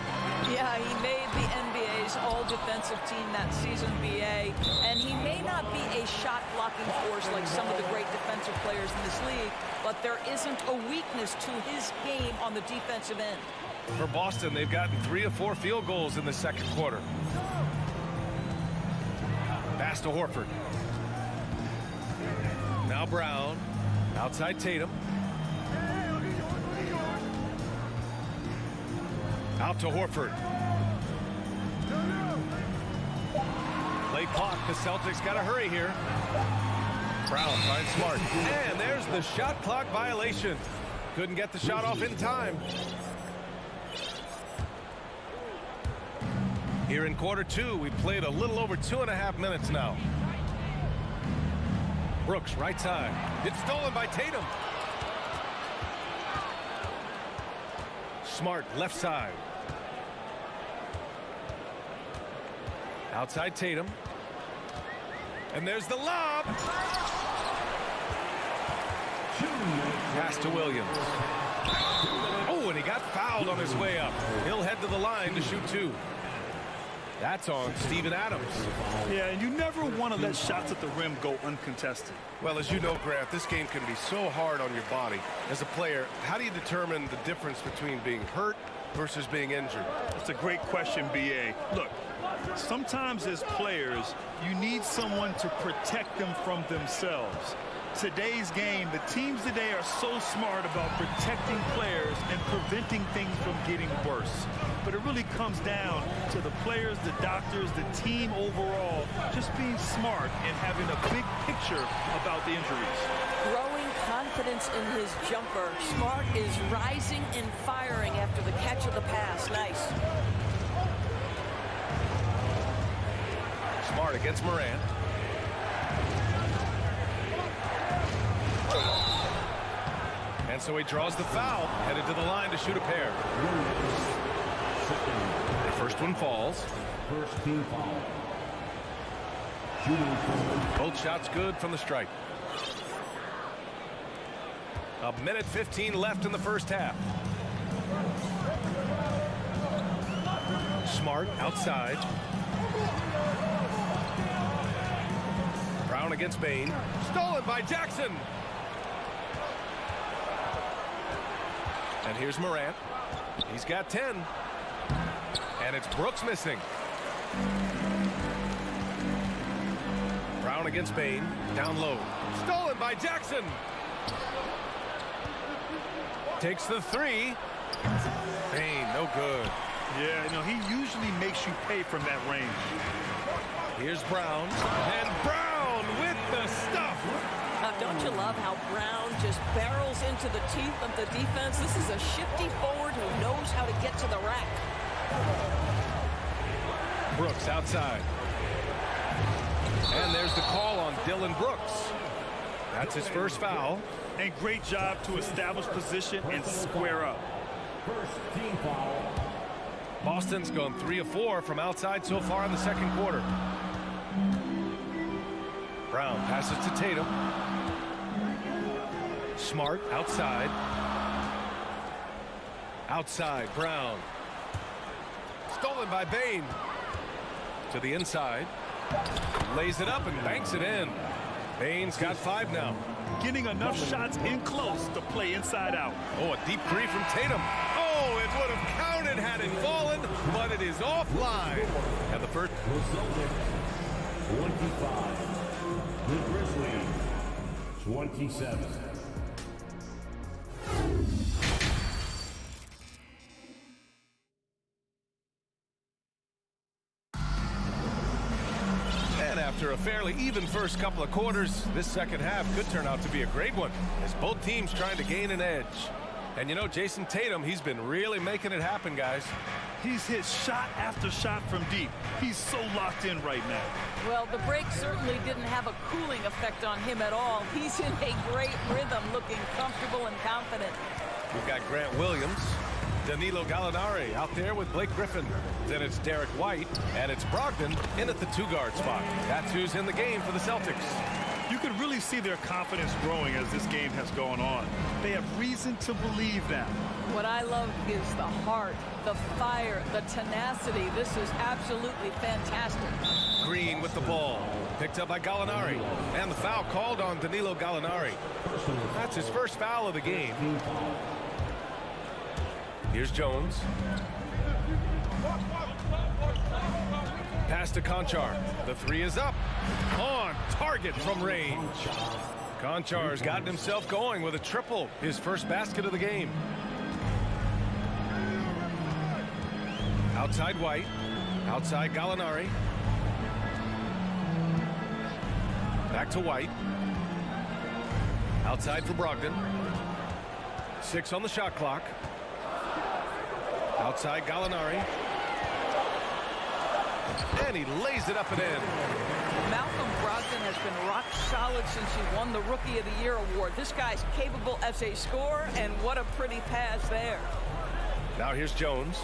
Yeah, he made the NBA's all-defensive team that season, BA, and he may not be a shot-blocking force like some of the great defensive players in this league, but there isn't a weakness to his game on the defensive end. For Boston, they've gotten 3 of 4 field goals in the second quarter. Pass to Horford. Now Brown. Outside Tatum. Out to Horford. Play clock. The Celtics got to hurry here. Brown finds Smart. And there's the shot clock violation. Couldn't get the shot off in time. Here in quarter 2, we played a little over 2.5 minutes now. Brooks, right side. It's stolen by Tatum. Smart, left side. Outside Tatum. And there's the lob. Pass to Williams. Oh, and he got fouled on his way up. He'll head to the line to shoot 2. That's on Steven Adams. Yeah, and you never want to let shots at the rim go uncontested. Well, as you know, Grant, this game can be so hard on your body. As a player, how do you determine the difference between being hurt versus being injured? That's a great question, B.A. Look, sometimes as players, you need someone to protect them from themselves. Today's game, the teams today are so smart about protecting players and preventing things from getting worse. But it really comes down to the players, the doctors, the team overall, just being smart and having a big picture about the injuries. Growing confidence in his jumper. Smart is rising and firing after the catch of the pass. Nice. Smart against Morant. And so he draws the foul, headed to the line to shoot a pair. The first one falls. First team foul. Both shots good from the stripe. 1:15 left in the first half. Smart outside. Brown against Bain. Stolen by Jackson. And here's Morant. He's got 10. And it's Brooks missing. Brown against Bain. Down low. Stolen by Jackson. Takes the 3. Bain, no good. Yeah, you know, he usually makes you pay from that range. Here's Brown. And Brown with the stuff. Now, don't you love how Brown just barrels into the teeth of the defense? This is a shifty forward who knows how to get to the rack. Brooks outside. And there's the call on Dylan Brooks. That's his first foul. And great job to establish position and square up. First team foul. Boston's gone 3 of 4 from outside so far in the second quarter. Brown passes to Tatum. Smart outside. Outside, Brown. Stolen by Bain. To the inside. Lays it up and banks it in. Bain's got 5 now. Getting enough shots in close to play inside out. Oh, a deep 3 from Tatum. Oh, it would have counted had it fallen, but it is offline. And the first. The Celtics, 25. The Grizzlies, 27. And after a fairly even first couple of quarters, this second half could turn out to be a great one, as both teams trying to gain an edge. And you know, Jason Tatum, he's been really making it happen, guys. He's hit shot after shot from deep. He's so locked in right now. Well, the break certainly didn't have a cooling effect on him at all. He's in a great rhythm, looking comfortable and confident. We've got Grant Williams, Danilo Gallinari out there with Blake Griffin. Then it's Derek White, and it's Brogdon in at the 2-guard spot. That's who's in the game for the Celtics. You can really see their confidence growing as this game has gone on. They have reason to believe that. What I love is the heart, the fire, the tenacity. This is absolutely fantastic. Green with the ball. Picked up by Gallinari. And the foul called on Danilo Gallinari. That's his first foul of the game. Here's Jones. Pass to Conchar. The 3 is up. On target from range. Conchar's gotten himself going with a triple. His first basket of the game. Outside White. Outside Gallinari. Back to White. Outside for Brogdon. 6 on the shot clock. Outside Gallinari. And he lays it up and in. Malcolm Brogdon has been rock solid since he won the Rookie of the Year award. This guy's capable as a scorer, and what a pretty pass there. Now here's Jones.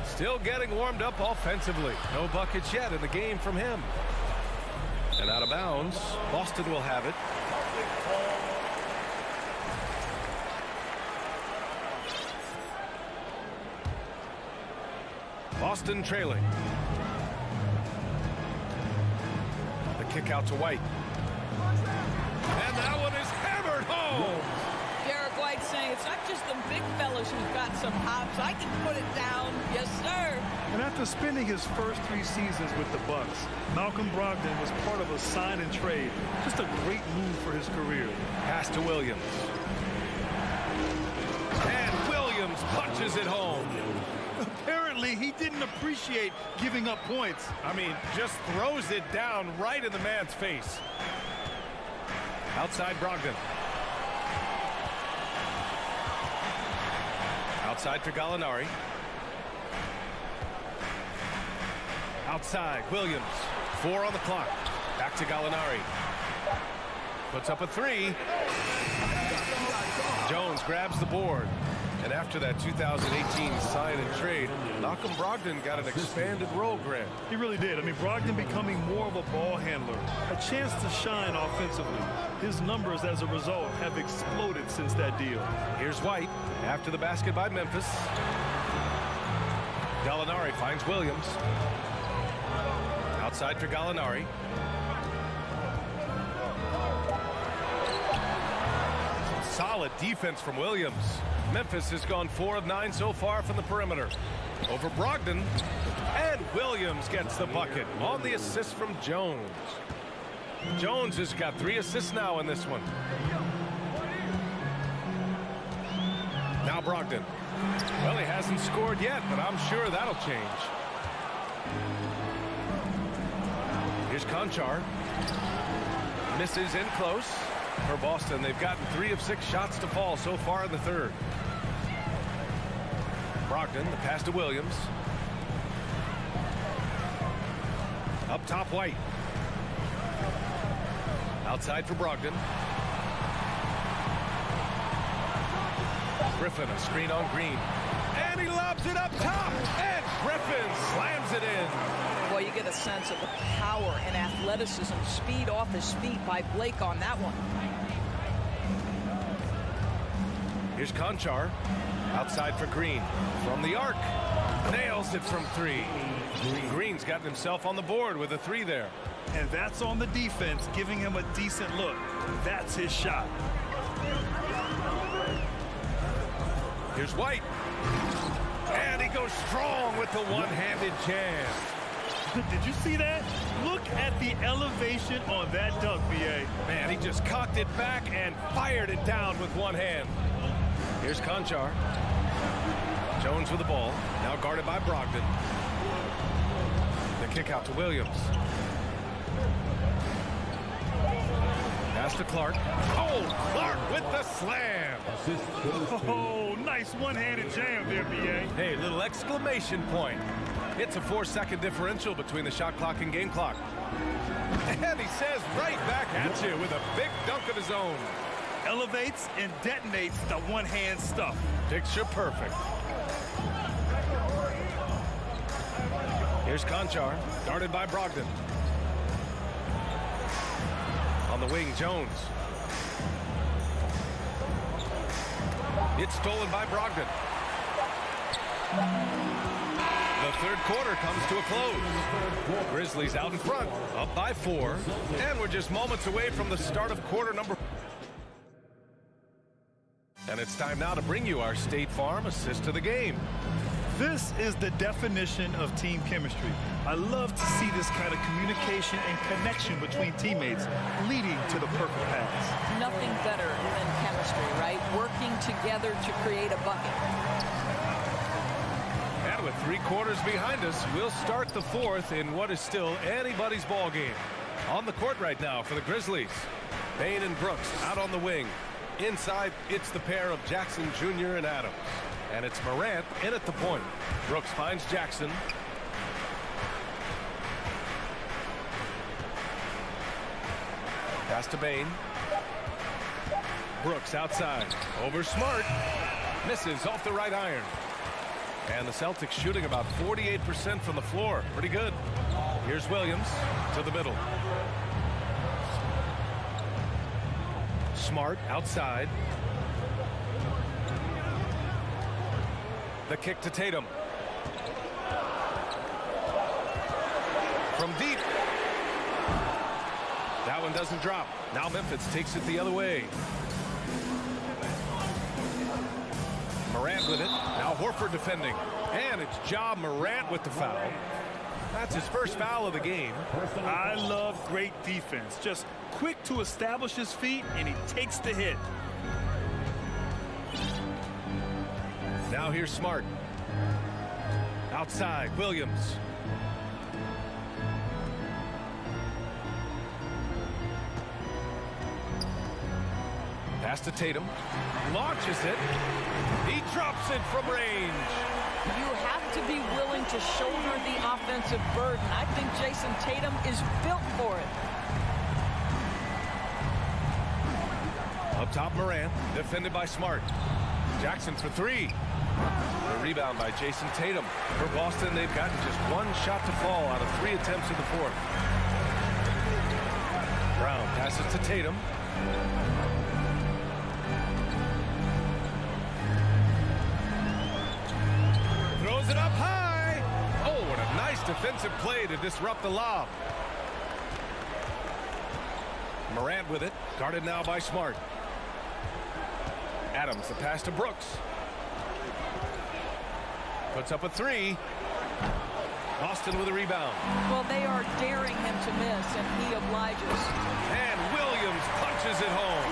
Still getting warmed up offensively. No buckets yet in the game from him. And out of bounds. Boston will have it. Boston trailing. The kick out to White. And that one is hammered home. Derek White saying it's not just the big fellas who've got some hops. I can put it down. Yes, sir. And after spending his first 3 seasons with the Bucks, Malcolm Brogdon was part of a sign and trade. Just a great move for his career. Pass to Williams. And Williams punches it home. Apparently, he didn't appreciate giving up points. I mean, just throws it down right in the man's face. Outside Brogdon. Outside for Gallinari. Outside, Williams. 4 on the clock. Back to Gallinari. Puts up a 3. Jones grabs the board. And after that 2018 sign and trade, Malcolm Brogdon got an expanded role grant. He really did. I mean, Brogdon becoming more of a ball handler, a chance to shine offensively. His numbers as a result have exploded since that deal. Here's White after the basket by Memphis. Gallinari finds Williams. Outside for Gallinari. Solid defense from Williams. Memphis has gone 4 of 9 so far from the perimeter. Over Brogdon. And Williams gets the bucket on the assist from Jones. Jones has got 3 assists now in this one. Now Brogdon. Well, he hasn't scored yet, but I'm sure that'll change. Here's Conchar. Misses in close. For Boston, they've gotten 3 of 6 shots to fall so far in the third. Brogdon, the pass to Williams. Up top, White. Outside for Brogdon. Griffin, a screen on Green. And he lobs it up top. And Griffin slams it in. Well, you get a sense of the power and athleticism, speed off his feet by Blake on that one. Here's Conchar. Outside for Green. From the arc. Nails it from 3. Green's gotten himself on the board with a 3 there. And that's on the defense, giving him a decent look. That's his shot. Here's White. And he goes strong with the one-handed jam. Did you see that? Look at the elevation on that dunk, B.A. Man, he just cocked it back and fired it down with one hand. Here's Conchar. Jones with the ball. Now guarded by Brogdon. The kick out to Williams. Pass to Clark. Oh, Clark with the slam. Oh, nice one-handed jam there, B.A. Hey, little exclamation point. It's a 4-second differential between the shot clock and game clock. And he says right back at you with a big dunk of his own. Elevates and detonates the one-hand stuff. Picture perfect. Here's Conchar, guarded by Brogdon. On the wing, Jones. It's stolen by Brogdon. The third quarter comes to a close. Grizzlies out in front, up by 4. And we're just moments away from the start of quarter number. And it's time now to bring you our State Farm assist to the game. This is the definition of team chemistry. I love to see this kind of communication and connection between teammates leading to the perfect pass. Nothing better than chemistry, right? Working together to create a bucket. And with 3 quarters behind us, we'll start the 4th in what is still anybody's ball game. On the court right now for the Grizzlies. Bain and Brooks out on the wing. Inside, it's the pair of Jackson Jr. and Adams. And it's Morant in at the point. Brooks finds Jackson. Pass to Bain. Brooks outside. Over Smart. Misses off the right iron. And the Celtics shooting about 48% from the floor. Pretty good. Here's Williams to the middle. Smart outside. The kick to Tatum. From deep. That one doesn't drop. Now Memphis takes it the other way. Morant with it. Now Horford defending. And it's Ja Morant with the foul. That's his first foul of the game. I love great defense. Just quick to establish his feet, and he takes the hit. Now here's Smart. Outside, Williams. Pass to Tatum. Launches it. He drops it from range. You have to be willing to shoulder the offensive burden. I think Jason Tatum is built for it. Up top, Morant, defended by Smart. Jackson for three. The rebound by Jason Tatum. For Boston, they've gotten just one shot to fall out of 3 attempts in the fourth. Brown passes to Tatum. Throws it up high. Oh, what a nice defensive play to disrupt the lob. Morant with it, guarded now by Smart. Adams, the pass to Brooks. Puts up a three. Boston with a rebound. Well, they are daring him to miss, and he obliges. And Williams punches it home.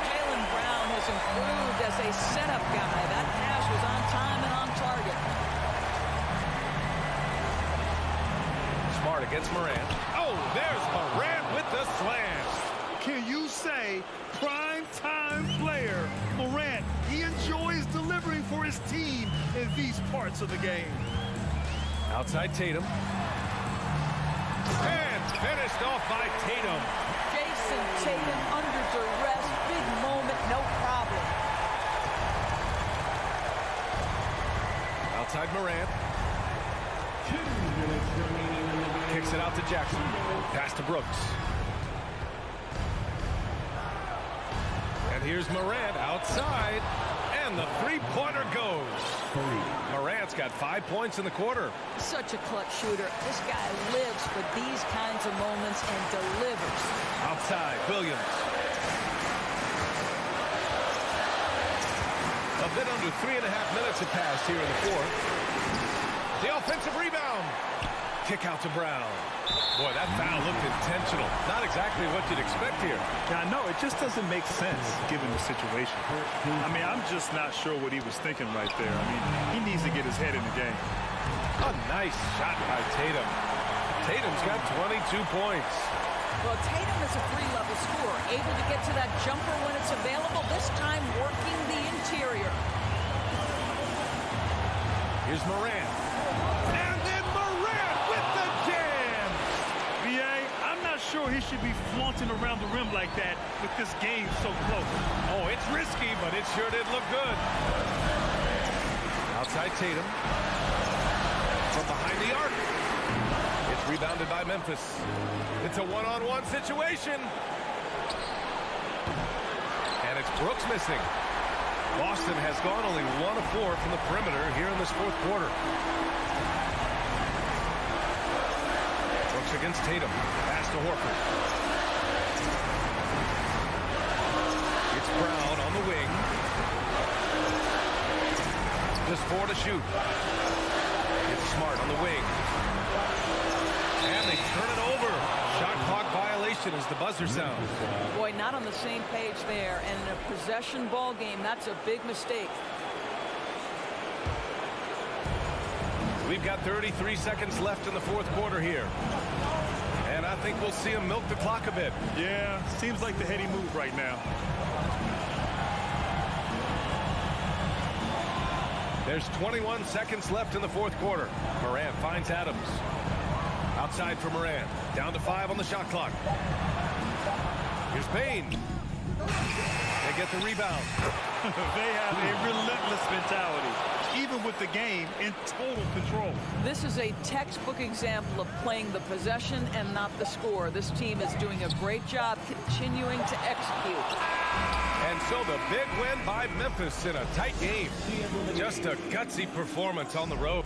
Jaylen Brown has improved as a setup guy. That pass was on time and on target. Smart against Morant. Oh, there's Morant with the slam. Can you say prime-time player Morant? He enjoys delivering for his team in these parts of the game. Outside Tatum. And finished off by Tatum. Jason Tatum under duress. Big moment, no problem. Outside Morant. Kicks it out to Jackson. Pass to Brooks. And here's Morant outside. And the three-pointer goes. Morant's got 5 points in the quarter. Such a clutch shooter. This guy lives for these kinds of moments and delivers. Outside, Williams. A bit under 3.5 minutes have passed here in the fourth. The offensive rebound. Kick out to Brown. Boy, that foul looked intentional. Not exactly what you'd expect here. Yeah, I know. It just doesn't make sense given the situation. I mean, I'm just not sure what he was thinking right there. I mean, he needs to get his head in the game. A nice shot by Tatum. Tatum's got 22 points. Well, Tatum is a three-level scorer, able to get to that jumper when it's available, this time working the interior. Here's Morant. And then Morant with the jam. B.A., I'm not sure he should be flaunting around the rim like that with this game so close. Oh, it's risky, but it sure did look good. Outside Tatum. From behind the arc. It's rebounded by Memphis. It's a one-on-one situation. And it's Brooks missing. Boston has gone only 1 of 4 from the perimeter here in this fourth quarter. Brooks against Tatum. Pass to Horford. It's Brown on the wing. Just 4 to shoot. It's Smart on the wing. And they turn it over. Shot clock violation as the buzzer sounds. Boy, not on the same page there. And in a possession ball game, that's a big mistake. We've got 33 seconds left in the fourth quarter here. And I think we'll see him milk the clock a bit. Yeah, seems like the heady move right now. There's 21 seconds left in the fourth quarter. Morant finds Adams. Outside for Morant. Down to 5 on the shot clock. Here's Payne. They get the rebound. They have a relentless mentality. even with the game in total control. This is a textbook example of playing the possession and not the score. This team is doing a great job continuing to execute. And so the big win by Memphis in a tight game. Just a gutsy performance on the road.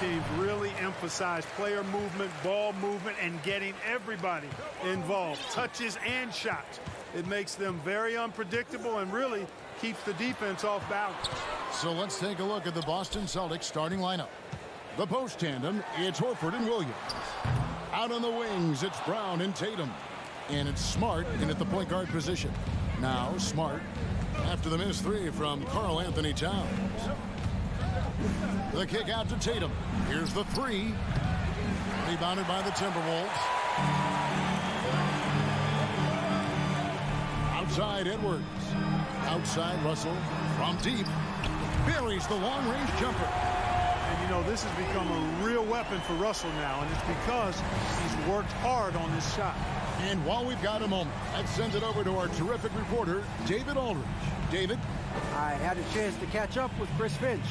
teams really emphasize player movement, ball movement, and getting everybody involved, touches and shots. It makes them very unpredictable and really keeps the defense off balance. So let's take a look at the Boston Celtics starting lineup. The post tandem, it's Horford and Williams. Out on the wings, it's Brown and Tatum. And it's Smart in at the point guard position. Now Smart after the missed three from Karl Anthony Towns. The kick out to Tatum. Here's the three. Rebounded by the Timberwolves. Outside Edwards. Outside Russell from deep. Buries the long-range jumper. And, you know, this has become a real weapon for Russell now, and it's because he's worked hard on this shot. And while we've got a moment, let's send it over to our terrific reporter, David Aldridge. David? I had a chance to catch up with Chris Finch.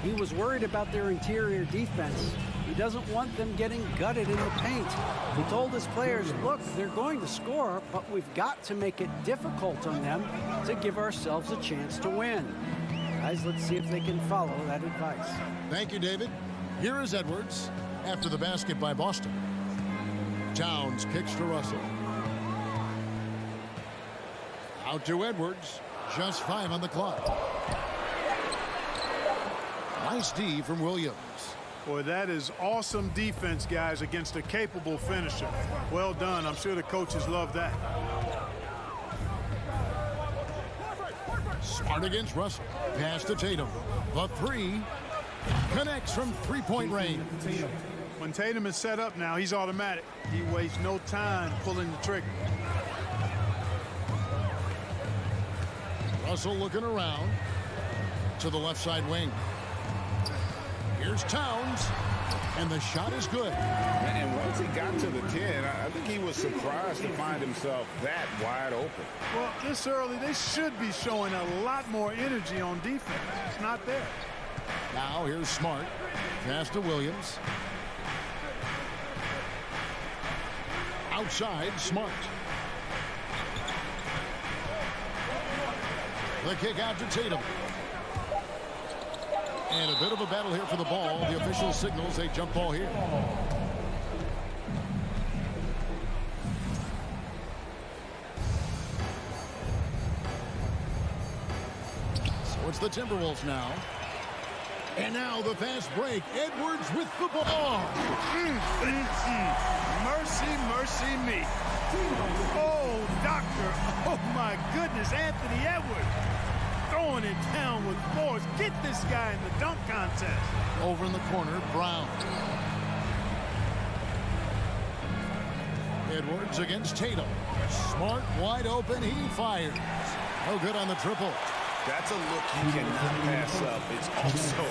He was worried about their interior defense. He doesn't want them getting gutted in the paint. He told his players, look, they're going to score, but we've got to make it difficult on them to give ourselves a chance to win. Guys, let's see if they can follow that advice. Thank you, David. Here is Edwards after the basket by Boston. Towns kicks to Russell. Out to Edwards. Just 5 on the clock. Nice D from Williams. Boy, that is awesome defense, guys, against a capable finisher. Well done. I'm sure the coaches love that. Smart against Russell. Pass to Tatum. The three connects from three-point range. When Tatum is set up now, he's automatic. He wastes no time pulling the trigger. Russell looking around to the left side wing. Here's Towns, and the shot is good. And once he got to the 10, I think he was surprised to find himself that wide open. Well, this early, they should be showing a lot more energy on defense. It's not there. Now here's Smart. Pass to Williams. Outside, Smart. The kick out to Tatum. And a bit of a battle here for the ball. The official signals a jump ball here. So it's the Timberwolves now. And now the fast break. Edwards with the ball. Mercy, mercy me. Oh, doctor. Oh, my goodness. Anthony Edwards throwing it down with force. Get this guy in the dunk contest. Over in the corner, Brown. Edwards against Tatum. Smart, wide open. He fires. No good on the triple. That's a look you cannot pass up. It's also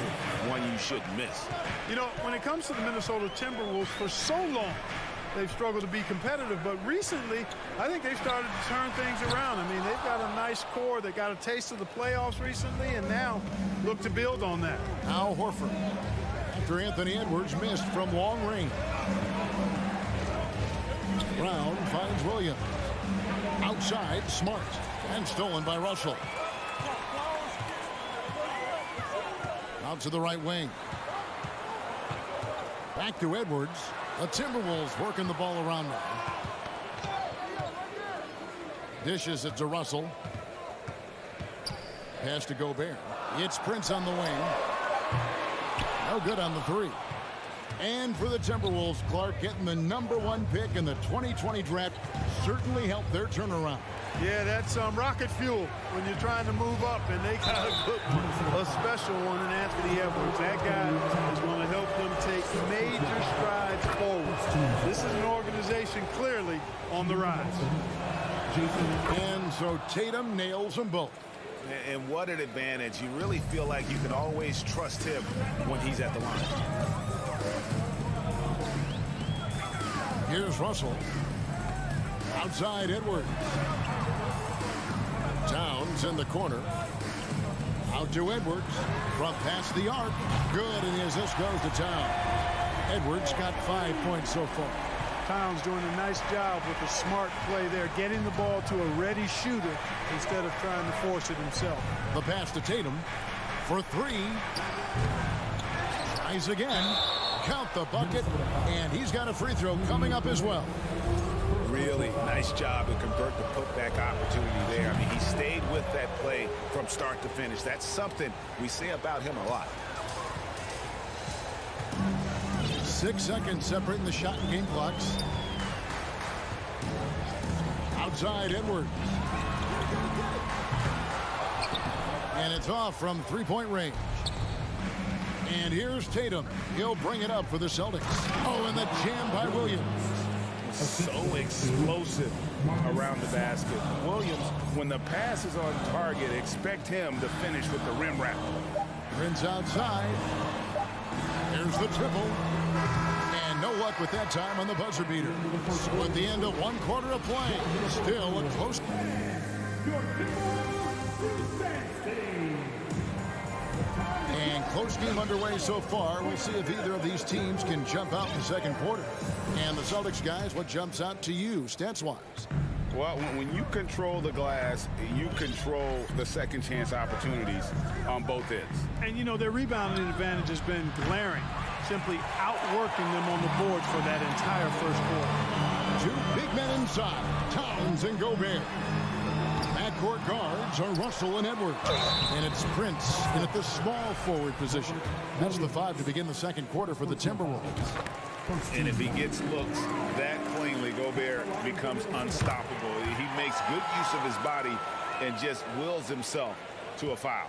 one you shouldn't miss. You know, when it comes to the Minnesota Timberwolves, for so long, they've struggled to be competitive. But recently, I think they've started to turn things around. I mean, they've got a nice core. They got a taste of the playoffs recently, and now look to build on that. Now Horford. After Anthony Edwards missed from long range. Brown finds Williams. Outside, Smart. And stolen by Russell. Out to the right wing. Back to Edwards. The Timberwolves working the ball around now. Dishes it to Russell. Pass to Gobert. It's Prince on the wing. No good on the three. And for the Timberwolves, Clark getting the #1 pick in the 2020 draft certainly helped their turnaround. Yeah, that's rocket fuel when you're trying to move up, and they got a good one, a special one in Anthony Edwards. That guy is going to help them take major strides forward. This is an organization clearly on the rise. And so Tatum nails them both. And what an advantage. You really feel like you can always trust him when he's at the line. Here's Russell. Outside Edwards. Towns in the corner. Out to Edwards. From past the arc. Good, and the assist goes to Towns. Edwards got 5 points so far. Towns doing a nice job with a smart play there, getting the ball to a ready shooter instead of trying to force it himself. The pass to Tatum for three. Tries again. Count the bucket. And he's got a free throw coming up as well. Really nice job to convert the putback opportunity there. I mean, he stayed with that play from start to finish. That's something we say about him a lot. 6 seconds separating the shot and game clocks. Outside Edwards. And it's off from three-point range. And here's Tatum. He'll bring it up for the Celtics. Oh, and the jam by Williams. So explosive around the basket. Williams, when the pass is on target, expect him to finish with the rim wrap. Prince outside. There's the triple. And no luck with that time on the buzzer beater. So at the end of 1 quarter of play, still a close. And close game underway so far. We'll see if either of these teams can jump out in the second quarter. And the Celtics guys, what jumps out to you stats-wise? Well, when you control the glass, you control the second chance opportunities on both ends. And, you know, their rebounding advantage has been glaring, simply outworking them on the boards for that entire first quarter. Two big men inside, Towns and Gobert. Backcourt guards are Russell and Edwards. And it's Prince in at the small forward position. That's the 5 to begin the second quarter for the Timberwolves. And if he gets looks that cleanly, Gobert becomes unstoppable. He makes good use of his body and just wills himself to a foul.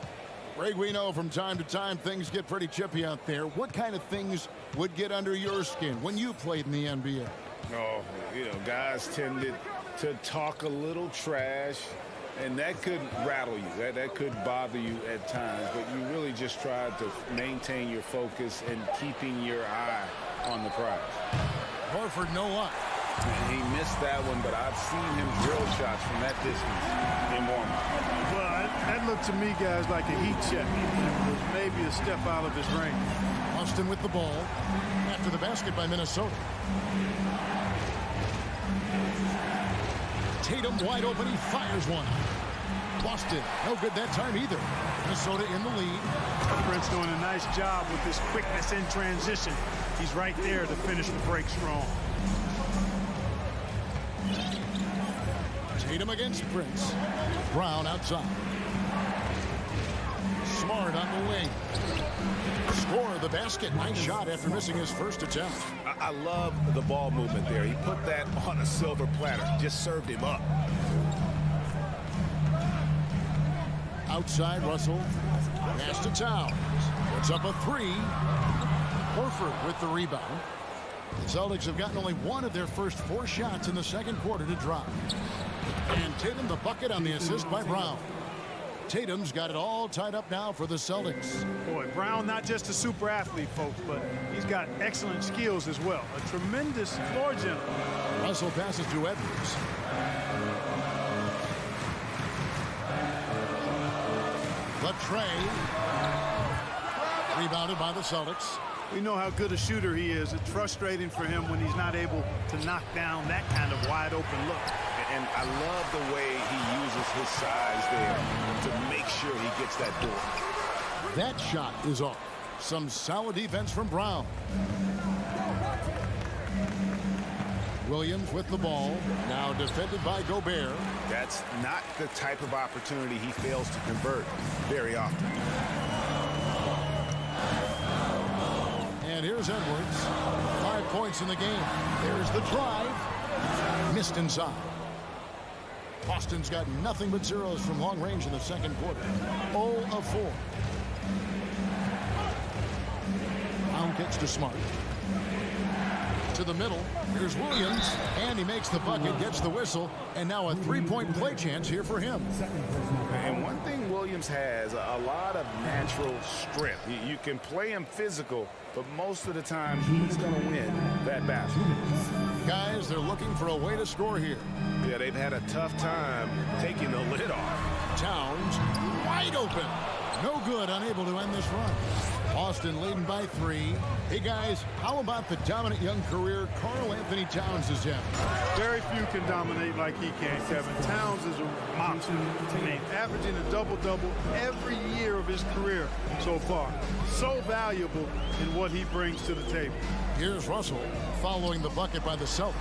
Greg, we know from time to time things get pretty chippy out there. What kind of things would get under your skin when you played in the NBA? Oh, you know, guys tended to talk a little trash, and that could rattle you. That could bother you at times, but you really just tried to maintain your focus and keeping your eye on the prize. Horford, no luck. He missed that one, but I've seen him drill shots from that distance in warm-up. Well, that looked to me, guys, like a heat check. Maybe a step out of his range. Boston with the ball after the basket by Minnesota. Tatum wide open, he fires one. Boston, no good that time either. Minnesota in the lead. Prince doing a nice job with his quickness in transition. He's right there to finish the break strong. Tatum against Prince. Brown outside. Smart on the wing. Score the basket. Nice shot after missing his first attempt. I love the ball movement there. He put that on a silver platter. Just served him up. Outside Russell. Pass to Towns. Puts up a 3. Horford with the rebound. The Celtics have gotten only one of their first 4 shots in the second quarter to drop. And Tatum the bucket on the assist by Brown. Tatum's got it all tied up now for the Celtics. Boy, Brown not just a super athlete, folks, but he's got excellent skills as well. A tremendous floor general. Russell passes to Edwards. Latrey. Rebounded by the Celtics. We know how good a shooter he is. It's frustrating for him when he's not able to knock down that kind of wide open look. And I love the way he uses his size there to make sure he gets that door. That shot is off. Some solid defense from Brown. Williams with the ball. Now defended by Gobert. That's not the type of opportunity he fails to convert very often. And here's Edwards. 5 points in the game. There's the drive. Missed inside. Boston's got nothing but zeros from long range in the second quarter. 0 of 4. Brown kicks to Smart. To the middle. Here's Williams. And he makes the bucket, gets the whistle. And now a 3-point play chance here for him. And one thing Williams has, a lot of natural strength. You can play him physical, but most of the time he's going to win that basket. Guys, they're looking for a way to score here. Yeah, they've had a tough time taking the lid off. Towns wide open. No good, unable to end this run. Boston leading by 3. Hey, guys, how about the dominant young career Karl Anthony Towns has had? Very few can dominate like he can, Kevin. Towns is a monster to me, averaging a double-double every year of his career so far. So valuable in what he brings to the table. Here's Russell following the bucket by the Celtics.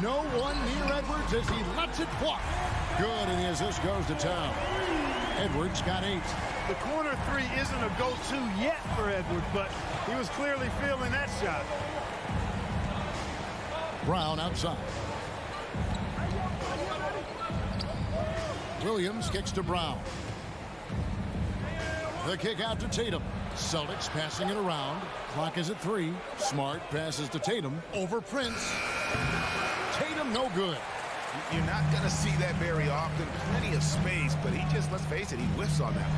No one near Edwards as he lets it fly. Good, and the assist goes to Towns. Edwards got 8. The corner 3 isn't a go-to yet for Edwards, but he was clearly feeling that shot. Brown outside. Williams kicks to Brown. The kick out to Tatum. Celtics passing it around. Clock is at 3. Smart passes to Tatum over Prince. Tatum no good. You're not going to see that very often. Plenty of space, but he just, let's face it, he whiffs on that.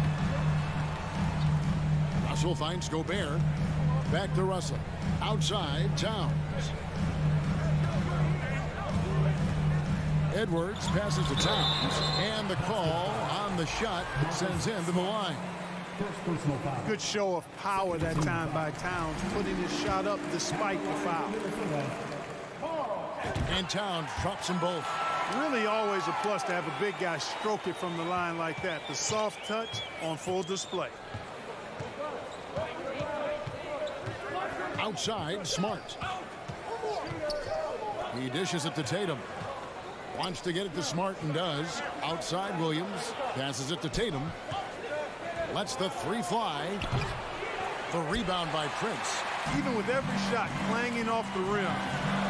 Russell finds Gobert. Back to Russell. Outside, Towns. Edwards passes to Towns. And the call on the shot sends him to the line. Good show of power that time by Towns, putting his shot up despite the foul. And Towns drops them both. Really always a plus to have a big guy stroke it from the line like that. The soft touch on full display. Outside, Smart. He dishes it to Tatum. Wants to get it to Smart and does. Outside, Williams passes it to Tatum. Lets the 3 fly. The rebound by Prince. Even with every shot clanging off the rim,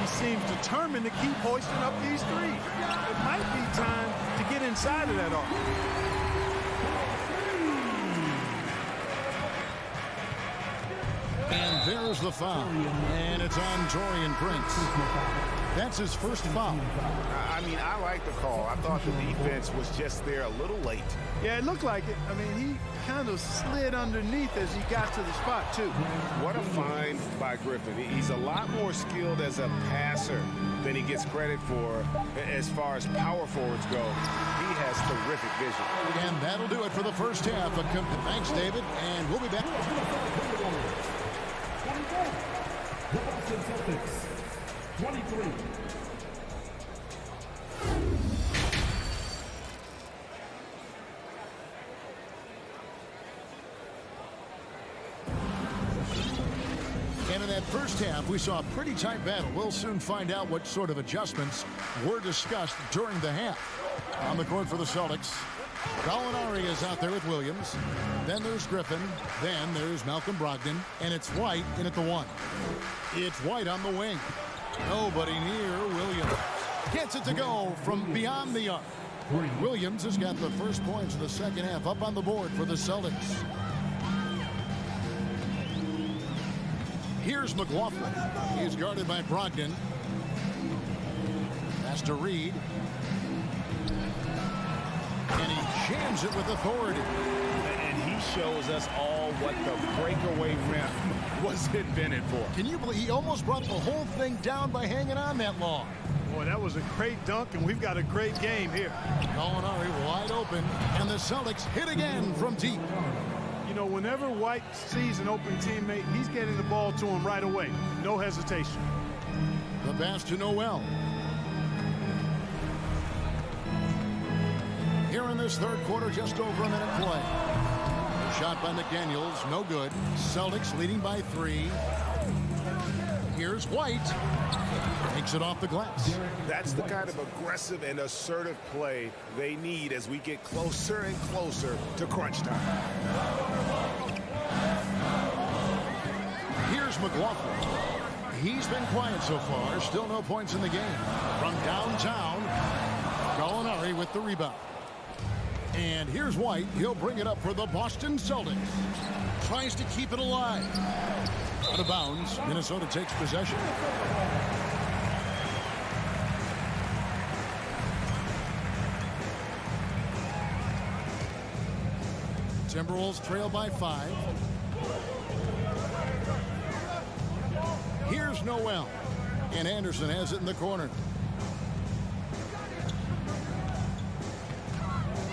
he seems determined to keep hoisting up these threes. It might be time to get inside of that arc. And there's the foul. And it's on Taurean Prince. That's his first foul. I mean, I like the call. I thought the defense was just there a little late. Yeah, it looked like it. I mean, he kind of slid underneath as he got to the spot, too. What a find by Griffin. He's a lot more skilled as a passer than he gets credit for as far as power forwards go. He has terrific vision. And that'll do it for the first half. Thanks, David, and we'll be back. The Boston Celtics, 23. And in that first half, we saw a pretty tight battle. We'll soon find out what sort of adjustments were discussed during the half. On the court for the Celtics, Gallinari is out there with Williams. Then there's Griffin. Then there's Malcolm Brogdon. And it's White in at the 1. It's White on the wing. Nobody near Williams. Gets it to go from beyond the arc. Williams has got the first points of the second half up on the board for the Celtics. Here's McLaughlin. He's guarded by Brogdon. Pass to Reed. And he jams it with authority. And he shows us all what the breakaway rim was invented for. Can you believe he almost brought the whole thing down by hanging on that long? Boy, that was a great dunk, and we've got a great game here. Gallinari wide open, and the Celtics hit again from deep. You know, whenever White sees an open teammate, he's getting the ball to him right away. No hesitation. The pass to Noel. Here in this third quarter, just over a minute play. Shot by McDaniels, no good. Celtics leading by 3. Here's White. Takes it off the glass. That's the kind of aggressive and assertive play they need as we get closer and closer to crunch time. Here's McLaughlin. He's been quiet so far. Still no points in the game. From downtown, Gallinari with the rebound. And here's White. He'll bring it up for the Boston Celtics. Tries to keep it alive. Out of bounds. Minnesota takes possession. Timberwolves trail by 5. Here's Noel. And Anderson has it in the corner.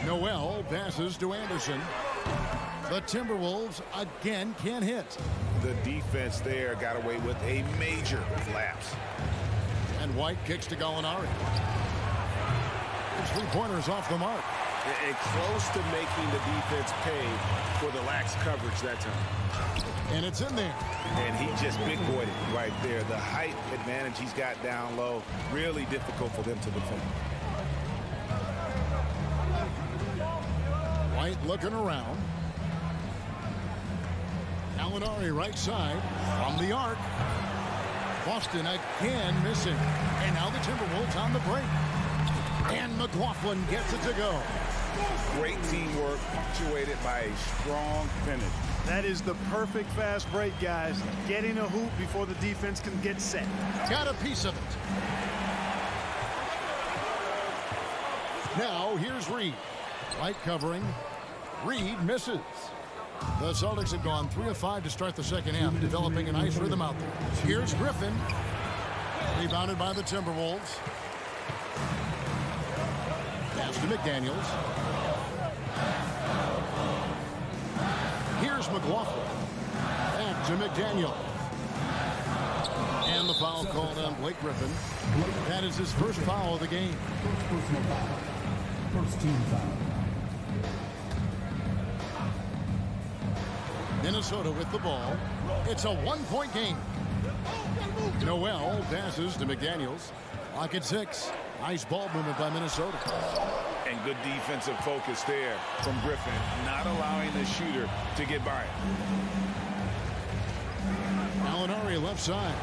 Noel passes to Anderson. The Timberwolves again can't hit. The defense there got away with a major lapse. And White kicks to Gallinari. His three-pointers off the mark. And close to making the defense pay for the lax coverage that time. And it's in there. And he just big-boyed it right there. The height advantage he's got down low, really difficult for them to defend. White looking around. Gallinari right side from the arc. Boston again missing. And now the Timberwolves on the break. And McLaughlin gets it to go. Great teamwork, punctuated by a strong finish. That is the perfect fast break, guys. Getting a hoop before the defense can get set. Got a piece of it. Now here's Reed. White covering. Reed misses. The Celtics have gone 3 of 5 to start the second half, developing a nice rhythm out there. Here's Griffin. Rebounded by the Timberwolves. Pass to McDaniels. Here's McLaughlin. Back to McDaniel. And the foul called on Blake Griffin. That is his first foul of the game. First personal foul. First team foul. Minnesota with the ball. It's a one-point game. Noel passes to McDaniels. Clock at 6. Nice ball movement by Minnesota. And good defensive focus there from Griffin, not allowing the shooter to get by it. Gallinari left side.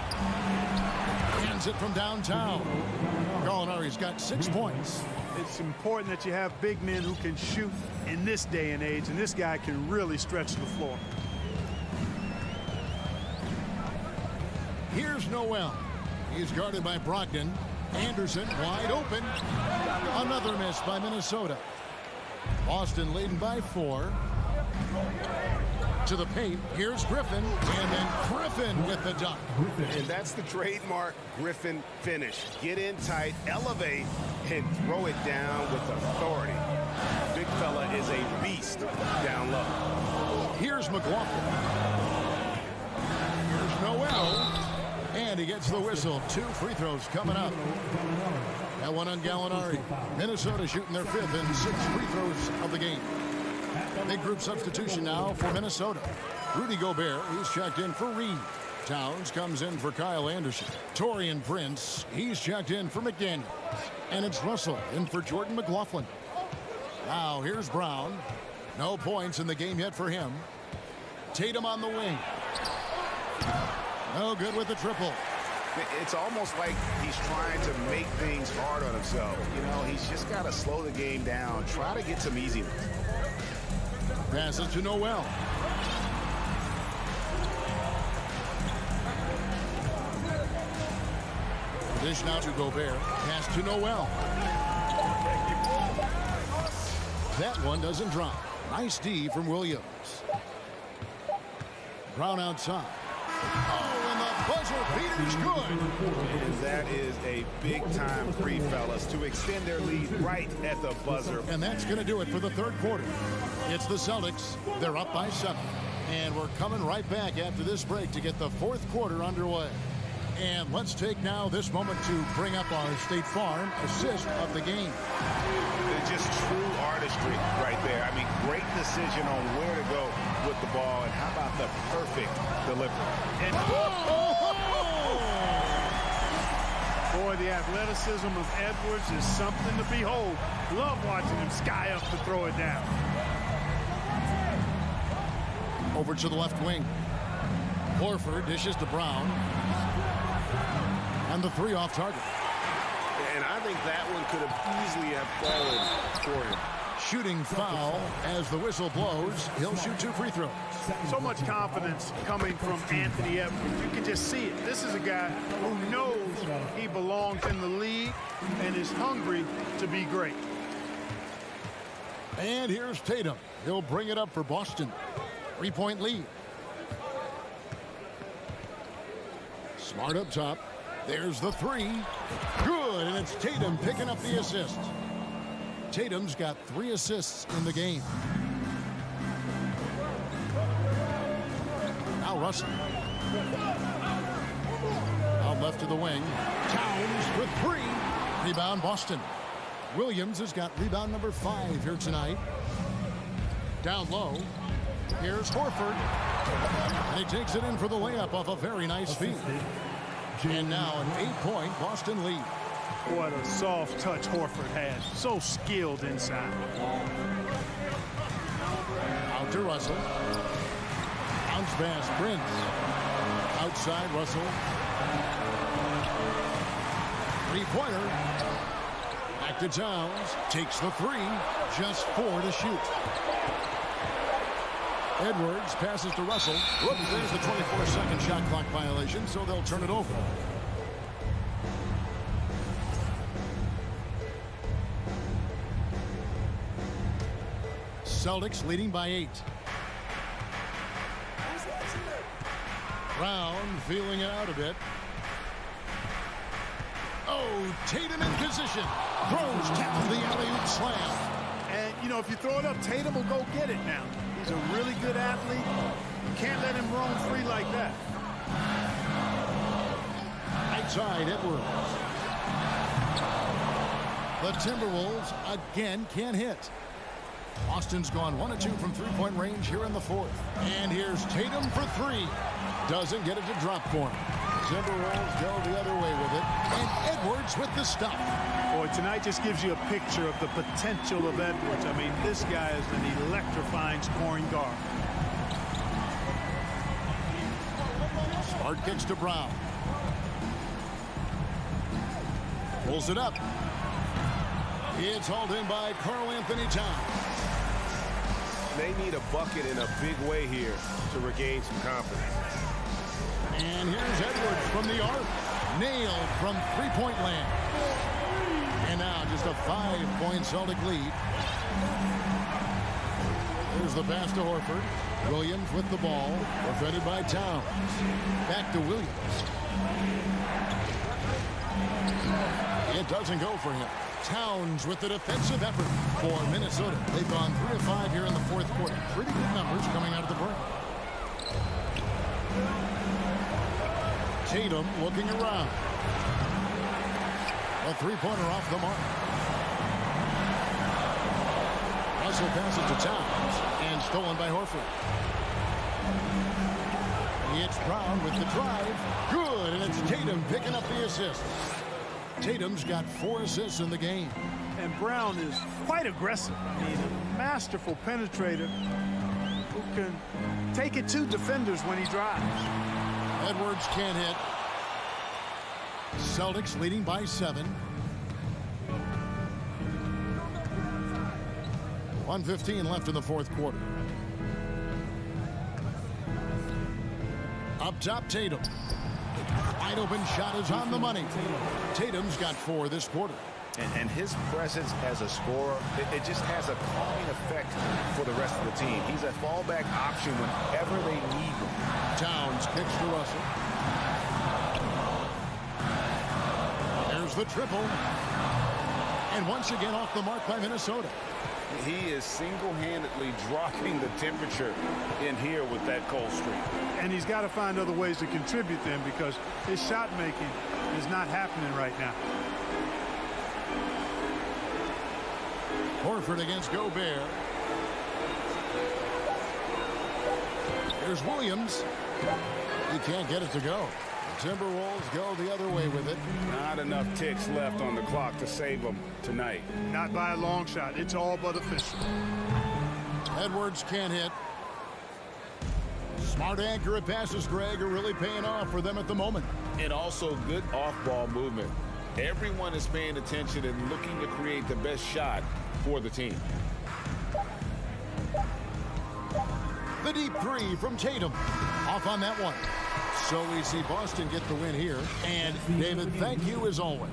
Hands it from downtown. Gallinari's got 6 points. It's important that you have big men who can shoot in this day and age, and this guy can really stretch the floor. Here's Noel. He's guarded by Brogdon. Anderson wide open. Another miss by Minnesota. Boston leading by 4. To the paint. Here's Griffin. And then Griffin with the dunk. And that's the trademark Griffin finish. Get in tight, elevate, and throw it down with authority. Big fella is a beast down low. Here's McLaughlin. Here's Noel. And he gets the whistle. 2 free throws coming up. That one on Gallinari. Minnesota shooting their 5th and 6th free throws of the game. Big group substitution now for Minnesota. Rudy Gobert, he's checked in for Reed. Towns comes in for Kyle Anderson. Taurean Prince, he's checked in for McDaniel. And it's Russell in for Jordan McLaughlin. Now here's Brown. No points in the game yet for him. Tatum on the wing. No good with the triple. It's almost like he's trying to make things hard on himself. You know, he's just got to slow the game down, try to get some easiness. Passes to Noel. Dish now to Gobert. Pass to Noel. That one doesn't drop. Nice D from Williams. Brown outside. Oh, and the buzzer beater's good. And that is a big-time three, fellas, to extend their lead right at the buzzer. And that's going to do it for the third quarter. It's the Celtics. They're up by 7. And we're coming right back after this break to get the fourth quarter underway. And let's take now this moment to bring up our State Farm assist of the game. It's just true artistry right there. I mean, great decision on where to go with the ball, and how about the perfect delivery? And boy, the athleticism of Edwards is something to behold. Love watching him sky up to throw it down. Over to the left wing. Horford dishes to Brown. And the 3 off target. And I think that one could have easily have fallen for him. Shooting foul as the whistle blows. He'll shoot 2 free throws. So much confidence coming from Anthony Edwards. You can just see it. This is a guy who knows he belongs in the league and is hungry to be great. And here's Tatum. He'll bring it up for Boston. 3-point lead. Smart up top. There's the 3. Good, and it's Tatum picking up the assist. Tatum's got 3 assists in the game. Russell. Out left to the wing. Towns with 3. Rebound Boston. Williams has got rebound number 5 here tonight. Down low. Here's Horford. And he takes it in for the layup off a very nice feed. And now an 8-point Boston lead. What a soft touch Horford has. So skilled inside. Out to Russell. Bounce pass, Prince. Outside Russell. 3-pointer. Back to Towns. Takes the 3. Just 4 to shoot. Edwards passes to Russell. Whoops, there's the 24-second shot clock violation, so they'll turn it over. Celtics leading by 8. Brown feeling it out a bit. Oh, Tatum in position. Throws down the alley-oop slam. And, you know, if you throw it up, Tatum will go get it now. He's a really good athlete. You can't let him roam free like that. Outside Edwards. The Timberwolves again can't hit. Boston's gone 1 of 2 from three-point range here in the 4th. And here's Tatum for 3. Doesn't get it to drop for him. Timberwolves go the other way with it. And Edwards with the stop. Boy, tonight just gives you a picture of the potential of Edwards. I mean, this guy is an electrifying scoring guard. Smart kicks to Brown. Pulls it up. It's hauled in by Karl-Anthony Towns. They need a bucket in a big way here to regain some confidence. And here's Edwards from the arc. Nailed from three-point land. And now just a 5-point Celtic lead. Here's the pass to Horford. Williams with the ball. Defended by Towns. Back to Williams. It doesn't go for him. Towns with the defensive effort for Minnesota. They've gone 3 of 5 here in the 4th quarter. Pretty good numbers coming out of the break. Tatum looking around. A 3-pointer off the mark. Russell passes to Towns and stolen by Horford. It's Brown with the drive. Good, and it's Tatum picking up the assist. Tatum's got 4 assists in the game. And Brown is quite aggressive. He's a masterful penetrator who can take it to defenders when he drives. Edwards can't hit. Celtics leading by 7. 1:15 left in the 4th quarter. Up top, Tatum. Wide open shot is on the money. Tatum's got 4 this quarter. And his presence as a scorer, it just has a calming effect for the rest of the team. He's a fallback option whenever they need him. Towns kicks to Russell. There's the triple. And once again off the mark by Minnesota. He is single-handedly dropping the temperature in here with that cold streak. And he's got to find other ways to contribute then, because his shot making is not happening right now. Horford against Gobert. Here's Williams. He can't get it to go. The Timberwolves go the other way with it. Not enough ticks left on the clock to save them tonight. Not by a long shot. It's all but official. Edwards can't hit. Smart, accurate passes, Greg, are really paying off for them at the moment. And also good off-ball movement. Everyone is paying attention and looking to create the best shot for the team. The deep 3 from Tatum. Off on that one. So we see Boston get the win here. And David, thank you as always.